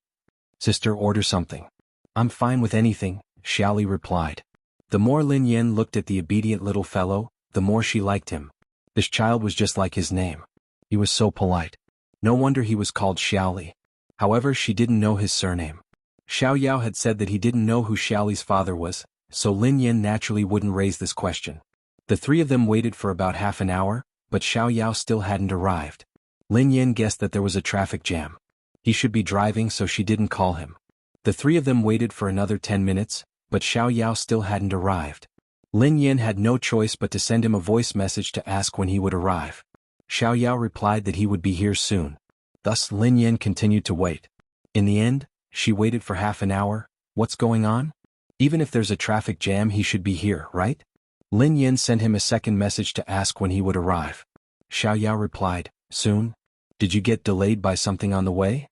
"Sister, order something." "I'm fine with anything," Xiao Li replied. The more Lin Yan looked at the obedient little fellow, the more she liked him. This child was just like his name. He was so polite. No wonder he was called Xiao Li. However, she didn't know his surname. Xiao Yao had said that he didn't know who Xiao Li's father was, so Lin Yan naturally wouldn't raise this question. The three of them waited for about half an hour, but Xiao Yao still hadn't arrived. Lin Yan guessed that there was a traffic jam. He should be driving, so she didn't call him. The three of them waited for another 10 minutes, but Xiao Yao still hadn't arrived. Lin Yan had no choice but to send him a voice message to ask when he would arrive. Xiao Yao replied that he would be here soon. Thus Lin Yan continued to wait. In the end, she waited for half an hour. What's going on? Even if there's a traffic jam, he should be here, right? Lin Yan sent him a second message to ask when he would arrive. Xiao Yao replied, "Soon? Did you get delayed by something on the way?"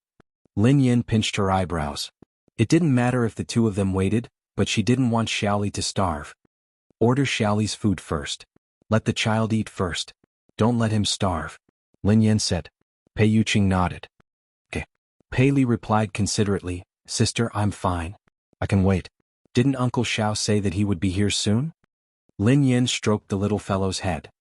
Lin Yan pinched her eyebrows. It didn't matter if the two of them waited, but she didn't want Xiao Li to starve. "Order Xiao Li's food first. Let the child eat first. Don't let him starve," Lin Yan said. Pei Yuqing nodded. "Okay." Pei Li replied considerately, "Sister, I'm fine. I can wait. Didn't Uncle Xiao say that he would be here soon?" Lin Yan stroked the little fellow's head.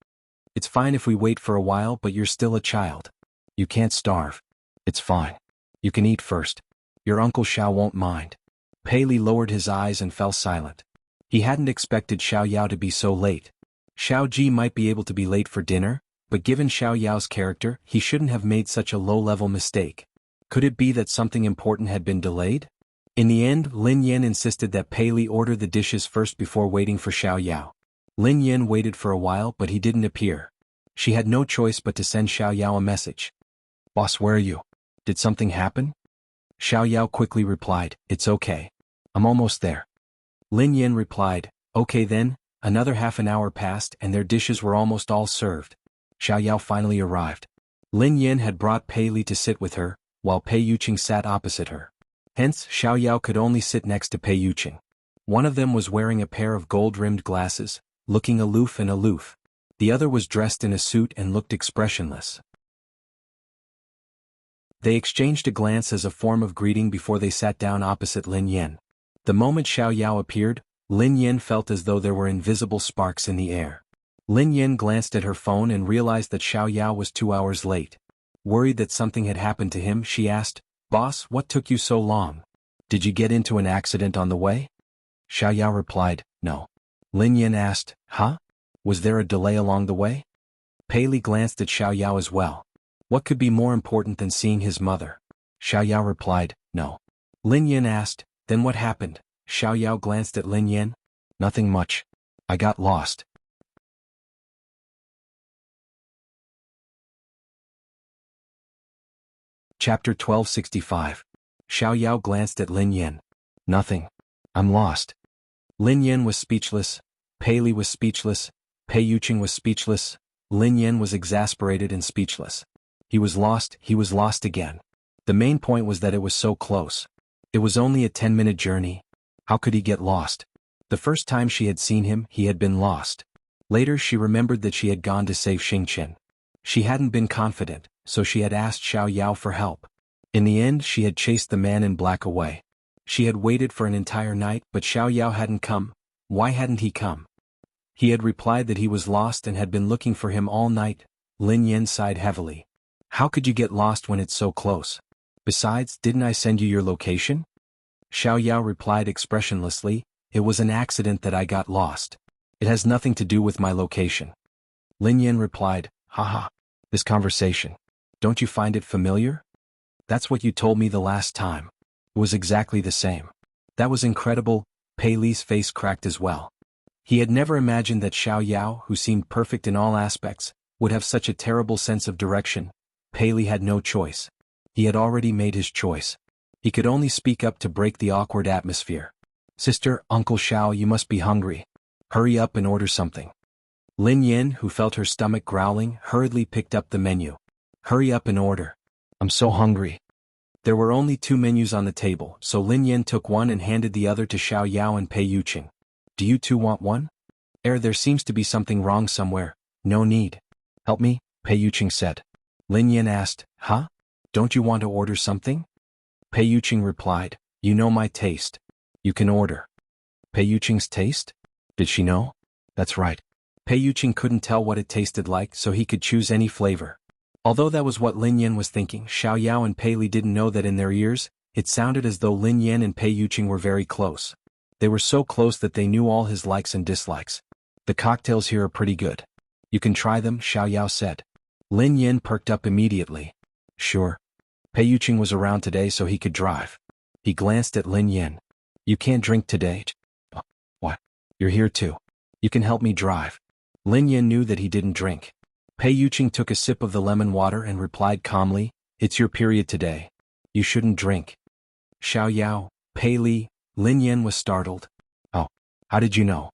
"It's fine if we wait for a while, but you're still a child. You can't starve. It's fine. You can eat first. Your Uncle Xiao won't mind." Pei Li lowered his eyes and fell silent. He hadn't expected Xiao Yao to be so late. Xiao Ji might be able to be late for dinner, but given Xiao Yao's character, he shouldn't have made such a low-level mistake. Could it be that something important had been delayed? In the end, Lin Yan insisted that Pei Li order the dishes first before waiting for Xiao Yao. Lin Yan waited for a while, but he didn't appear. She had no choice but to send Xiao Yao a message. "Boss, where are you? Did something happen?" Xiao Yao quickly replied, "It's okay. I'm almost there." Lin Yan replied, "Okay then." Another half an hour passed and their dishes were almost all served. Xiao Yao finally arrived. Lin Yan had brought Pei Li to sit with her, while Pei Yuqing sat opposite her. Hence, Xiao Yao could only sit next to Pei Yuqing. One of them was wearing a pair of gold-rimmed glasses, looking aloof and aloof. The other was dressed in a suit and looked expressionless. They exchanged a glance as a form of greeting before they sat down opposite Lin Yan. The moment Xiao Yao appeared, Lin Yan felt as though there were invisible sparks in the air. Lin Yan glanced at her phone and realized that Xiao Yao was 2 hours late. Worried that something had happened to him, she asked, "Boss, what took you so long? Did you get into an accident on the way?" Xiao Yao replied, "No." Lin Yan asked, "Huh? Was there a delay along the way?" Pei Li glanced at Xiao Yao as well. What could be more important than seeing his mother? Xiao Yao replied, "No." Lin Yan asked, "Then what happened?" Xiao Yao glanced at Lin Yan. "Nothing much. I got lost." Chapter 1265. Xiao Yao glanced at Lin Yan. "Nothing. I'm lost." Lin Yan was speechless. Pei Li was speechless. Pei Yuqing was speechless. Lin Yan was exasperated and speechless. He was lost again. The main point was that it was so close. It was only a 10-minute journey. How could he get lost? The first time she had seen him, he had been lost. Later she remembered that she had gone to save Xingqian. She hadn't been confident, so she had asked Xiao Yao for help. In the end, she had chased the man in black away. She had waited for an entire night, but Xiao Yao hadn't come. Why hadn't he come? He had replied that he was lost and had been looking for him all night. Lin Yan sighed heavily. How could you get lost when it's so close? Besides, didn't I send you your location? Xiao Yao replied expressionlessly, it was an accident that I got lost. It has nothing to do with my location. Lin Yan replied, haha, this conversation. Don't you find it familiar? That's what you told me the last time. It was exactly the same. That was incredible. Pei Li's face cracked as well. He had never imagined that Xiao Yao, who seemed perfect in all aspects, would have such a terrible sense of direction. Pei Li had no choice. He had already made his choice. He could only speak up to break the awkward atmosphere. Sister, Uncle Xiao, you must be hungry. Hurry up and order something. Lin Yan, who felt her stomach growling, hurriedly picked up the menu. Hurry up and order. I'm so hungry. There were only 2 menus on the table, so Lin Yan took one and handed the other to Xiao Yao and Pei Yuqing. Do you two want one? There seems to be something wrong somewhere. No need. Help me, Pei Yuqing said. Lin Yan asked, huh? Don't you want to order something? Pei Yuqing replied, you know my taste. You can order. Pei Yuqing's taste? Did she know? That's right. Pei Yuqing couldn't tell what it tasted like, so he could choose any flavor. Although that was what Lin Yan was thinking, Xiao Yao and Pei Li didn't know that in their ears, it sounded as though Lin Yan and Pei Yuqing were very close. They were so close that they knew all his likes and dislikes. The cocktails here are pretty good. You can try them, Xiao Yao said. Lin Yan perked up immediately. Sure. Pei Yuqing was around today so he could drive. He glanced at Lin Yan. You can't drink today. What? You're here too. You can help me drive. Lin Yan knew that he didn't drink. Pei Yuqing took a sip of the lemon water and replied calmly, it's your period today. You shouldn't drink. Xiao Yao, Pei Li, Lin Yan was startled. Oh, how did you know?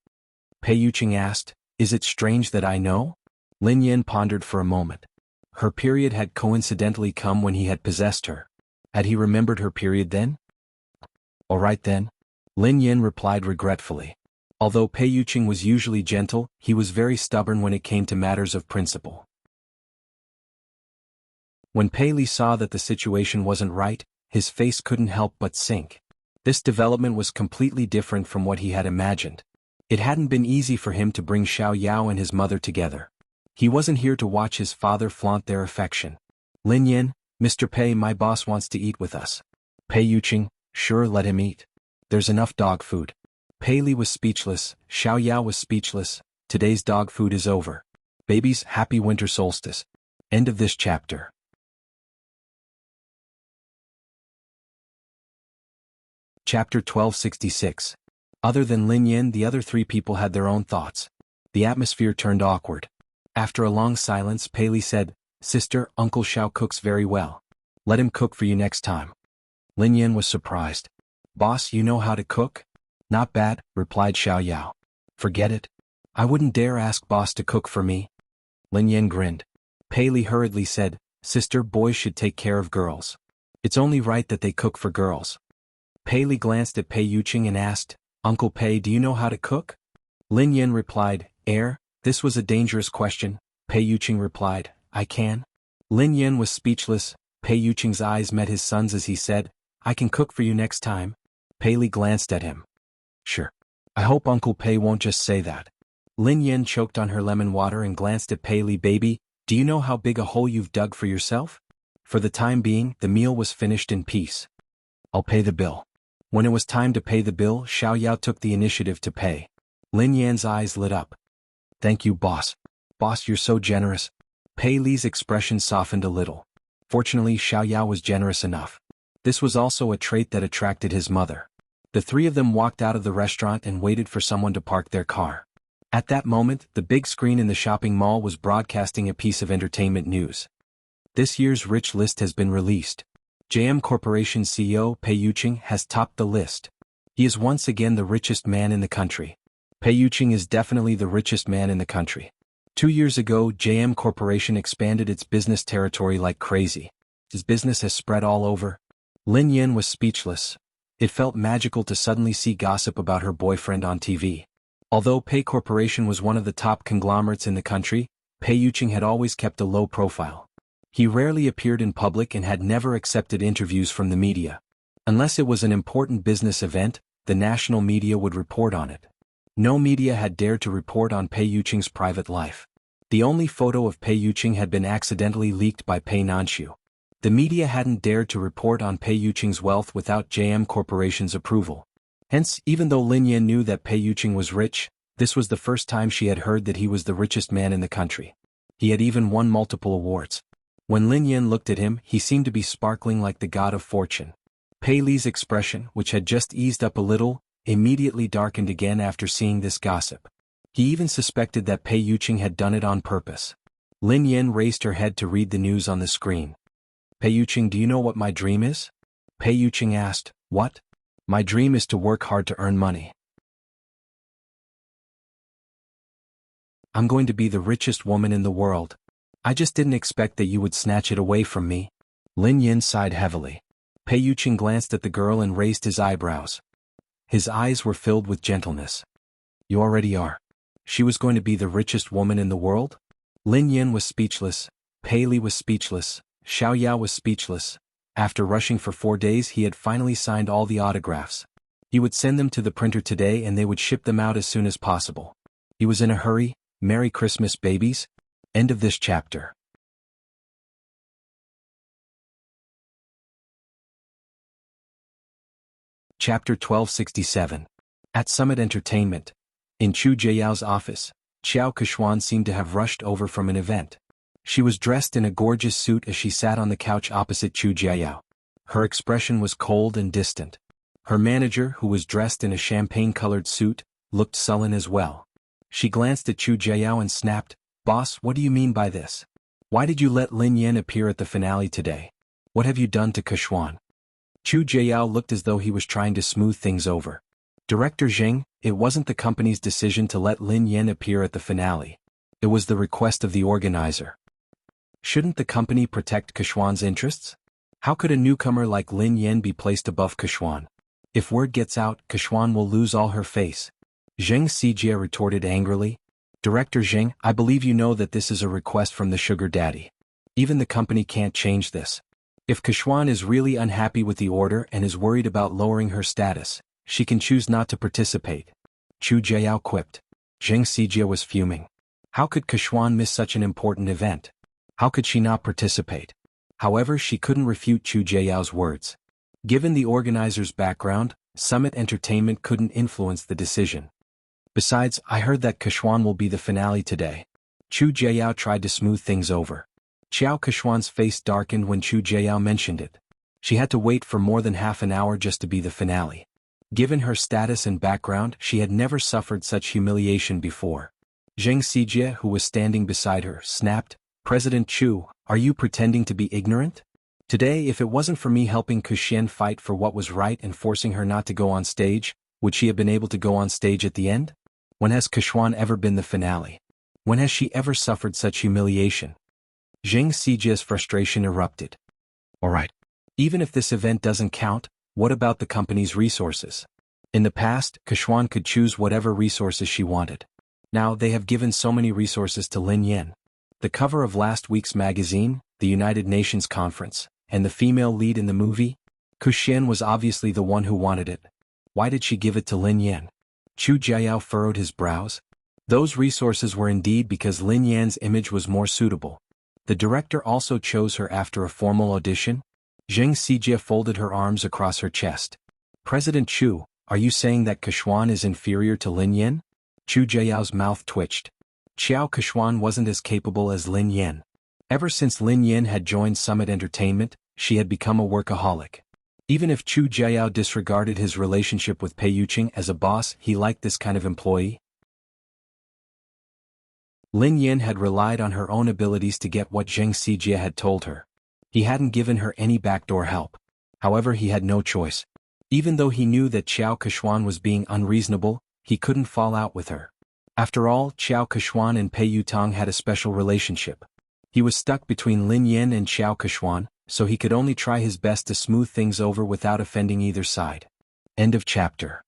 Pei Yuqing asked, is it strange that I know? Lin Yan pondered for a moment. Her period had coincidentally come when he had possessed her. Had he remembered her period then? All right then. Lin Yan replied regretfully. Although Pei Yuqing was usually gentle, he was very stubborn when it came to matters of principle. When Pei Li saw that the situation wasn't right, his face couldn't help but sink. This development was completely different from what he had imagined. It hadn't been easy for him to bring Xiao Yao and his mother together. He wasn't here to watch his father flaunt their affection. Lin Yan, Mr. Pei, my boss wants to eat with us. Pei Yuqing, sure, let him eat. There's enough dog food. Pei Li was speechless, Xiao Yao was speechless. Today's dog food is over. Babies, happy winter solstice. End of this chapter. Chapter 1266. Other than Lin Yan, the other 3 people had their own thoughts. The atmosphere turned awkward. After a long silence, Pei Li said, Sister, Uncle Xiao cooks very well. Let him cook for you next time. Lin Yan was surprised. Boss, you know how to cook? Not bad, replied Xiao Yao. Forget it. I wouldn't dare ask boss to cook for me. Lin Yan grinned. Pei Li hurriedly said, Sister, boys should take care of girls. It's only right that they cook for girls. Pei Li glanced at Pei Yuqing and asked, Uncle Pei, do you know how to cook? Lin Yan replied, this was a dangerous question. Pei Yuqing replied, I can. Lin Yan was speechless. Pei Yuqing's eyes met his son's as he said, I can cook for you next time. Pei Li glanced at him. Sure. I hope Uncle Pei won't just say that. Lin Yan choked on her lemon water and glanced at Pei Li. Baby, do you know how big a hole you've dug for yourself? For the time being, the meal was finished in peace. I'll pay the bill. When it was time to pay the bill, Xiao Yao took the initiative to pay. Lin Yan's eyes lit up. Thank you, boss. Boss, you're so generous. Pei Li's expression softened a little. Fortunately, Xiao Yao was generous enough. This was also a trait that attracted his mother. The 3 of them walked out of the restaurant and waited for someone to park their car. At that moment, the big screen in the shopping mall was broadcasting a piece of entertainment news. This year's rich list has been released. JM Corporation CEO Pei Yuqing has topped the list. He is once again the richest man in the country. Pei Yuqing is definitely the richest man in the country. 2 years ago, JM Corporation expanded its business territory like crazy. His business has spread all over. Lin Yan was speechless. It felt magical to suddenly see gossip about her boyfriend on TV. Although Pei Corporation was one of the top conglomerates in the country, Pei Yuqing had always kept a low profile. He rarely appeared in public and had never accepted interviews from the media. Unless it was an important business event, the national media would report on it. No media had dared to report on Pei Yuqing's private life. The only photo of Pei Yuqing had been accidentally leaked by Pei Nanshu. The media hadn't dared to report on Pei Yuqing's wealth without JM Corporation's approval. Hence, even though Lin Yan knew that Pei Yuqing was rich, this was the first time she had heard that he was the richest man in the country. He had even won multiple awards. When Lin Yan looked at him, he seemed to be sparkling like the god of fortune. Pei Li's expression, which had just eased up a little, immediately darkened again after seeing this gossip. He even suspected that Pei Yuqing had done it on purpose. Lin Yan raised her head to read the news on the screen. Pei Yuqing, do you know what my dream is? Pei Yuqing asked. What? My dream is to work hard to earn money. I'm going to be the richest woman in the world. I just didn't expect that you would snatch it away from me. Lin Yan sighed heavily. Pei Yuqing glanced at the girl and raised his eyebrows. His eyes were filled with gentleness. You already are. She was going to be the richest woman in the world? Lin Yan was speechless. Pei Li was speechless. Xiao Yao was speechless. After rushing for 4 days, he had finally signed all the autographs. He would send them to the printer today and they would ship them out as soon as possible. He was in a hurry. Merry Christmas, babies. End of this chapter. Chapter 1267. At Summit Entertainment. In Chu Jiao's office, Qiao Kechuan seemed to have rushed over from an event. She was dressed in a gorgeous suit as she sat on the couch opposite Chu Jiao. Her expression was cold and distant. Her manager, who was dressed in a champagne-colored suit, looked sullen as well. She glanced at Chu Jiao and snapped, "Boss, what do you mean by this? Why did you let Lin Yan appear at the finale today? What have you done to Kechuan?" Chu Jiao looked as though he was trying to smooth things over. Director Zheng, it wasn't the company's decision to let Lin Yan appear at the finale. It was the request of the organizer. Shouldn't the company protect Kechuan's interests? How could a newcomer like Lin Yan be placed above Kechuan? If word gets out, Kechuan will lose all her face. Zheng Xijie retorted angrily. Director Zheng, I believe you know that this is a request from the sugar daddy. Even the company can't change this. If Kechuan is really unhappy with the order and is worried about lowering her status, she can choose not to participate. Chu Jiao quipped. Zheng Xijie was fuming. How could Kechuan miss such an important event? How could she not participate? However, she couldn't refute Chu Jiao's words. Given the organizer's background, Summit Entertainment couldn't influence the decision. Besides, I heard that Kechuan will be the finale today. Chu Jiao tried to smooth things over. Qiao Kechuan's face darkened when Chu Jiao mentioned it. She had to wait for more than half an hour just to be the finale. Given her status and background, she had never suffered such humiliation before. Zheng Xijie, who was standing beside her, snapped, President Chu, are you pretending to be ignorant? Today, if it wasn't for me helping Kexian fight for what was right and forcing her not to go on stage, would she have been able to go on stage at the end? When has Kechuan ever been the finale? When has she ever suffered such humiliation? Zheng Xijie's frustration erupted. Alright. Even if this event doesn't count, what about the company's resources? In the past, Kechuan could choose whatever resources she wanted. Now they have given so many resources to Lin Yan. The cover of last week's magazine, the United Nations Conference, and the female lead in the movie? Kexian was obviously the one who wanted it. Why did she give it to Lin Yan? Chu Jiao furrowed his brows. Those resources were indeed because Lin Yan's image was more suitable. The director also chose her after a formal audition? Zheng Xijie folded her arms across her chest. President Chu, are you saying that Kechuan is inferior to Lin Yan? Chu Jiao's mouth twitched. Qiao Kechuan wasn't as capable as Lin Yan. Ever since Lin Yan had joined Summit Entertainment, she had become a workaholic. Even if Chu Jiao disregarded his relationship with Pei Yuqing as a boss, he liked this kind of employee. Lin Yan had relied on her own abilities to get what Zheng Xijie had told her. He hadn't given her any backdoor help. However, he had no choice. Even though he knew that Qiao Kechuan was being unreasonable, he couldn't fall out with her. After all, Qiao Kechuan and Pei Yutang had a special relationship. He was stuck between Lin Yan and Qiao Kechuan, so he could only try his best to smooth things over without offending either side. End of chapter.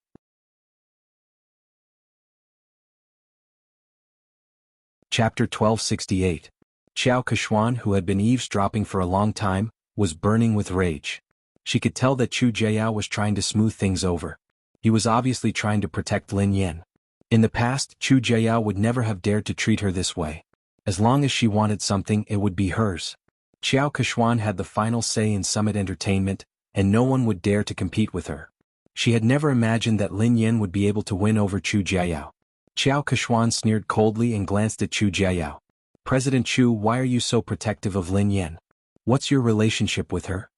Chapter 1268. Qiao Keshuan, who had been eavesdropping for a long time, was burning with rage. She could tell that Chu Jiao was trying to smooth things over. He was obviously trying to protect Lin Yan. In the past, Chu Jiao would never have dared to treat her this way. As long as she wanted something, it would be hers. Qiao Keshuan had the final say in Summit Entertainment, and no one would dare to compete with her. She had never imagined that Lin Yan would be able to win over Chu Jiao. Qiao Keshuan sneered coldly and glanced at Chu Jiao. President Chu, why are you so protective of Lin Yan? What's your relationship with her?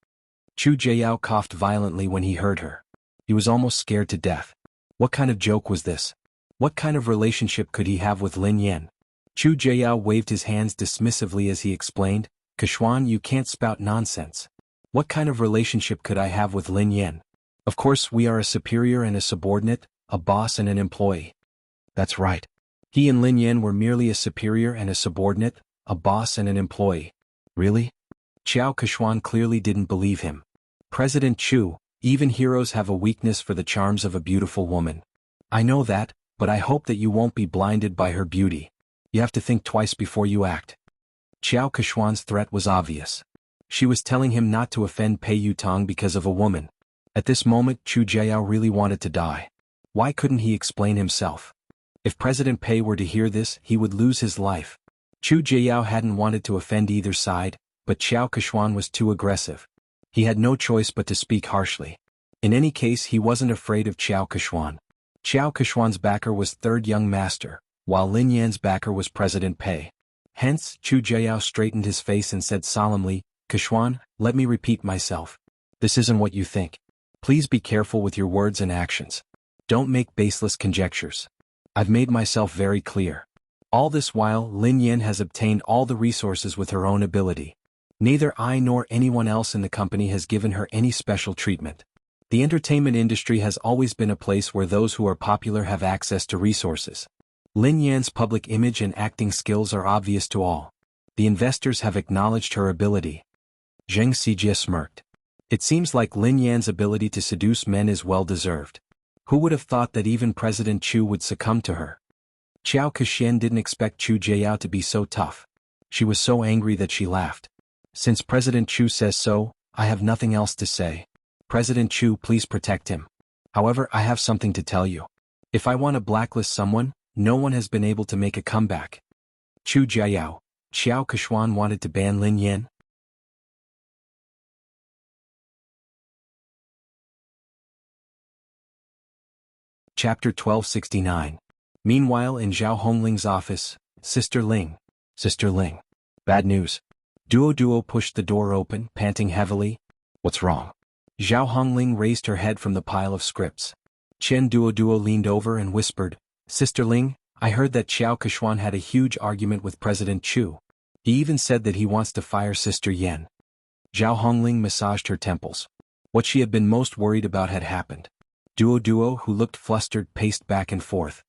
Chu Jiao coughed violently when he heard her. He was almost scared to death. What kind of joke was this? What kind of relationship could he have with Lin Yan? Chu Jiao waved his hands dismissively as he explained, Keshuan, you can't spout nonsense. What kind of relationship could I have with Lin Yan? Of course we are a superior and a subordinate, a boss and an employee. That's right. He and Lin Yan were merely a superior and a subordinate, a boss and an employee. Really? Qiao Keshuan clearly didn't believe him. President Chu, even heroes have a weakness for the charms of a beautiful woman. I know that, but I hope that you won't be blinded by her beauty. You have to think twice before you act. Qiao Keshuan's threat was obvious. She was telling him not to offend Pei Yutong because of a woman. At this moment, Chu Jiao really wanted to die. Why couldn't he explain himself? If President Pei were to hear this, he would lose his life. Chu Jiao hadn't wanted to offend either side, but Qiao Keshuan was too aggressive. He had no choice but to speak harshly. In any case, he wasn't afraid of Qiao Keshuan. Qiao Keshuan's backer was third young master, while Lin Yan's backer was President Pei. Hence, Chu Jiao straightened his face and said solemnly, Keshuan, let me repeat myself. This isn't what you think. Please be careful with your words and actions. Don't make baseless conjectures. I've made myself very clear. All this while, Lin Yan has obtained all the resources with her own ability. Neither I nor anyone else in the company has given her any special treatment. The entertainment industry has always been a place where those who are popular have access to resources. Lin Yan's public image and acting skills are obvious to all. The investors have acknowledged her ability. Zheng Xijie smirked. It seems like Lin Yan's ability to seduce men is well-deserved. Who would have thought that even President Chu would succumb to her? Qiao Keshuan didn't expect Chu Jiao to be so tough. She was so angry that she laughed. Since President Chu says so, I have nothing else to say. President Chu, please protect him. However, I have something to tell you. If I want to blacklist someone, no one has been able to make a comeback. Chu Jiao, Qiao Keshuan wanted to ban Lin Yan? Chapter 1269. Meanwhile in Zhao Hongling's office, Sister Ling. Sister Ling. Bad news. Duo pushed the door open, panting heavily. What's wrong? Zhao Hongling raised her head from the pile of scripts. Chen Duo leaned over and whispered, Sister Ling, I heard that Qiao Keshuan had a huge argument with President Chu. He even said that he wants to fire Sister Yan. Zhao Hongling massaged her temples. What she had been most worried about had happened. Duo, who looked flustered, paced back and forth.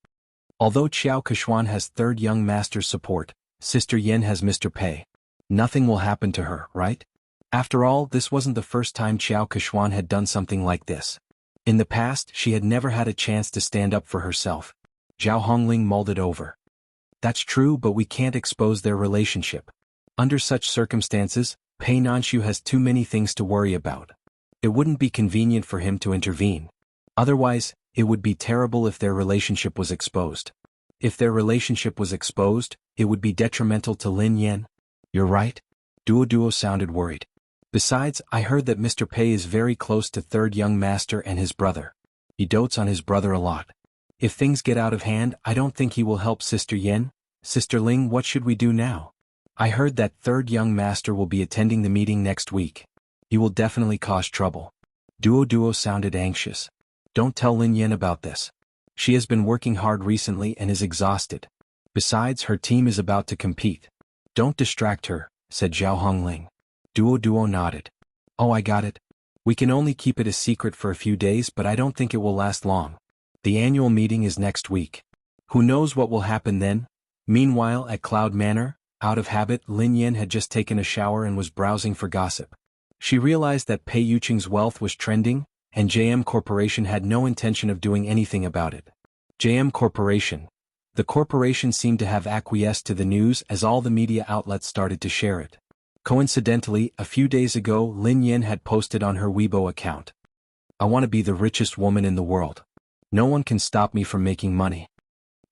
Although Qiao Keshuan has third young master's support, Sister Yan has Mr. Pei. Nothing will happen to her, right? After all, this wasn't the first time Qiao Keshuan had done something like this. In the past, she had never had a chance to stand up for herself. Zhao Hongling mulled it over. That's true, but we can't expose their relationship. Under such circumstances, Pei Nanshu has too many things to worry about. It wouldn't be convenient for him to intervene. Otherwise, it would be terrible if their relationship was exposed. If their relationship was exposed, it would be detrimental to Lin Yan. You're right. Duo sounded worried. Besides, I heard that Mr. Pei is very close to third young master and his brother. He dotes on his brother a lot. If things get out of hand, I don't think he will help Sister Yan. Sister Ling, what should we do now? I heard that third young master will be attending the meeting next week. He will definitely cause trouble. Duo sounded anxious. Don't tell Lin Yan about this. She has been working hard recently and is exhausted. Besides, her team is about to compete. Don't distract her, said Zhao Hongling. Duo nodded. Oh, I got it. We can only keep it a secret for a few days, but I don't think it will last long. The annual meeting is next week. Who knows what will happen then? Meanwhile, at Cloud Manor, out of habit, Lin Yan had just taken a shower and was browsing for gossip. She realized that Pei Yuqing's wealth was trending, and JM Corporation had no intention of doing anything about it. JM Corporation. The corporation seemed to have acquiesced to the news as all the media outlets started to share it. Coincidentally, a few days ago Lin Yan had posted on her Weibo account, "I want to be the richest woman in the world. No one can stop me from making money."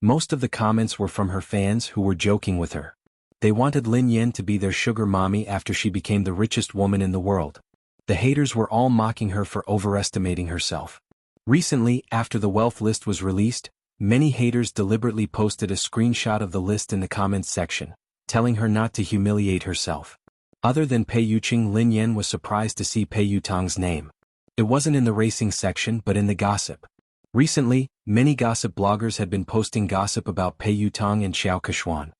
Most of the comments were from her fans who were joking with her. They wanted Lin Yan to be their sugar mommy after she became the richest woman in the world. The haters were all mocking her for overestimating herself. Recently, after the wealth list was released, many haters deliberately posted a screenshot of the list in the comments section, telling her not to humiliate herself. Other than Pei Yuqing, Lin Yan was surprised to see Pei Yutang's name. It wasn't in the racing section but in the gossip. Recently, many gossip bloggers had been posting gossip about Pei Yutang and Xiao Keshuan.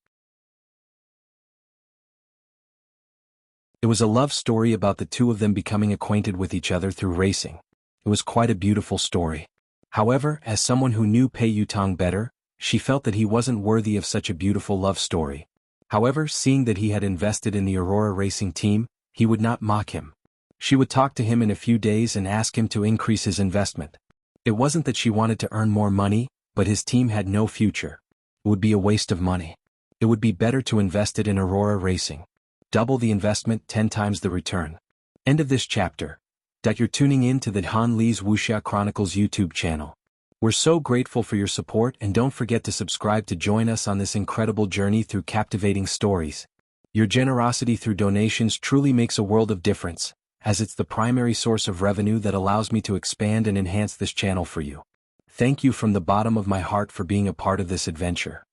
It was a love story about the two of them becoming acquainted with each other through racing. It was quite a beautiful story. However, as someone who knew Pei Yutang better, she felt that he wasn't worthy of such a beautiful love story. However, seeing that he had invested in the Aurora racing team, he would not mock him. She would talk to him in a few days and ask him to increase his investment. It wasn't that she wanted to earn more money, but his team had no future. It would be a waste of money. It would be better to invest it in Aurora racing. Double the investment, 10 times the return. End of this chapter. You're tuning in to the Han Li's Wuxia Chronicles YouTube channel. We're so grateful for your support, and don't forget to subscribe to join us on this incredible journey through captivating stories. Your generosity through donations truly makes a world of difference, as it's the primary source of revenue that allows me to expand and enhance this channel for you. Thank you from the bottom of my heart for being a part of this adventure.